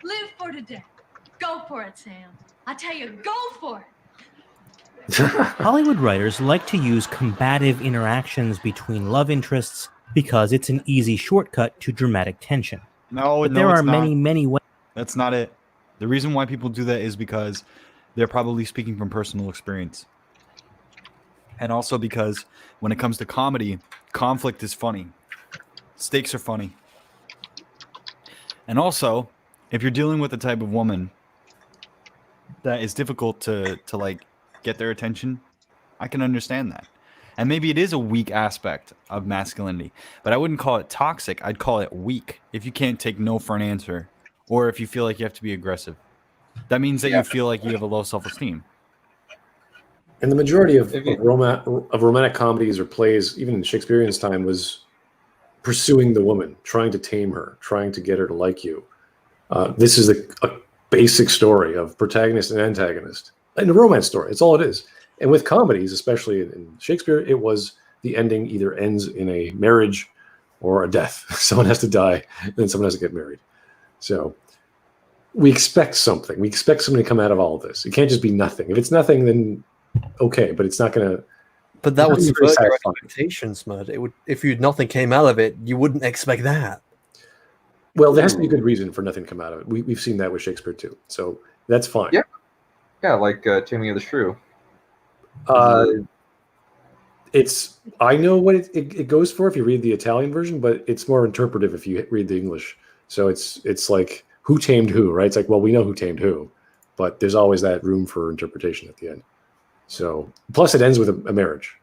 Live for today. Go for it, Sam. I tell you, go for it. Hollywood writers like to use combative interactions between love interests because it's an easy shortcut to dramatic tension. But there are many ways. That's not it. The reason why people do that is because they're probably speaking from personal experience. And also because when it comes to comedy, conflict is funny. Stakes are funny. And also, if you're dealing with a type of woman that is difficult to like get their attention, I can understand that. And maybe it is a weak aspect of masculinity, but I wouldn't call it toxic. I'd call it weak if you can't take no for an answer, or if you feel like you have to be aggressive. That means that you feel like you have a low self-esteem. And the majority of romantic comedies or plays, even in Shakespearean's time, was pursuing the woman, trying to tame her, trying to get her to like you. This is a basic story of protagonist and antagonist. And a romance story, it's all it is. And with comedies, especially in Shakespeare, it was the ending either ends in a marriage or a death. Someone has to die, and then someone has to get married. So we expect something. We expect something to come out of all of this. It can't just be nothing. If it's nothing, then okay, but it's not going to. But that would subvert your expectations, Smud. It would, if nothing came out of it, you wouldn't expect that. Well, there has to be a good reason for nothing to come out of it. We've seen that with Shakespeare too, so that's fine. Yeah, like Taming of the Shrew. I know what it goes for if you read the Italian version, but it's more interpretive if you read the English. So it's like who tamed who, right? It's like, well, we know who tamed who, but there's always that room for interpretation at the end. So plus it ends with a marriage,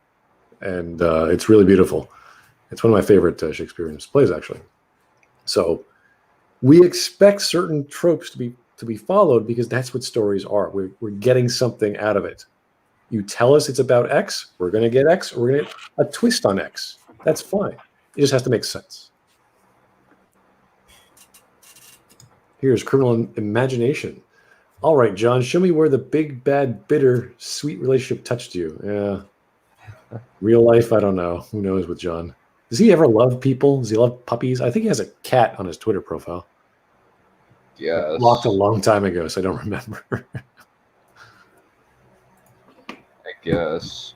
and it's really beautiful. It's one of my favorite Shakespearean plays, actually. So we expect certain tropes to be followed because that's what stories are. We're getting something out of it. You tell us it's about X, we're going to get X, or we're going to get a twist on X. That's fine. It just has to make sense. Here's Criminal Imagination. All right, John, show me where the big, bad, bitter, sweet relationship touched you. Yeah. Real life, I don't know. Who knows with John? Does he ever love people? Does he love puppies? I think he has a cat on his Twitter profile. Yes. Blocked a long time ago, so I don't remember. I guess.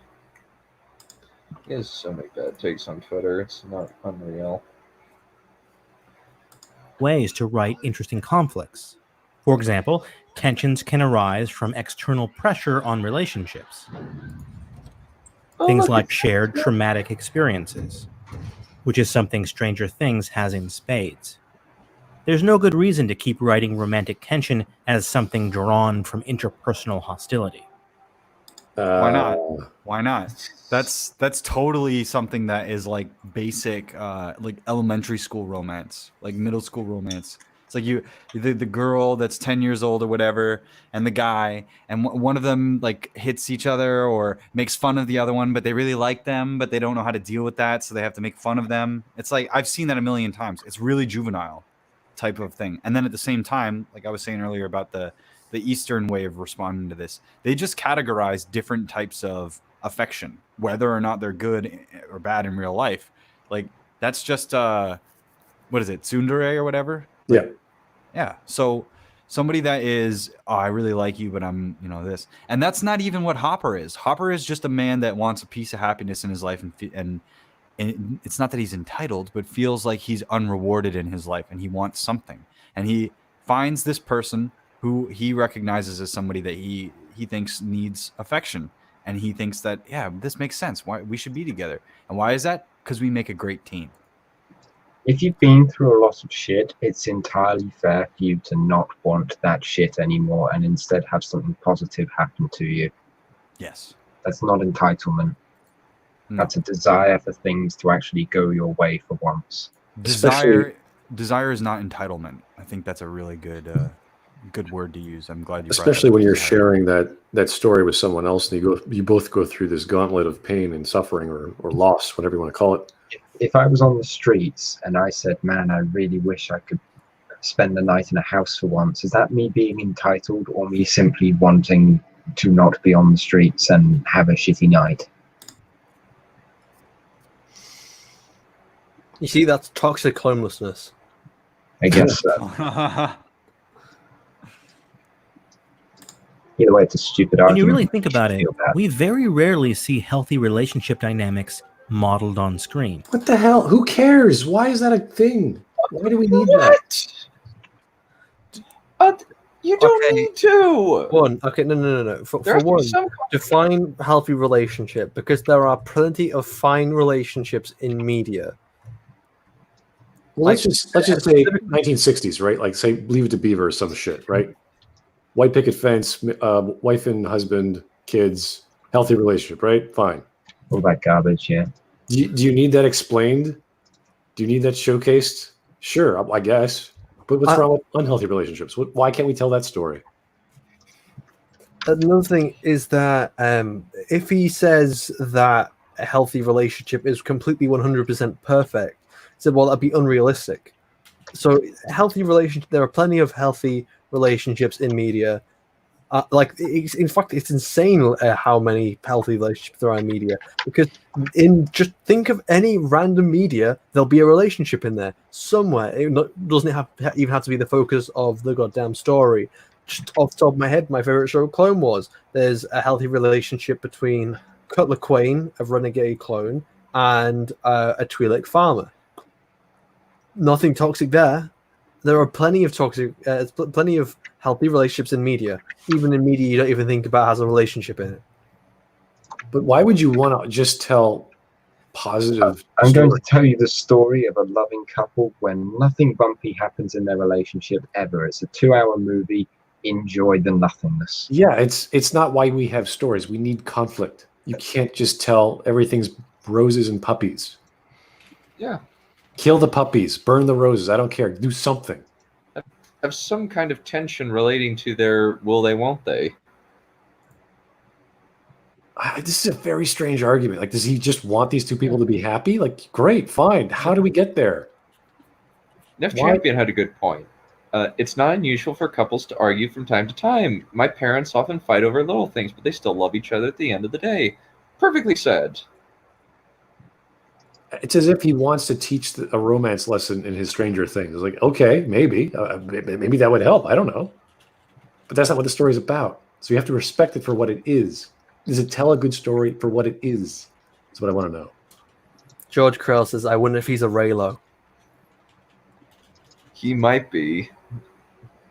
He has so many bad takes on Twitter. It's not unreal. Ways to write interesting conflicts. For example, tensions can arise from external pressure on relationships. Things like shared traumatic experiences, which is something Stranger Things has in spades. There's no good reason to keep writing romantic tension as something drawn from interpersonal hostility. Why not? Why not? That's totally something that is like basic, like elementary school romance, like middle school romance. It's like the girl that's 10 years old or whatever, and the guy, and one of them like hits each other or makes fun of the other one, but they really like them, but they don't know how to deal with that, so they have to make fun of them. It's like I've seen that a million times. It's really juvenile type of thing. And then at the same time, like I was saying earlier about the Eastern way of responding to this, they just categorize different types of affection, whether or not they're good or bad in real life. Like that's just what is it, tsundere or whatever? Yeah. Yeah. So somebody that is, oh, I really like you, but I'm, this. And that's not even what Hopper is. Hopper is just a man that wants a piece of happiness in his life. And it's not that he's entitled, but feels like he's unrewarded in his life and he wants something. And he finds this person who he recognizes as somebody that he thinks needs affection, and he thinks that, yeah, this makes sense. Why we should be together. And why is that? Because we make a great team. If you've been through a lot of shit, it's entirely fair for you to not want that shit anymore and instead have something positive happen to you. Yes. That's not entitlement. No. That's a desire for things to actually go your way for once. Desire is not entitlement. I think that's a really good word to use. I'm glad you brought that Especially up, when you're desire. sharing that story with someone else, and you both go through this gauntlet of pain and suffering or loss, whatever you want to call it. If I was on the streets and I said, man, I really wish I could spend the night in a house for once, is that me being entitled or me simply wanting to not be on the streets and have a shitty night? You see, that's toxic homelessness. I guess so. Either way, it's a stupid When argument. you really think about it, Feel bad. we very rarely see healthy relationship dynamics modeled on screen. What the hell? Who cares? Why is that a thing? Why do we need that? But you don't need to. No. For There has to be one, some define healthy relationship, because there are plenty of fine relationships in media. Well, let's just say 1960s, right? Like say Leave It to Beaver or some shit, right? White picket fence, wife and husband, kids, healthy relationship, right? Fine. All that garbage, yeah. Do you need that explained? Do you need that showcased? Sure, I guess. But what's wrong with unhealthy relationships? Why can't we tell that story? Another thing is that if he says that a healthy relationship is completely 100% perfect, so well, that'd be unrealistic. So healthy relationship, there are plenty of healthy relationships in media. In fact, it's insane how many healthy relationships there are in media. Because just think of any random media, there'll be a relationship in there somewhere. It doesn't even have to be the focus of the goddamn story. Just off the top of my head, my favorite show, Clone Wars. There's a healthy relationship between Cutler Quain, a renegade clone, and a Twi'lek farmer. Nothing toxic there. There are plenty of plenty of healthy relationships in media. Even in media, you don't even think about has a relationship in it. But why would you want to just tell positive? I'm going to tell you the story of a loving couple when nothing bumpy happens in their relationship ever. It's a 2-hour movie. Enjoy the nothingness. Yeah, it's not why we have stories. We need conflict. You can't just tell everything's roses and puppies. Yeah. Kill the puppies, burn the roses. I don't care. Do something. Have some kind of tension relating to their will they, won't they? This is a very strange argument. Like, does he just want these two people to be happy? Like, great, fine. How do we get there? Neff Champion had a good point. It's not unusual for couples to argue from time to time. My parents often fight over little things, but they still love each other at the end of the day. Perfectly said. It's as if he wants to teach a romance lesson in his Stranger Things. It's like, okay, maybe that would help. I don't know. But that's not what the story's about. So you have to respect it for what it is. Does it tell a good story for what it is? That's what I want to know. George Krell says, I wonder if he's a Raylo. He might be.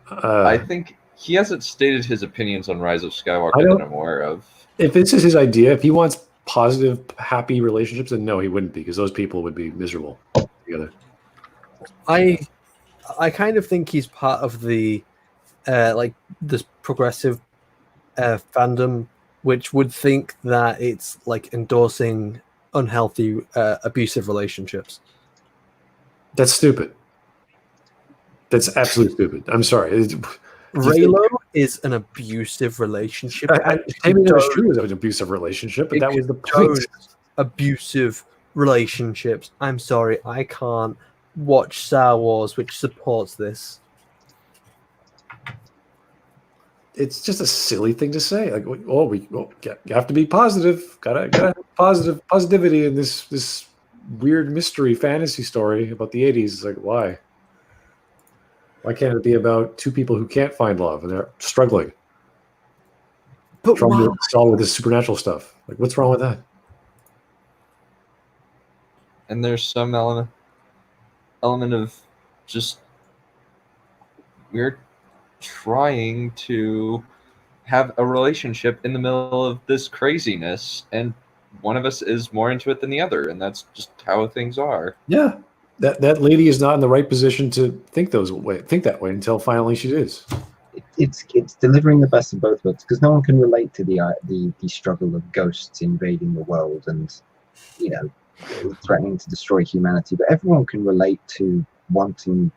I think he hasn't stated his opinions on Rise of Skywalker that I'm aware of. If this is his idea, if he wants positive, happy relationships, then no, he wouldn't be, because those people would be miserable together. I kind of think he's part of the this progressive fandom, which would think that it's like endorsing unhealthy, abusive relationships. That's stupid. That's absolutely stupid. I'm sorry. Raylo is an abusive relationship. Maybe that was true. It was an abusive relationship, but that was the point. Abusive relationships. I'm sorry, I can't watch Star Wars, which supports this. It's just a silly thing to say. Like, you have to be positive. Gotta have positivity in this weird mystery fantasy story about the 80s. It's like, why? Why can't it be about two people who can't find love and they're struggling? But trying to solve with this supernatural stuff. Like, what's wrong with that? And there's some element of just weird trying to have a relationship in the middle of this craziness, and one of us is more into it than the other, and that's just how things are. Yeah, that lady is not in the right position to think that way until finally she is. It's delivering the best of both worlds, because no one can relate to the struggle of ghosts invading the world and, you know, threatening to destroy humanity, but everyone can relate to wanting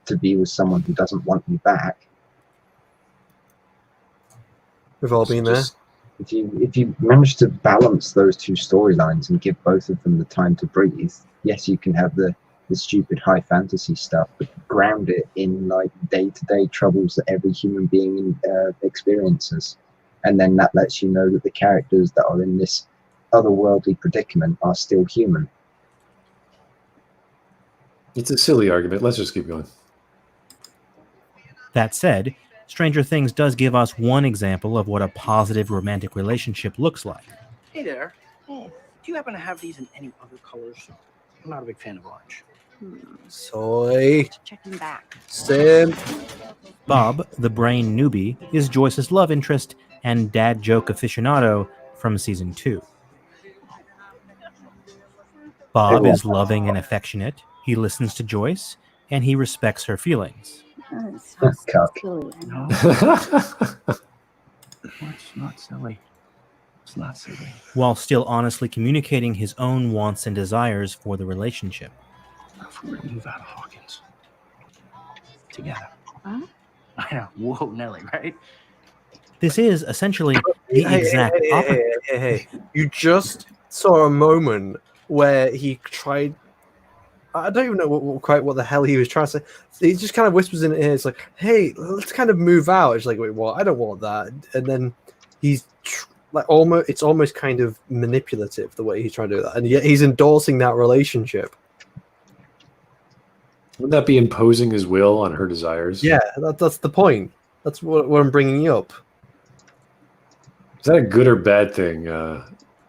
to be with someone who doesn't want you back. We've all been there. If you manage to balance those two storylines and give both of them the time to breathe, yes, you can have the stupid high fantasy stuff, but ground it in like day-to-day troubles that every human being experiences, and then that lets you know that the characters that are in this otherworldly predicament are still human. It's a silly argument. Let's just keep going. That said, Stranger Things does give us one example of what a positive romantic relationship looks like. Hey there. Do you happen to have these in any other colors? I'm not a big fan of orange. Soy. Checking back. Sim. Bob, the brain newbie, is Joyce's love interest and dad joke aficionado from season 2. Bob is loving and affectionate. He listens to Joyce, and he respects her feelings. It's silly. No. It's not silly. It's not silly. While still honestly communicating his own wants and desires for the relationship. If we were to move out of Hawkins together. Huh? I know. Whoa, Nelly, right? This is essentially the exact opposite. Hey. You just saw a moment where he tried. I don't even know quite what the hell he was trying to say. He just kind of whispers in it here. It's like, hey, let's kind of move out. It's like, wait, what? I don't want that. And then he's like, it's almost kind of manipulative the way he's trying to do that. And yet he's endorsing that relationship. Wouldn't that be imposing his will on her desires? Yeah, that's the point. That's what I'm bringing up. Is that a good or bad thing,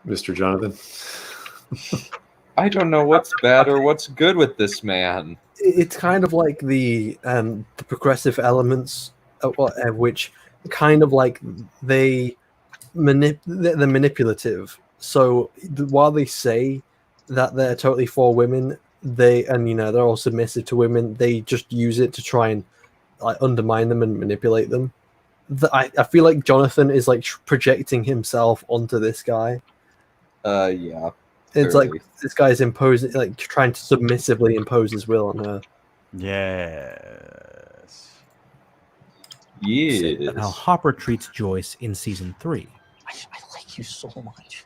Mr. Jonathan? I don't know what's bad or what's good with this man. It's kind of like the progressive elements, which kind of like they're manipulative. So while they say that they're totally for women, they're all submissive to women. They just use it to try and like undermine them and manipulate them. I feel like Jonathan is like projecting himself onto this guy. Yeah. It's like this guy's imposing, like trying to submissively impose his will on her. Yes. Yes. And how Hopper treats Joyce in season 3. I like you so much.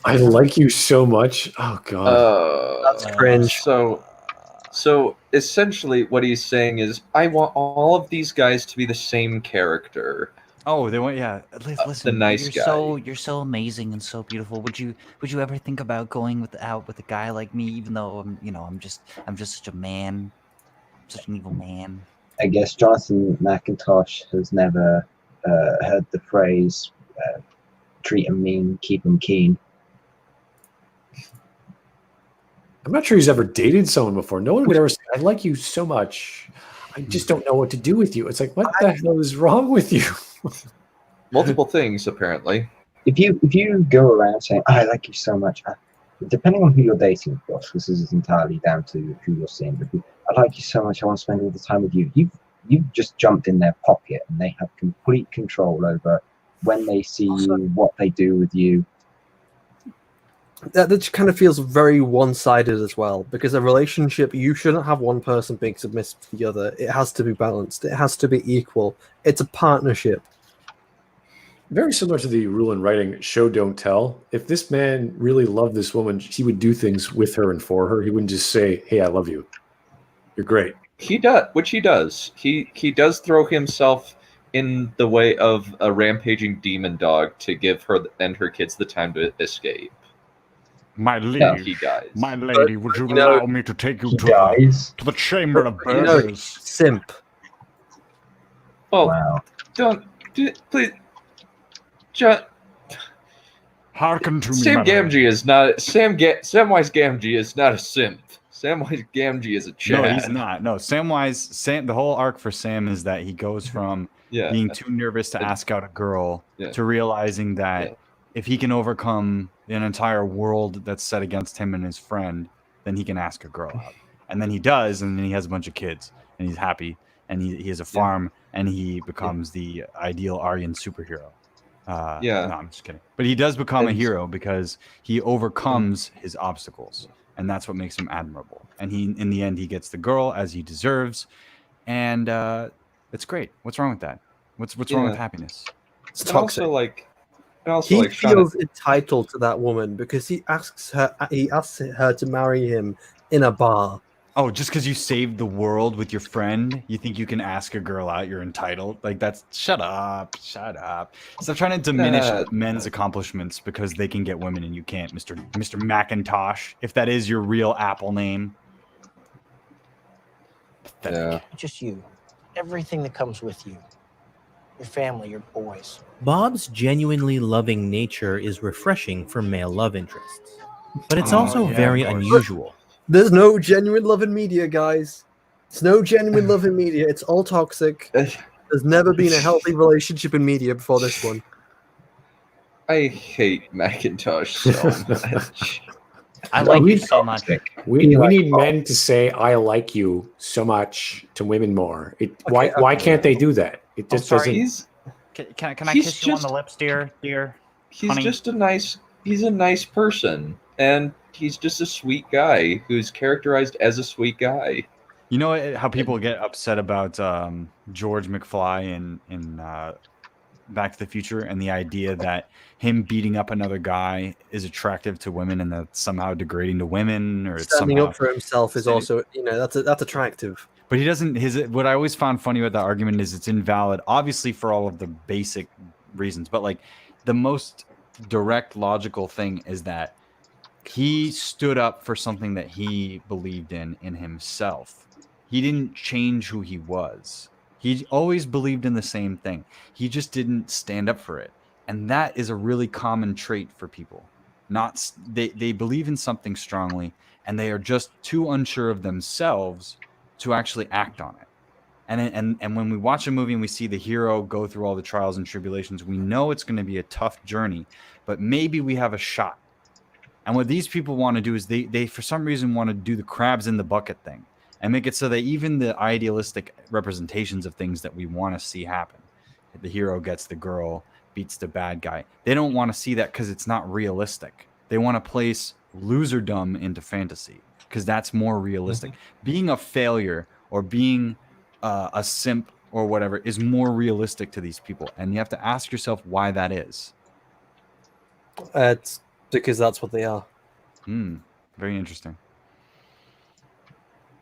I like you so much. Oh God, that's cringe. So essentially, what he's saying is, I want all of these guys to be the same character. Oh, they want listen. The nice you're guy. You're so amazing and so beautiful. Would you ever think about going out with a guy like me? Even though I'm just such a man, such an evil man. I guess Jonathan McIntosh has never heard the phrase "treat 'em mean, keep 'em keen." I'm not sure he's ever dated someone before. No one would ever say, "I like you so much. I just don't know what to do with you." It's like, what the hell is wrong with you? Multiple things, apparently. If you go around saying, "I like you so much," depending on who you're dating, of course, this is entirely down to who you're seeing. But I like you so much, I want to spend all the time with you. You've just jumped in their pocket, and they have complete control over when they see you, what they do with you. That kind of feels very one-sided as well, because a relationship, you shouldn't have one person being submissive to the other. It has to be balanced. It has to be equal. It's a partnership. Very similar to the rule in writing, show, don't tell. If this man really loved this woman, he would do things with her and for her. He wouldn't just say, "Hey, I love you. You're great." He does, which he does. He does throw himself in the way of a rampaging demon dog to give her and her kids the time to escape. My lady, Yeah, he dies. My lady, would you know, allow me to take you he to dies. the chamber of You know, birds? simp. Oh, wow. Don't, please, John. Hearken to me, Sam my lord. Gamgee is not Samwise Gamgee is not a simp. Samwise Gamgee is a Chad. No, he's not. No, Sam. The whole arc for Sam is that he goes from being too nervous to ask out a girl to realizing that if he can overcome an entire world that's set against him and his friend, then he can ask a girl out. And then he does, and then he has a bunch of kids, and he's happy, and he has a farm, and he becomes the ideal Aryan superhero. No, I'm just kidding. But he does become a hero because he overcomes his obstacles, and that's what makes him admirable. And in the end, he gets the girl as he deserves, and it's great. What's wrong with that? What's wrong with happiness? It's And toxic. also, He feels entitled to that woman because he asks her to marry him in a bar. Oh, just because you saved the world with your friend, you think you can ask a girl out? You're entitled? Like that's shut up. Stop trying to diminish men's accomplishments because they can get women and you can't, Mr. McIntosh. If that is your real Apple name. Just you. Everything that comes with you. Your family, your boys. Bob's genuinely loving nature is refreshing for male love interests, but it's also very unusual. There's no genuine love in media, guys. There's no genuine love in media. It's all toxic. There's never been a healthy relationship in media before this one. I hate McIntosh so much. I like you so much. We need men to say "I like you" so much to women more. Why can't they do that? It just doesn't. Can I kiss you on the lips, dear? He's honey? just he's a nice person, and he's just a sweet guy who's characterized as a sweet guy. You know how people get upset about George McFly in Back to the Future and the idea that him beating up another guy is attractive to women and that's somehow degrading to women, or it's Standing somehow up for himself is also, that's attractive. But he doesn't. What I always found funny about that argument is it's invalid, obviously for all of the basic reasons, but like the most direct logical thing is that he stood up for something that he believed in himself. He didn't change who he was. He always believed in the same thing. He just didn't stand up for it. And that is a really common trait for people. They believe in something strongly and they are just too unsure of themselves to actually act on it. And when we watch a movie and we see the hero go through all the trials and tribulations, we know it's going to be a tough journey, but maybe we have a shot. And what these people want to do is they for some reason want to do the crabs in the bucket thing and make it so that even the idealistic representations of things that we want to see happen, the hero gets the girl, beats the bad guy, they don't want to see that because it's not realistic. They want to place loserdom into fantasy because that's more realistic. Being a failure or being a simp or whatever is more realistic to these people, and you have to ask yourself why that is. It's because that's what they are. Very interesting.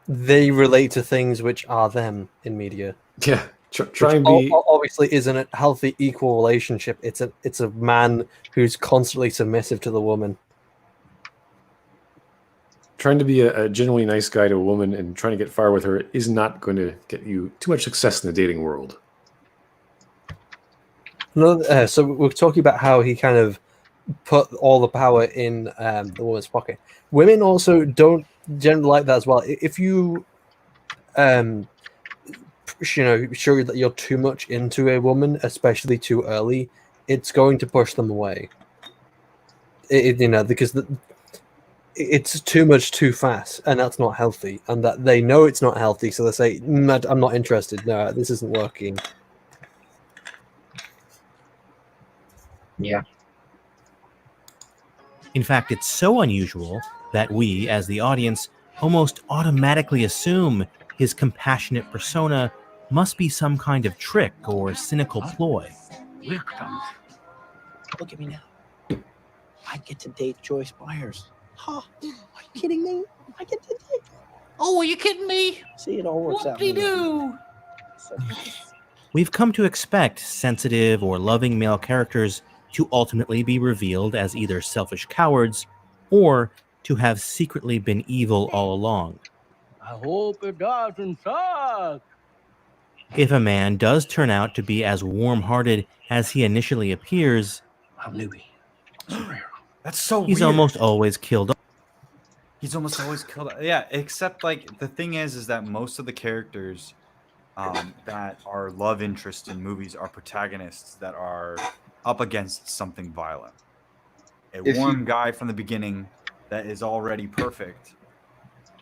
They relate to things which are them in media. Yeah, try and be. Obviously, isn't a healthy equal relationship. It's a man who's constantly submissive to the woman. Trying to be a genuinely nice guy to a woman and trying to get far with her is not going to get you too much success in the dating world. No, so we're talking about how he kind of put all the power in the woman's pocket. Women also don't generally like that as well. If you, show that you're too much into a woman, especially too early, it's going to push them away. Because it's too much too fast, and that's not healthy, and that they know it's not healthy, so they say, I'm not interested. No, this isn't working. Yeah. In fact, it's so unusual that we, as the audience, almost automatically assume his compassionate persona must be some kind of trick or cynical ploy. Look at me now. I get to date Joyce Byers. Huh? Are you kidding me? I get to date. Oh, are you kidding me? See, it all works out. Whoop-de-doo. We've come to expect sensitive or loving male characters to ultimately be revealed as either selfish cowards or to have secretly been evil all along. I hope it doesn't suck. If a man does turn out to be as warm-hearted as he initially appears, I'm newbie. That's so He's weird. almost always killed. He's almost always killed. Yeah, except like the thing is that most of the characters that are love interests in movies are protagonists that are up against something violent. A If warm you- guy from the beginning that is already perfect.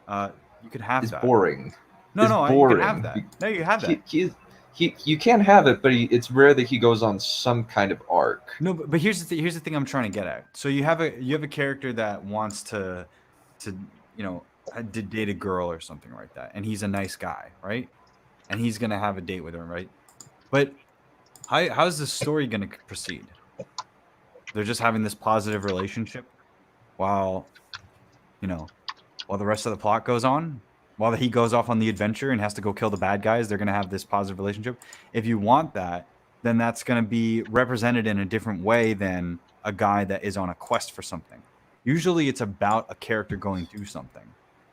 You could have It's that. boring. No, It's no, you boring. can have that. No, you have that. You can have it, but it's rare that he goes on some kind of arc. No, but here's the thing I'm trying to get at. So you have a character that wants to date a girl or something like that, and he's a nice guy, right? And he's gonna have a date with her, right? But how's the story gonna proceed? They're just having this positive relationship while the rest of the plot goes on. While he goes off on the adventure and has to go kill the bad guys, they're gonna have this positive relationship. If you want that, then that's going to be represented in a different way than a guy that is on a quest for something. Usually it's about a character going through something.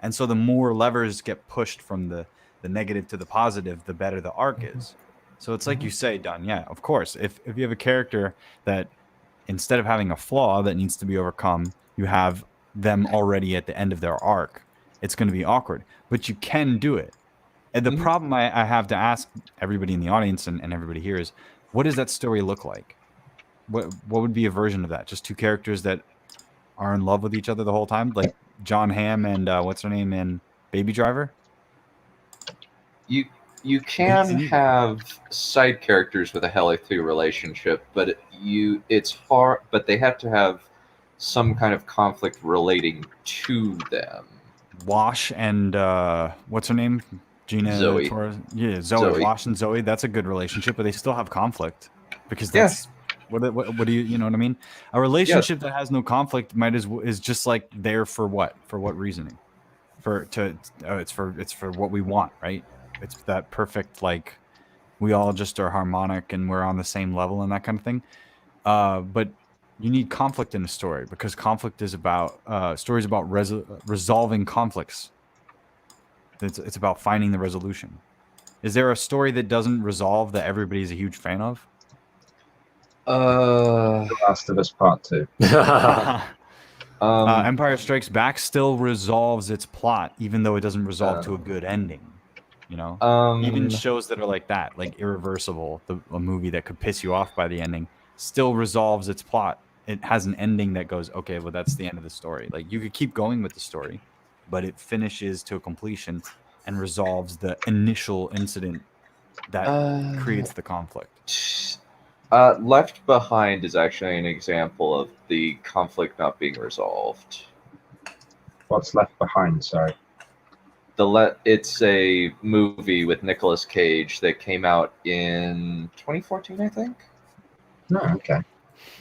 And so the more levers get pushed from the negative to the positive, the better the arc is. So it's like you say, Dunn, yeah, of course. If you have a character that instead of having a flaw that needs to be overcome, you have them already at the end of their arc, it's going to be awkward. But you can do it. And the problem I have to ask everybody in the audience and everybody here is, what does that story look like? What would be a version of that? Just two characters that are in love with each other the whole time, like John Hamm and what's her name in Baby Driver? You can have side characters with a healthy relationship, but it's hard. But they have to have some kind of conflict relating to them. Wash and what's her name? Gina Zoe. Torres? Yeah, Zoe. Wash and Zoe. That's a good relationship, but they still have conflict because that's what do you know what I mean? A relationship that has no conflict is just like there for what? For what reasoning? It's for what we want, right? It's that perfect, like we all just are harmonic and we're on the same level and that kind of thing. But you need conflict in a story because conflict is about stories about resolving conflicts. It's about finding the resolution. Is there a story that doesn't resolve that everybody's a huge fan of? The Last of Us Part 2. Empire Strikes Back still resolves its plot, even though it doesn't resolve to a good ending. Even shows that are like that, like Irreversible, a movie that could piss you off by the ending, still resolves its plot. It has an ending that goes, okay, well, that's the end of the story. Like you could keep going with the story, but it finishes to a completion and resolves the initial incident that creates the conflict. Left Behind is actually an example of the conflict not being resolved. What's Left Behind? Sorry. It's a movie with Nicolas Cage that came out in 2014, I think. No, okay.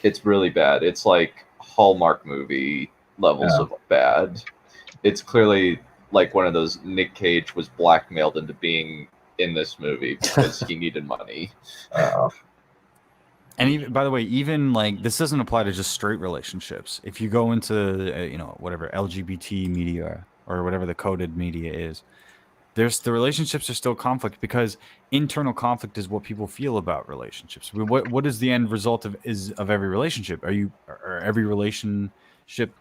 It's really bad. It's like Hallmark movie levels of bad. It's clearly like one of those Nick Cage was blackmailed into being in this movie because he needed money. And even, by the way, even like this doesn't apply to just straight relationships. If you go into whatever LGBT media or whatever the coded media is, the relationships are still conflict because internal conflict is what people feel about relationships. What is the end result of every relationship? Are every relationship?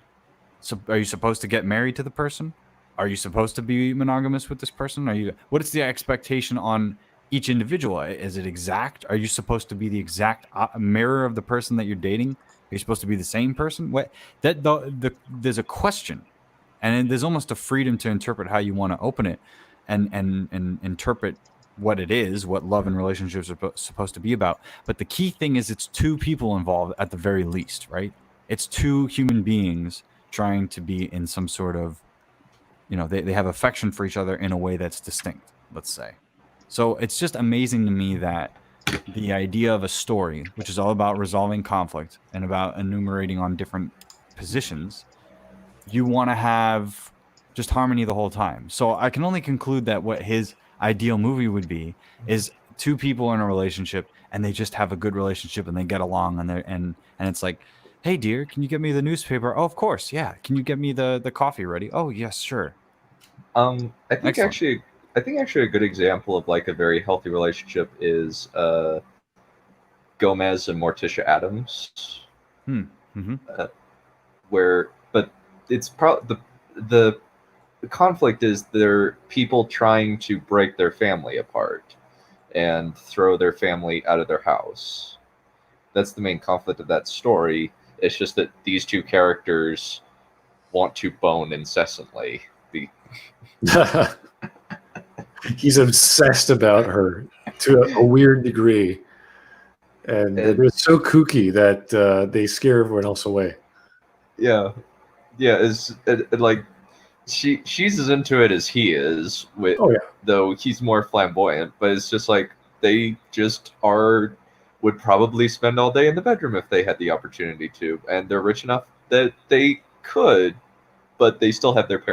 So are you supposed to get married to the person? Are you supposed to be monogamous with this person? What is the expectation on each individual? Is it exact? Are you supposed to be the exact mirror of the person that you're dating? Are you supposed to be the same person? There's a question, and there's almost a freedom to interpret how you want to open it, and interpret what it is, what love and relationships are supposed to be about. But the key thing is it's two people involved at the very least, right? It's two human beings trying to be in some sort of, they have affection for each other in a way that's distinct, let's say. So it's just amazing to me that the idea of a story, which is all about resolving conflict and about enumerating on different positions, you want to have just harmony the whole time. So I can only conclude that what his ideal movie would be is two people in a relationship and they just have a good relationship and they get along and it's like, hey dear, can you get me the newspaper? Oh, of course, yeah. Can you get me the coffee ready? Oh, yes, sure. I think actually a good example of like a very healthy relationship is Gomez and Morticia Addams. But it's probably the conflict is there people trying to break their family apart and throw their family out of their house. That's the main conflict of that story. It's just that these two characters want to bone incessantly. He's obsessed about her to a weird degree, and they're so kooky that they scare everyone else away. Yeah, like she's as into it as he is. Though he's more flamboyant, but it's just like they just would probably spend all day in the bedroom if they had the opportunity to, and they're rich enough that they could, but they still have their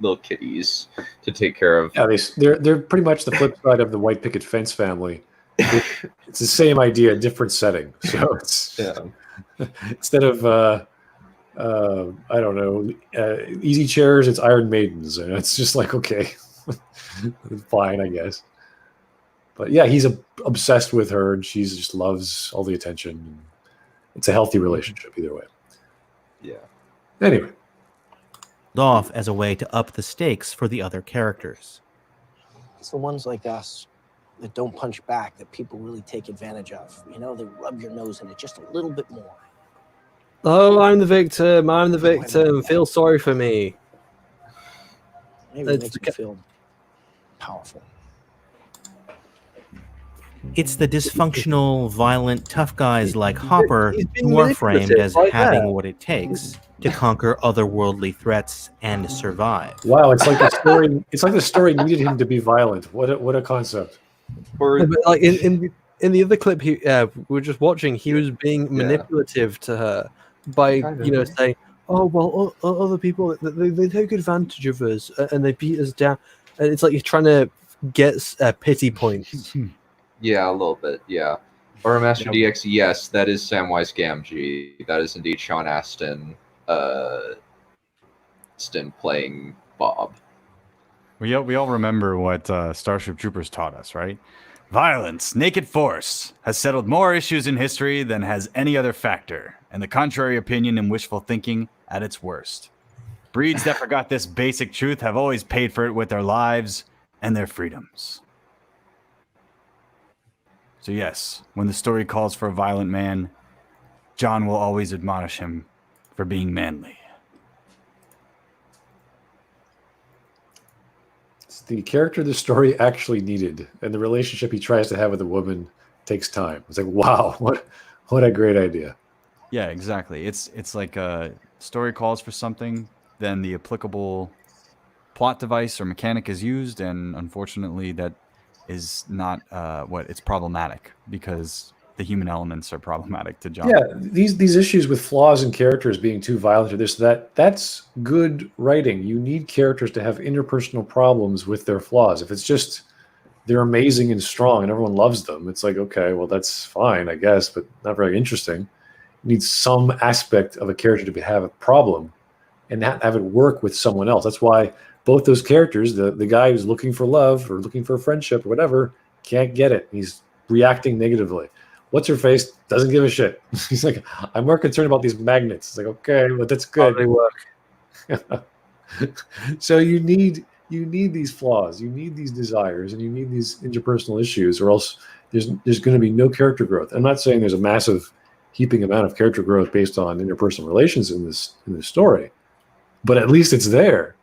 little kitties to take care of. Yeah, they're pretty much the flip side of the white picket fence family. It's the same idea, different setting. So it's instead of I don't know, easy chairs, it's Iron Maidens, and it's just like, okay, fine, I guess. But yeah, he's obsessed with her, and she just loves all the attention. It's a healthy relationship either way. Yeah. Anyway. Off as a way to up the stakes for the other characters. It's the ones like us that don't punch back that people really take advantage of. You know, they rub your nose in it just a little bit more. Oh, I'm the victim. Feel sorry for me. Maybe it makes me feel powerful. It's the dysfunctional, violent, tough guys like Hopper who are framed as having what it takes to conquer otherworldly threats and survive. Wow, it's like the story. It's like the story needed him to be violent. What a concept. But like in the other clip we were just watching, he was being manipulative to her by saying, "Oh well, other people they take advantage of us and they beat us down." And it's like he's trying to get pity points. Yeah, a little bit. Yeah. Or Master DX, yes, that is Samwise Gamgee. That is indeed Sean Astin playing Bob. We all remember what Starship Troopers taught us, right? Violence, naked force, has settled more issues in history than has any other factor, and the contrary opinion and wishful thinking at its worst. Breeds that forgot this basic truth have always paid for it with their lives and their freedoms. So yes, when the story calls for a violent man, John will always admonish him for being manly. It's the character the story actually needed, and the relationship he tries to have with a woman takes time. It's like, wow, what a great idea. Yeah, exactly. It's like a story calls for something, then the applicable plot device or mechanic is used, and unfortunately that is not it's problematic because the human elements are problematic to John. Yeah, these issues with flaws in characters being too violent or this, that's good writing. You need characters to have interpersonal problems with their flaws. If it's just they're amazing and strong and everyone loves them, it's like, okay, well, that's fine, I guess, but not very interesting. You need some aspect of a character to have a problem and have it work with someone else. That's why both those characters, the guy who's looking for love or looking for friendship or whatever, can't get it. He's reacting negatively. What's her face doesn't give a shit. He's like, I'm more concerned about these magnets. It's like, okay, well, that's good. They work. So you need these flaws, you need these desires, and you need these interpersonal issues, or else there's going to be no character growth. I'm not saying there's a massive heaping amount of character growth based on interpersonal relations in this story, but at least it's there.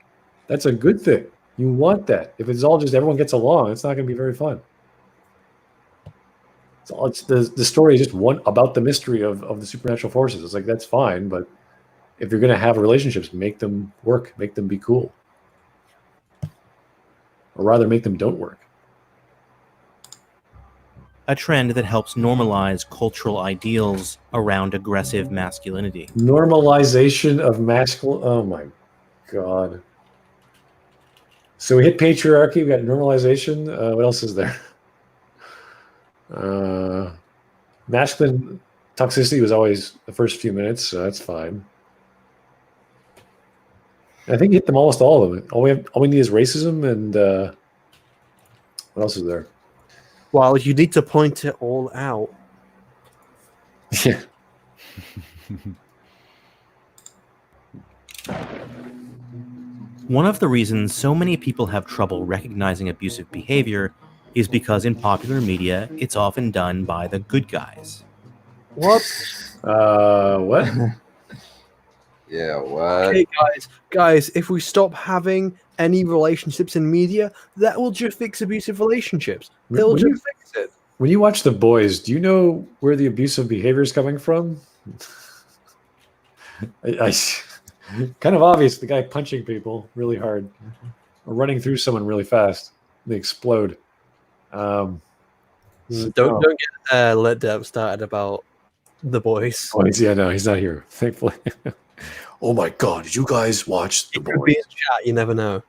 That's a good thing. You want that. If it's all just everyone gets along, it's not going to be very fun. It's the story is just one about the mystery of the supernatural forces. It's like, that's fine, but if you're going to have relationships, make them work, make them be cool, or rather, make them don't work. A trend that helps normalize cultural ideals around aggressive masculinity. Normalization of masculine. Oh my god. So we hit patriarchy. We got normalization. What else is there? Masculine toxicity was always the first few minutes, so that's fine. I think you hit them almost all of them. All we need is racism, and what else is there? Well, you need to point it all out. Yeah. One of the reasons so many people have trouble recognizing abusive behavior is because in popular media, it's often done by the good guys. What? What? Yeah, what? Okay, guys, if we stop having any relationships in media, that will just fix abusive relationships. It'll When just you- fix it. When you watch The Boys, do you know where the abusive behavior is coming from? I kind of obvious. The guy punching people really hard, or running through someone really fast. They explode. So Don't get let down started about The Boys. Boys, yeah, no, he's not here, thankfully. Oh my God! Did you guys watch The It could be Boys? in chat. You never know.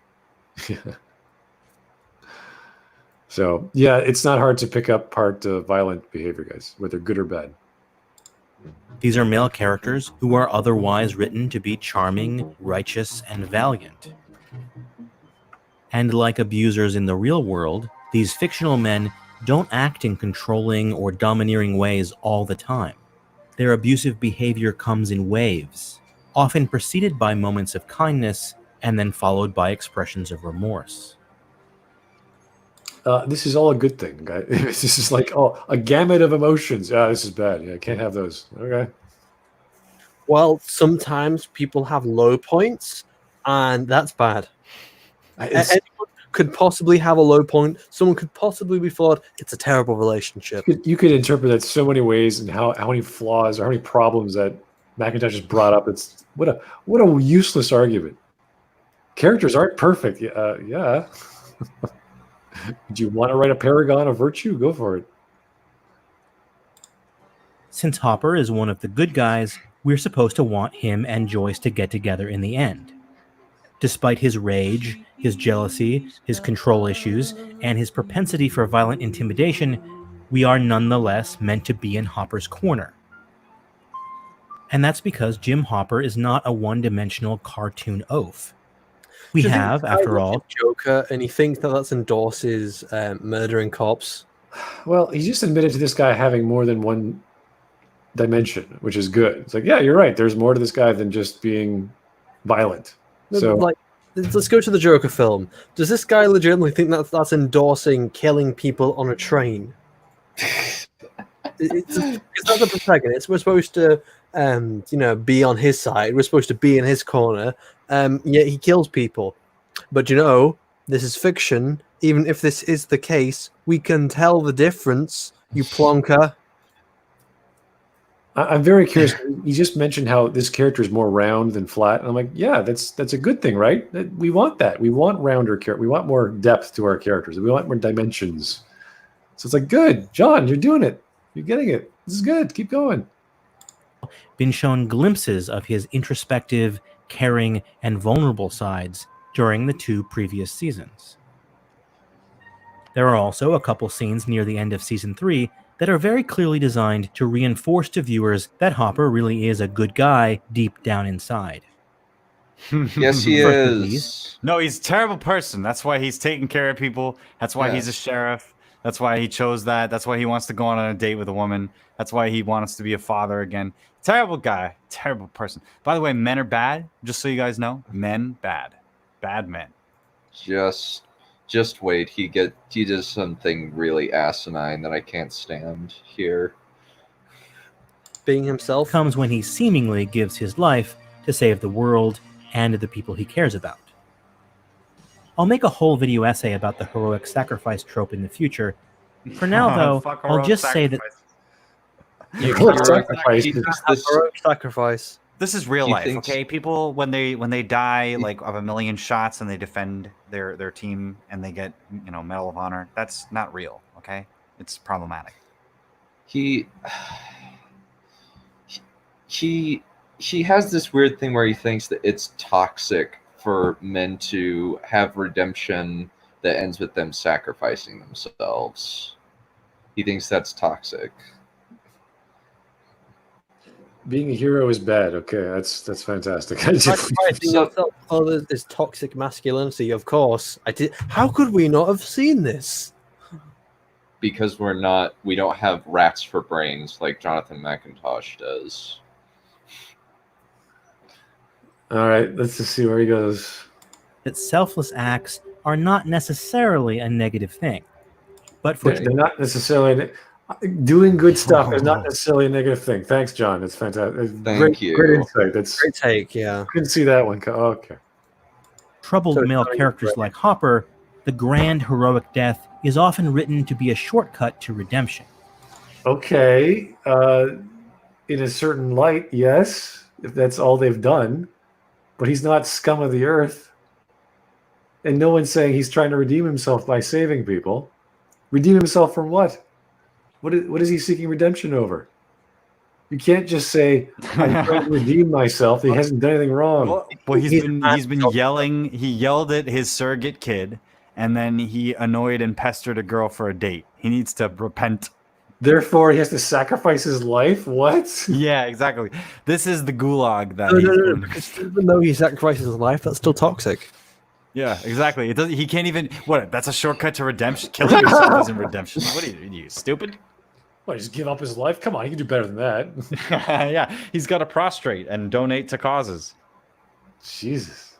So yeah, it's not hard to pick up part violent behavior, guys, whether good or bad. These are male characters who are otherwise written to be charming, righteous, and valiant. And like abusers in the real world, these fictional men don't act in controlling or domineering ways all the time. Their abusive behavior comes in waves, often preceded by moments of kindness and then followed by expressions of remorse. This is all a good thing, guys. This is like a gamut of emotions. This is bad. Yeah, I can't have those. Okay. Well, sometimes people have low points, and that's bad. Anyone could possibly have a low point. Someone could possibly be flawed. It's a terrible relationship. You could interpret that so many ways, and how many flaws or how many problems that McIntosh has brought up. It's what a useless argument. Characters aren't perfect. Yeah. Do you want to write a paragon of virtue? Go for it. Since Hopper is one of the good guys, we're supposed to want him and Joyce to get together in the end. Despite his rage, his jealousy, his control issues, and his propensity for violent intimidation, we are nonetheless meant to be in Hopper's corner. And that's because Jim Hopper is not a one-dimensional cartoon oaf. We Do you think have, this guy after looks all, at Joker, and he thinks that endorses murdering cops. Well, he just admitted to this guy having more than one dimension, which is good. It's like, yeah, you're right. There's more to this guy than just being violent. So, Like, let's go to the Joker film. Does this guy legitimately think that that's endorsing killing people on a train? It's not the protagonist. We're supposed to, be on his side. We're supposed to be in his corner. Yet he kills people. But this is fiction. Even if this is the case, we can tell the difference. You plonker. I'm very curious. You just mentioned how this character is more round than flat. And I'm like, yeah, that's a good thing, right? We want that. We want rounder characters. We want more depth to our characters. We want more dimensions. So it's like, good, John, you're doing it. You're getting it. This is good. Keep going. been shown glimpses of his introspective, caring, and vulnerable sides during the 2 previous seasons. There are also a couple scenes near the end of Season 3 that are very clearly designed to reinforce to viewers that Hopper really is a good guy deep down inside. Yes, he is. No, he's a terrible person. That's why he's taking care of people. That's why he's a Yes. sheriff. That's why he chose that. That's why he wants to go on a date with a woman. That's why he wants to be a father again. Terrible guy. Terrible person. By the way, men are bad. Just so you guys know, men bad. Bad men. Just wait. He does something really asinine that I can't stand here. Being himself comes when he seemingly gives his life to save the world and the people he cares about. I'll make a whole video essay about the heroic sacrifice trope in the future. For now, though, Fuck I'll heroic just say that Heroic sacrifice. This is real He life, thinks- okay? People when they die like of a million shots and they defend their team and they get Medal of Honor. That's not real, okay? It's problematic. He has this weird thing where he thinks that it's toxic for men to have redemption that ends with them sacrificing themselves. He thinks that's toxic. Being a hero is bad. Okay, that's fantastic. Sacrificing yourself for others is toxic masculinity, of course. How could we not have seen this? Because we don't have rats for brains like Jonathan McIntosh does. All right, let's just see where he goes. that selfless acts are not necessarily a negative thing. But for They're not necessarily doing good stuff is not necessarily a negative thing. Thanks, John. It's fantastic. Thank you. Great insight. That's Great take, yeah. Couldn't see that one. Okay. troubled So it's male not even characters right. like Hopper, the grand heroic death is often written to be a shortcut to redemption. Okay. In a certain light, yes, if that's all they've done. But he's not scum of the earth. And no one's saying he's trying to redeem himself by saving people. Redeem himself from what? What is he seeking redemption over? You can't just say, I'm trying to redeem myself. He hasn't done anything wrong. Well, he's been yelling. He yelled at his surrogate kid, and then he annoyed and pestered a girl for a date. He needs to repent. Therefore, he has to sacrifice his life? What? Yeah, exactly. This is the gulag that No, because even though he sacrifices his life, that's still toxic. Yeah, exactly. It doesn't. He can't even. What? That's a shortcut to redemption. Killing yourself isn't redemption. What are you stupid? What, just give up his life? Come on, he can do better than that. Yeah, he's got to prostrate and donate to causes. Jesus.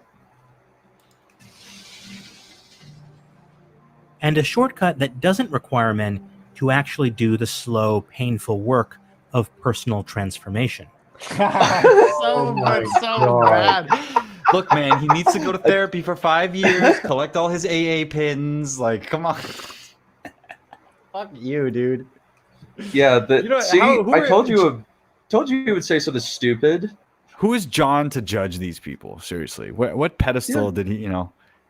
And a shortcut that doesn't require men to actually do the slow, painful work of personal transformation. So bad. Look, man, he needs to go to therapy for 5 years, collect all his AA pins. Like, come on. Fuck you, dude. Yeah, see, I told you you would say something stupid. Who is John to judge these people? Seriously, what pedestal did he?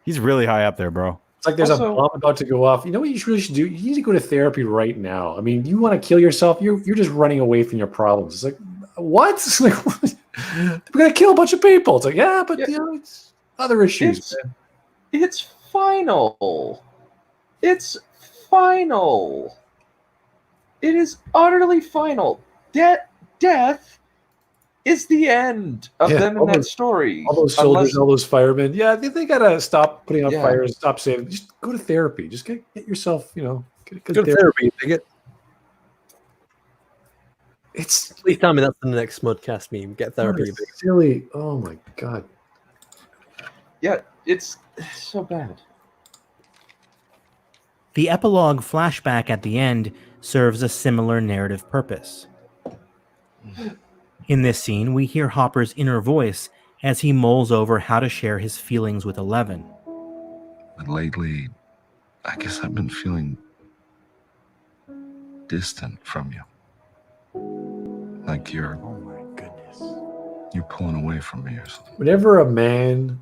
He's really high up there, bro. It's like there's a bomb about to go off. You know what you really should do? You need to go to therapy right now. I mean, you want to kill yourself? You're just running away from your problems. It's like, what? It's like, what? We're gonna kill a bunch of people. It's like, yeah, but it's other issues. It's final. It's final. It is utterly final. Death is the end of them in that story. All those soldiers, all those firemen. Yeah, they gotta stop putting out fires, stop saving. Just go to therapy. Just get yourself, get Go to therapy. It's please tell me that's the next Smudcast meme. Get therapy. Silly. Oh my god. Yeah, it's so bad. The epilogue flashback at the end serves a similar narrative purpose. In this scene, we hear Hopper's inner voice as he mulls over how to share his feelings with Eleven. But lately, I guess I've been feeling distant from you. Like you're, oh my goodness, you're pulling away from me or something. Whenever a man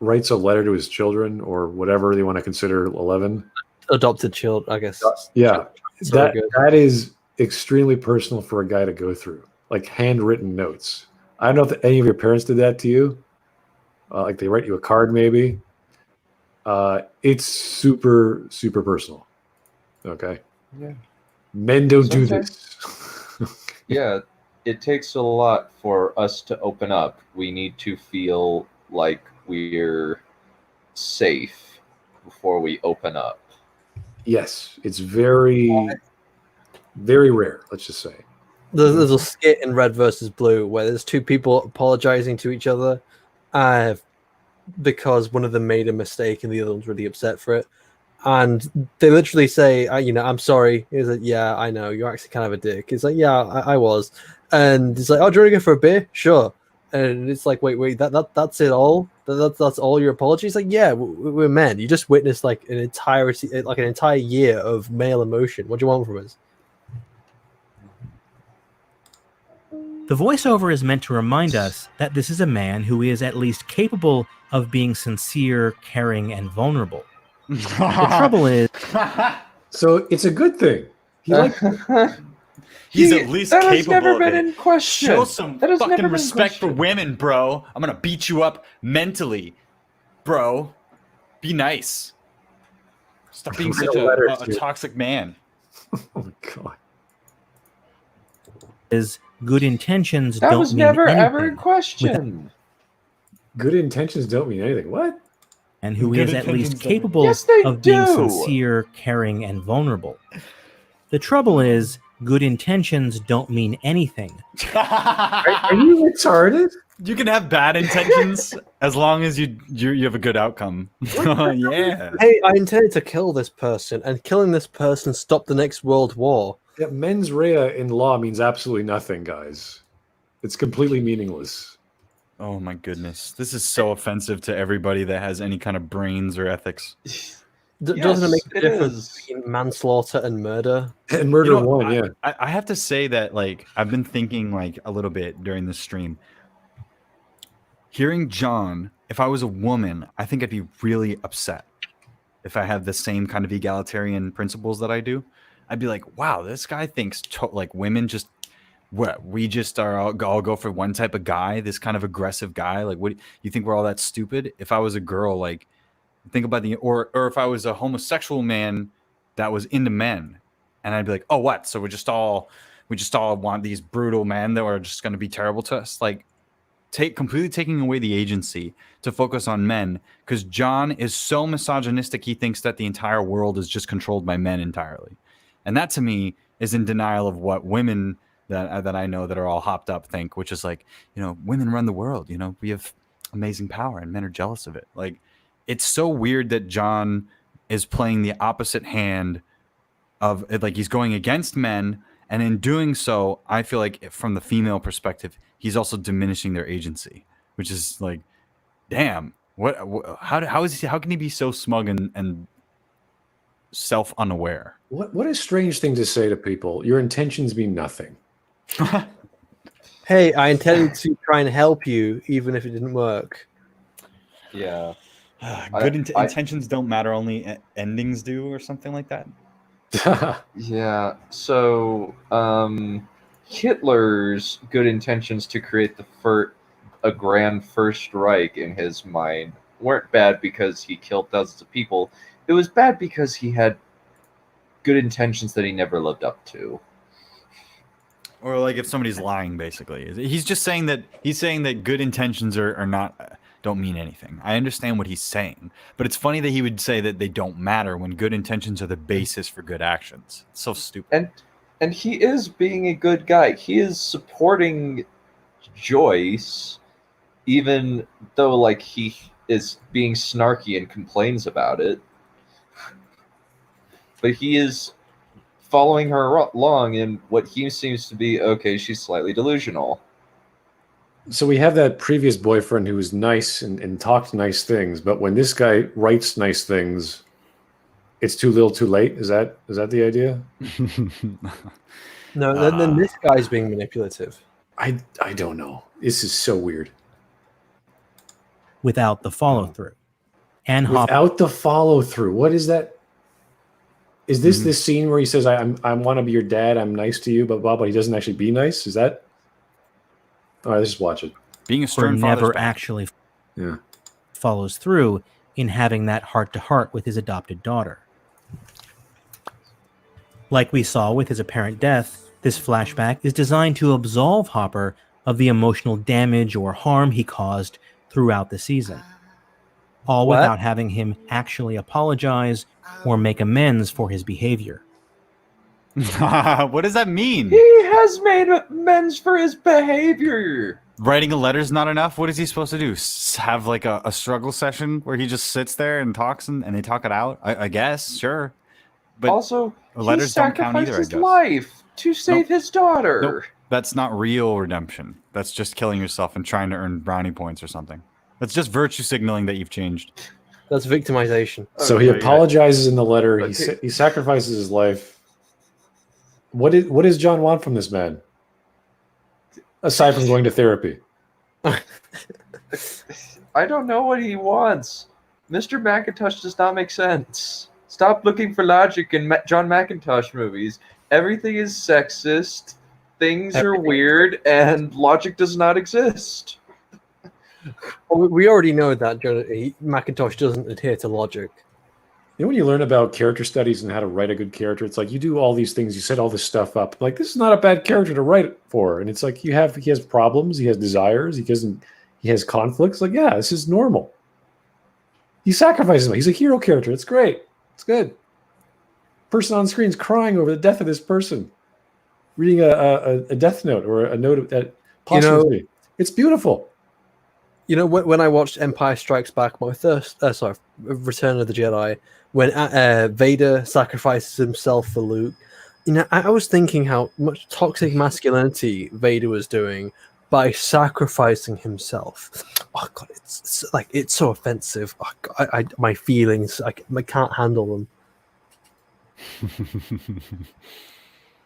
writes a letter to his children or whatever they want to consider 11, adopted children, I guess. Yeah, Sorry, that is extremely personal for a guy to go through, like handwritten notes. I don't know if any of your parents did that to you. Like they write you a card, maybe. It's super, super personal. Okay. Yeah. Men don't do this. Yeah, it takes a lot for us to open up. We need to feel like we're safe before we open up. Yes, it's very, very rare. Let's just say. There's a skit in Red versus Blue where there's two people apologizing to each other because one of them made a mistake and the other one's really upset for it. And they literally say, I'm sorry. He's like, yeah, I know. You're actually kind of a dick. He's like, yeah, I was. And he's like, oh, do you want to go for a beer? Sure. And it's like, wait, that's it all? That's all your apologies? Like, yeah, we're men. You just witnessed like an entire year of male emotion. What do you want from us? The voiceover is meant to remind us that this is a man who is at least capable of being sincere, caring, and vulnerable. The trouble is... So it's a good thing. He's at least that capable has never of been it. in question. Show some That has never fucking been in respect for question. women, bro. I'm gonna beat you up mentally, bro. Be nice. Stop being such a toxic man. Oh my god. Is good intentions That don't was mean never anything. ever in question. Good intentions don't mean anything. What? And who Good is at least intentions don't- capable Yes, they of being do. sincere, caring, and vulnerable. The trouble is, good intentions don't mean anything. Are you retarded? You can have bad intentions as long as you have a good outcome. Yeah. Hey, I intended to kill this person, and killing this person stopped the next world war. Yeah, mens rea in law means absolutely nothing, guys. It's completely meaningless. Oh my goodness. This is so offensive to everybody that has any kind of brains or ethics. Doesn't it make a difference between manslaughter and murder? And murder one, yeah. I have to say that, like, I've been thinking, like, a little bit during this stream. Hearing John, if I was a woman, I think I'd be really upset if I had the same kind of egalitarian principles that I do. I'd be like, wow, this guy thinks like women just we just are all go for one type of guy, this kind of aggressive guy. Like, what you think we're all that stupid? If I was a girl, like, think about or if I was a homosexual man that was into men, and I'd be like, oh, what? So we just all want these brutal men that are just going to be terrible to us, like. Completely taking away the agency to focus on men, because John is so misogynistic he thinks that the entire world is just controlled by men entirely, and that to me is in denial of what women that I know that are all hopped up think, which is like, women run the world, we have amazing power and men are jealous of it. Like, it's so weird that John is playing the opposite hand of, like, he's going against men. And in doing so, I feel like from the female perspective, he's also diminishing their agency, which is like, damn, how can he be so smug and self-unaware? What a strange thing to say to people. Your intentions mean nothing. Hey, I intended to try and help you, even if it didn't work. Yeah. Good intentions don't matter, only endings do, or something like that. Yeah, so Hitler's good intentions to create a grand First Reich in his mind weren't bad because he killed thousands of people. It was bad because he had good intentions that he never lived up to. Or like if somebody's lying, basically. He's just saying that good intentions are not don't mean anything. I understand what he's saying, but it's funny that he would say that they don't matter when good intentions are the basis for good actions. It's so stupid. And he is being a good guy. He is supporting Joyce, even though, like, he is being snarky and complains about it. But he is following her along in what he seems to be, okay, she's slightly delusional. So we have that previous boyfriend who was nice and talked nice things, but when this guy writes nice things, it's too little too late? Is that the idea? No, then this guy's being manipulative. I don't know. This is so weird. Without the follow-through. And without the follow-through. What is that? Is this this scene where he says, I want to be your dad, I'm nice to you, but he doesn't actually be nice? Is that? All right, let's just watch it. Being a stern never actually follows through in having that heart-to-heart with his adopted daughter. Like we saw with his apparent death, this flashback is designed to absolve Hopper of the emotional damage or harm he caused throughout the season. All without having him actually apologize or make amends for his behavior. What does that mean? He has made amends for his behavior. Writing a letter's not enough? What is he supposed to do? Have like a struggle session where he just sits there and talks and they talk it out? I guess, sure. But also, letters he don't count either, sacrificed I his guess. life to save his daughter. Nope. That's not real redemption. That's just killing yourself and trying to earn brownie points or something. That's just virtue signaling that you've changed. That's victimization. So he apologizes in the letter. He sacrifices his life. What does John want from this man? Aside from going to therapy. I don't know what he wants. Mr. McIntosh does not make sense. Stop looking for logic in John McIntosh movies. Everything is sexist, things are weird, and logic does not exist. Well, we already know that McIntosh doesn't adhere to logic. You know, when you learn about character studies and how to write a good character, it's like you do all these things, you set all this stuff up. Like, this is not a bad character to write for. And it's like he has problems, he has desires, he has conflicts. Like, yeah, this is normal. He sacrifices him. He's a hero character. It's great. It's good. Person on screen is crying over the death of this person, reading a death note or a note that possibly. It's beautiful. You know, when I watched Empire Strikes Back, Return of the Jedi, when Vader sacrifices himself for Luke, you know, I was thinking how much toxic masculinity Vader was doing by sacrificing himself. Oh God, it's so offensive. Oh, God, my feelings, I can't handle them.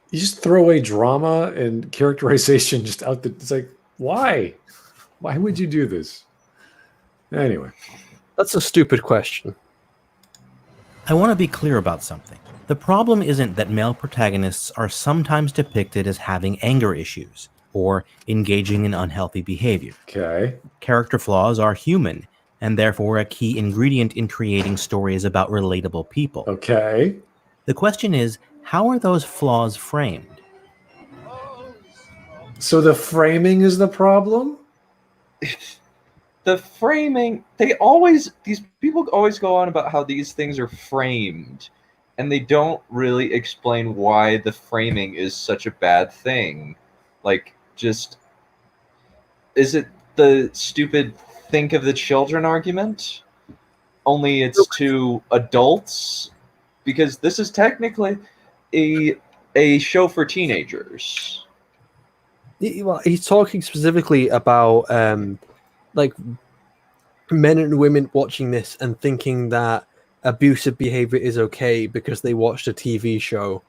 You just throw away drama and characterization just out the. It's like, why? Why would you do this? Anyway, that's a stupid question. I want to be clear about something. The problem isn't that male protagonists are sometimes depicted as having anger issues or engaging in unhealthy behavior. Okay. Character flaws are human and therefore a key ingredient in creating stories about relatable people. Okay. The question is, how are those flaws framed? So the framing is the problem? The framing, these people always go on about how these things are framed, and they don't really explain why the framing is such a bad thing. Like, just, is it the stupid think of the children argument? Only it's to adults? Because this is technically a show for teenagers. Well, he's talking specifically about like men and women watching this and thinking that abusive behavior is okay because they watched a TV show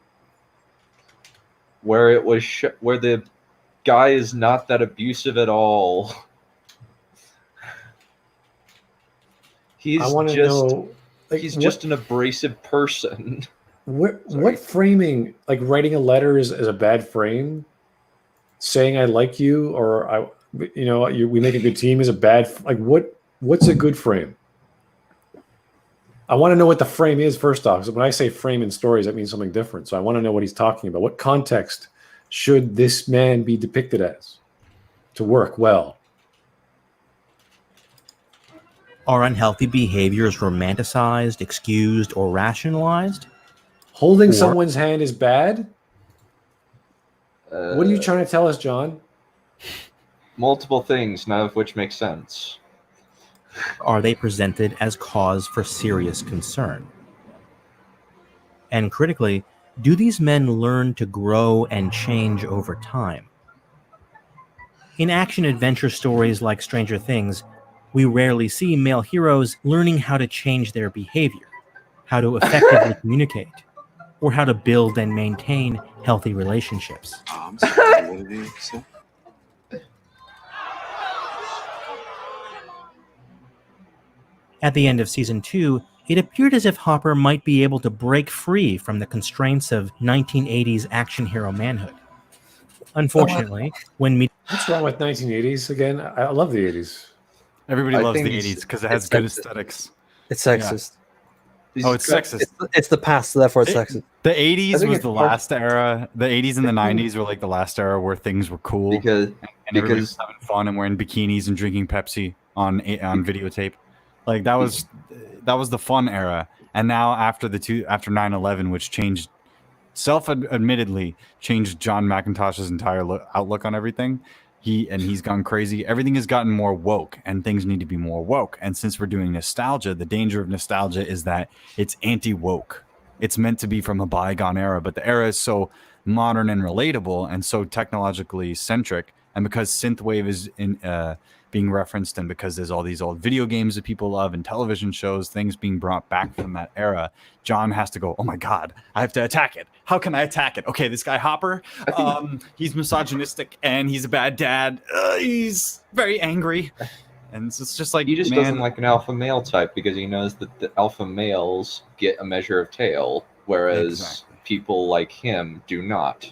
where it was where the guy is not that abusive at all. He's just an abrasive person. What framing, like writing a letter is a bad frame? Saying I like you or we make a good team is a bad, like what's a good frame? I want to know what the frame is first off. So when I say frame in stories, that means something different. So I want to know what he's talking about. What context should this man be depicted as to work well? Are unhealthy behaviors romanticized, excused, or rationalized? Holding someone's hand is bad? What are you trying to tell us, John? Multiple things, none of which make sense. Are they presented as cause for serious concern? And critically, do these men learn to grow and change over time? In action-adventure stories like Stranger Things, we rarely see male heroes learning how to change their behavior, how to effectively communicate, or how to build and maintain healthy relationships. At the end of Season 2, it appeared as if Hopper might be able to break free from the constraints of 1980s action hero manhood. Unfortunately, What's wrong with 1980s again? I love the 80s. Everybody loves the 80s because it has good aesthetics. It's sexist. Yeah. Oh, it's sexist. It's the past, so therefore it's sexist. The 80s was the last era. The 80s and the 90s were like the last era where things were cool. Because everybody was having fun and wearing bikinis and drinking Pepsi on videotape. Like that was the fun era. And now after 9/11, which changed, self-admittedly changed John McIntosh's entire outlook on everything. He's gone crazy. Everything has gotten more woke, and things need to be more woke. And since we're doing nostalgia, the danger of nostalgia is that it's anti-woke. It's meant to be from a bygone era, but the era is so modern and relatable and so technologically centric. And because synthwave is being referenced, and because there's all these old video games that people love and television shows, things being brought back from that era, John has to go, oh my God, I have to attack it. How can I attack it? Okay, this guy Hopper, he's misogynistic and he's a bad dad. He's very angry. And it's just like, he just doesn't like an alpha male type because he knows that the alpha males get a measure of tail, whereas people like him do not.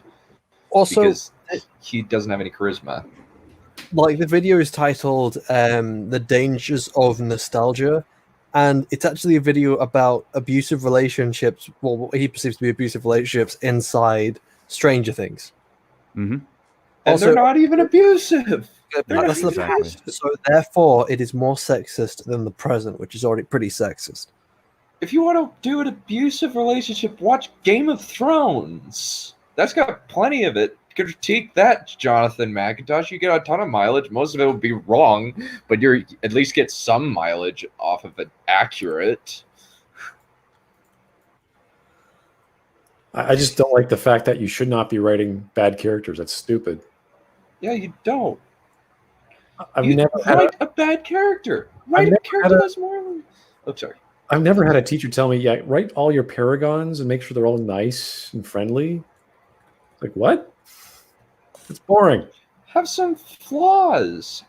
Also, because he doesn't have any charisma. Like, the video is titled The Dangers of Nostalgia, and it's actually a video about abusive relationships, well, what he perceives to be abusive relationships inside Stranger Things. Mm-hmm. And they're not even abusive. That's the past. So therefore, it is more sexist than the present, which is already pretty sexist. If you want to do an abusive relationship, watch Game of Thrones. That's got plenty of it. critique that, Jonathan McIntosh. You get a ton of mileage. Most of it will be wrong, but you're at least get some mileage off of it accurate. I just don't like the fact that you should not be writing bad characters. That's stupid. Yeah, you don't. I've You never had write a bad character. Write a character that's more. Oh, sorry. I've never had a teacher tell me, yeah, write all your paragons and make sure they're all nice and friendly. Like, what? It's boring. Have some flaws.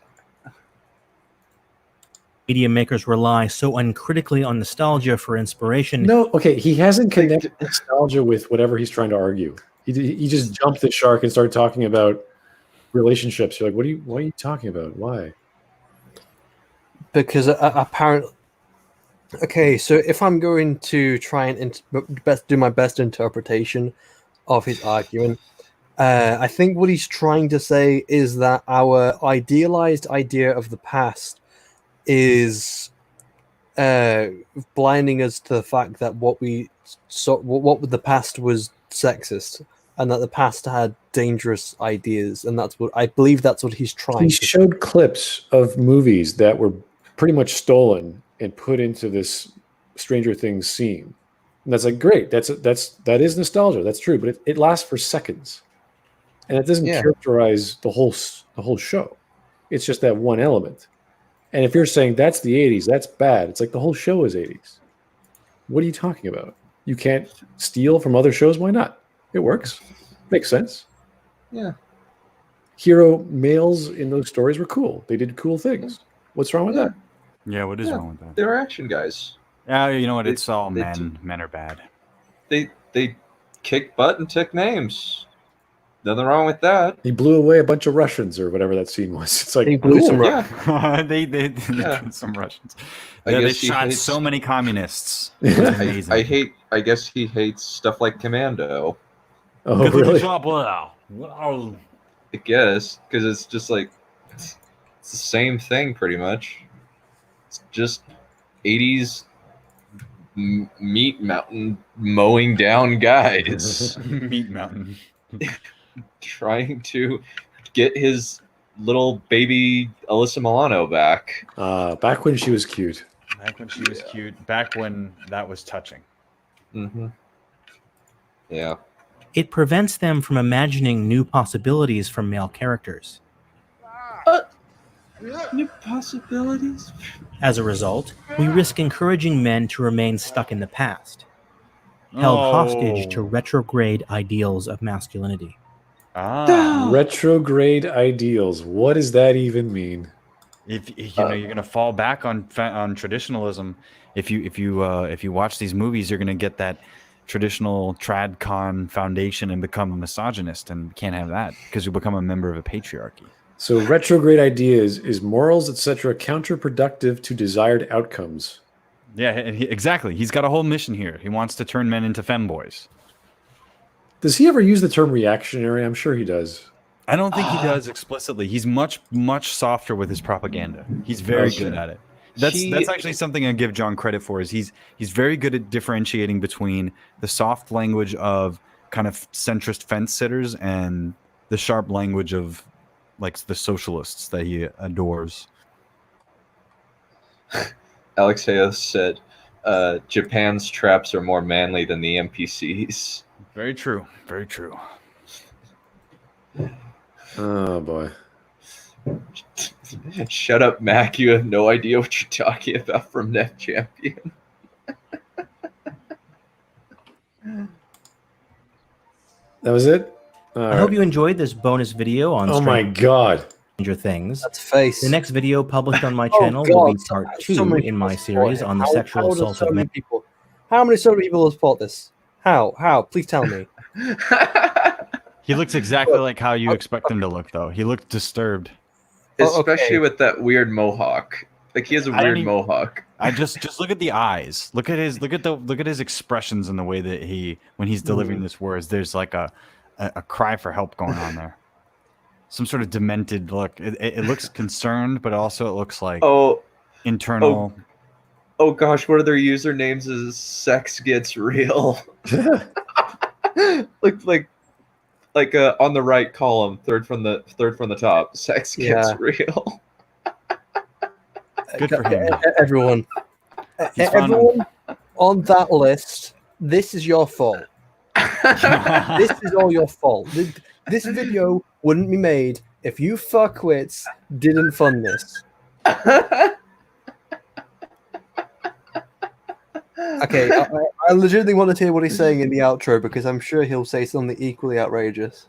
Media makers rely so uncritically on nostalgia for inspiration. No, okay, he hasn't connected nostalgia with whatever he's trying to argue. He just jumped the shark and started talking about relationships. You're like, what are you talking about? Why? Because apparently, okay, so if I'm going to try and do my best interpretation of his argument, I think what he's trying to say is that our idealized idea of the past is blinding us to the fact that what the past was sexist, and that the past had dangerous ideas, and that's what I believe. That's what he's trying. He showed clips of movies that were pretty much stolen and put into this Stranger Things scene, and that's like great. That is nostalgia. That's true, but it lasts for seconds, and it doesn't characterize the whole show. It's just that one element. And if you're saying that's the 80s, that's bad. It's like the whole show is 80s. What are you talking about? You can't steal from other shows? Why not? It works. Makes sense. Yeah. Hero males in those stories were cool. They did cool things. What's wrong with that? Yeah, what is wrong with that? They're action guys. Yeah, you know what? It's all men. Men are bad. They kick butt and took names. Nothing wrong with that. He blew away a bunch of Russians or whatever that scene was. It's like he blew some they killed some Russians. Yeah, they shot so many communists. It was amazing. I guess he hates stuff like Commando. Oh, really? I guess because it's just like it's the same thing pretty much. It's just 80s meat mountain mowing down guys. Meat mountain. Trying to get his little baby Alyssa Milano back. Back when she was cute. Back when she was cute. Back when that was touching. Mm-hmm. Yeah. It prevents them from imagining new possibilities from male characters. New possibilities? As a result, we risk encouraging men to remain stuck in the past, held hostage to retrograde ideals of masculinity. Retrograde ideals. What does that even mean? If you know you're gonna fall back on traditionalism, if you watch these movies, you're gonna get that traditional tradcon foundation and become a misogynist, and can't have that because you become a member of a patriarchy. So retrograde ideas is morals, etc., counterproductive to desired outcomes. Yeah, exactly. He's got a whole mission here. He wants to turn men into femboys. Does he ever use the term reactionary? I'm sure he does. I don't think he does explicitly. He's much softer with his propaganda. He's very good at it. That's actually something I give John credit for. Is he's very good at differentiating between the soft language of kind of centrist fence sitters and the sharp language of like the socialists that he adores. Alex Hayes said, "Japan's traps are more manly than the NPCs." Very true. Very true. Oh boy. Shut up, Mac. You have no idea what you're talking about from Net Champion. That was it? I hope you enjoyed this bonus video on my god. Stranger Things. That's face. The next video published on my channel will be part 2 in my series on the sexual assault of men. How many so many people have support this? How? Please tell me. He looks exactly like how you expect him to look, though. He looked disturbed. Especially with that weird mohawk. Like he has a weird mohawk. I just look at the eyes. Look at his expressions and the way that when he's delivering this words. There's like a cry for help going on there. Some sort of demented look. It looks concerned, but also it looks like internal. Oh gosh, what are their usernames? Is sex gets real? like like on the right column, third from the top. Sex gets Yeah. real. Good for him. Everyone, He's found- everyone on that list, this is your fault. This is all your fault. This video wouldn't be made if you fuckwits didn't fund this. Okay, I legitimately want to hear what he's saying in the outro because I'm sure he'll say something equally outrageous.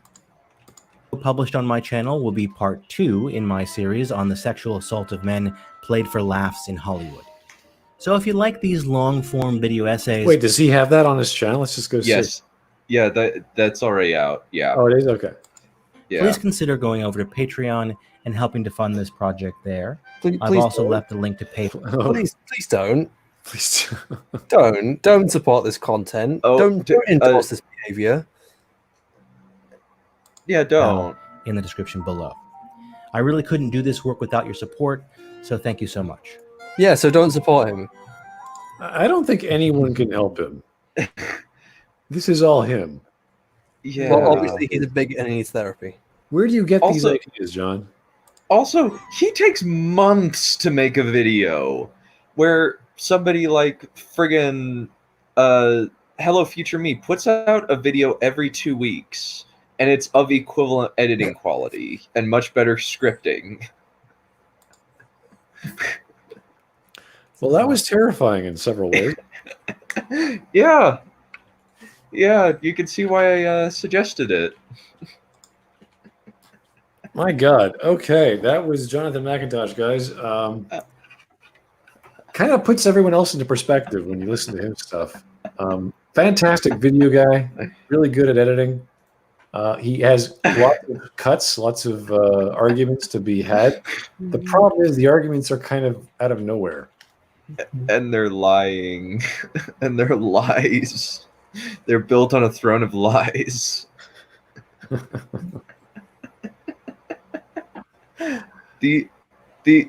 Published on my channel will be part 2 in my series on the sexual assault of men played for laughs in Hollywood. So if you like these long-form video essays... Wait, does he have that on his channel? Let's just go see. Yes. Yeah, that's already out. Yeah. Oh, it is? Okay. Yeah. Please consider going over to Patreon and helping to fund this project there. I've please also don't. left a link to PayPal. Please don't. Please don't support this content. Oh, don't endorse this behavior. Yeah, don't. In the description below. I really couldn't do this work without your support, so thank you so much. Yeah, so don't support him. I don't think anyone can help him. This is all him. Yeah. Well, obviously he's a bigot and he needs therapy. Where do you get these Also- ideas, John? Also, he takes months to make a video where somebody like friggin' Hello Future Me puts out a video every 2 weeks, and it's of equivalent editing quality and much better scripting. Well, that was terrifying in several ways. Yeah. Yeah, you can see why I suggested it. My God. Okay, that was Jonathan McIntosh, guys. Kind of puts everyone else into perspective when you listen to his stuff. Fantastic video guy, really good at editing. He has lots of cuts, lots of arguments to be had. The problem is the arguments are kind of out of nowhere. And they're lying. And they're lies. They're built on a throne of lies. The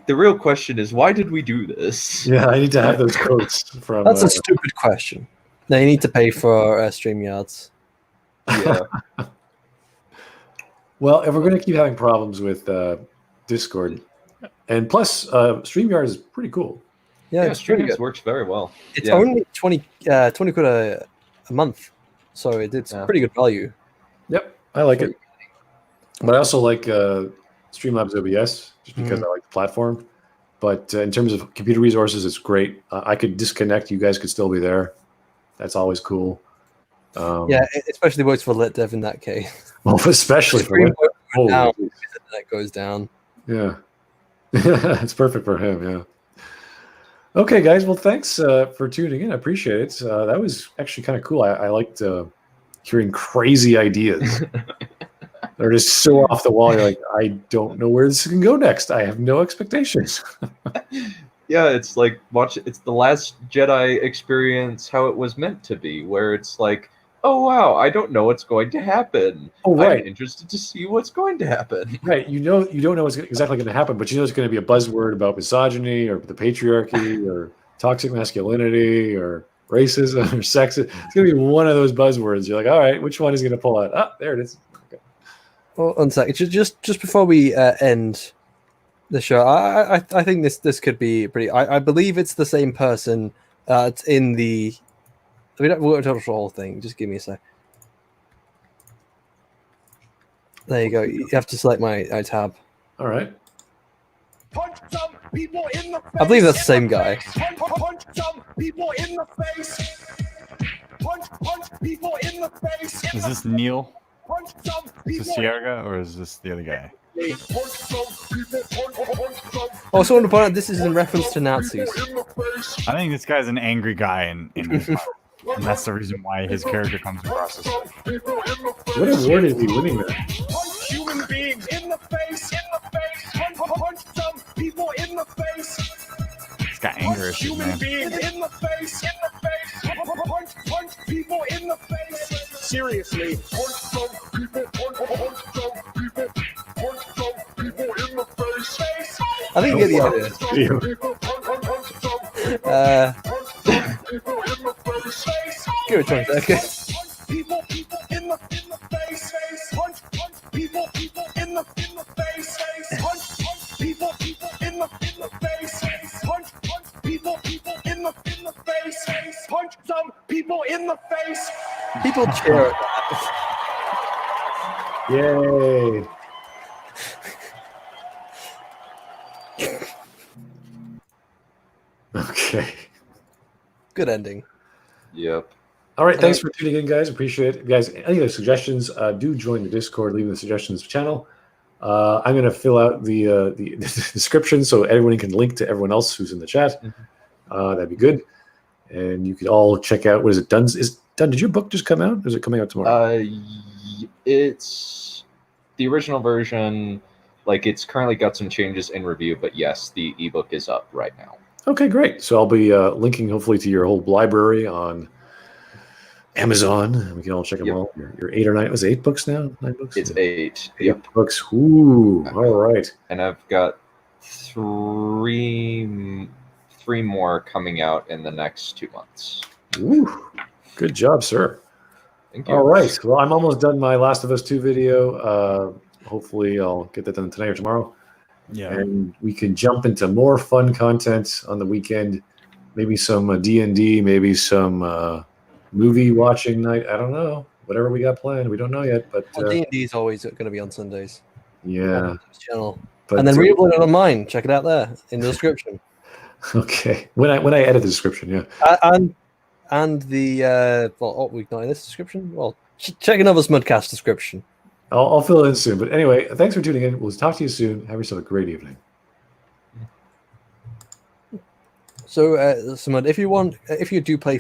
real question is, why did we do this? Yeah, I need to have those quotes from. That's a stupid question. No, you need to pay for StreamYards. Yeah. Well, if we're going to keep having problems with Discord, and plus StreamYard is pretty cool. Yeah, it's pretty StreamYards good. works very well. It's Yeah. only 20 quid a month, so it's pretty good value. Yep, I like it. But I also like Streamlabs OBS just because I like the platform. But in terms of computer resources, it's great. I could disconnect. You guys could still be there. That's always cool. Yeah, it especially works for lit dev in that case. Well, especially for Stream lit- goes down, holy- that goes down. Yeah. It's perfect for him. Yeah. Okay, guys. Well, thanks for tuning in. I appreciate it. That was actually kind of cool. I liked hearing crazy ideas. They're just so off the wall. You're like, I don't know where this can go next. I have no expectations. Yeah, it's like it's the Last Jedi experience how it was meant to be, where it's like, oh wow, I don't know what's going to happen. Oh, right. I'm interested to see what's going to happen. Right. You don't know what's exactly going to happen, but you know it's going to be a buzzword about misogyny or the patriarchy or toxic masculinity or racism or sexism. It's going to be one of those buzzwords. You're like, all right, which one is going to pull out? Ah, there it is. Okay. Well, one second. Just before we end the show, I think this could be pretty. I believe it's the same person. It's in the. We don't talk the whole thing. Just give me a sec. There you go. You have to select my tab. All right. Punch some people in the face. I believe that's the same guy. Punch some people in the face. Punch people in the face. Is this Neil? Punch some Is this Sierra or is this the other guy? I also want to point out this is in reference to Nazis. I think this guy's an angry guy, and that's the reason why his character comes across as. What award is he winning there? Punch human beings in the face. Punch some people in the face. He's got anger issues, Human man. beings in the face. Punch people in the face. Seriously. Punch some people. Punch some people. Punch some people in the face. I think you get the idea. Give it 20 seconds. People in the face. Punch people in the face. People cheer at that. Yay. Okay. Good ending. Yep. All right. Thanks for tuning in, guys. Appreciate it. Guys, any other suggestions, do join the Discord, leave the suggestions channel. I'm going to fill out the description so everyone can link to everyone else who's in the chat. That'd be good. And you could all check out, what is it, Done? Did your book just come out? Or is it coming out tomorrow? It's the original version. Like, it's currently got some changes in review, but yes, the ebook is up right now. Okay, great. So I'll be linking hopefully to your whole library on Amazon. We can all check them all. You're 8 or 9. Was it 8 books now? 9 books? It's 8. 8 books. Ooh, all right. And I've got three more coming out in the next 2 months. Ooh, good job, sir. Thank you. All right. Well, I'm almost done my Last of Us 2 video. Hopefully I'll get that done tonight or tomorrow. Yeah. And we can jump into more fun content on the weekend. Maybe some D&D, maybe some movie watching night. I don't know. Whatever we got planned. We don't know yet. But D&D is always going to be on Sundays. Yeah. On this channel. But, and then re-upload it on mine. Check it out there in the description. Okay. When I edit the description, yeah. And the we've not in this description. Well, check another Smudcast description. I'll fill it in soon. But anyway, thanks for tuning in. We'll talk to you soon. Have yourself a great evening. So, Smud, if you do play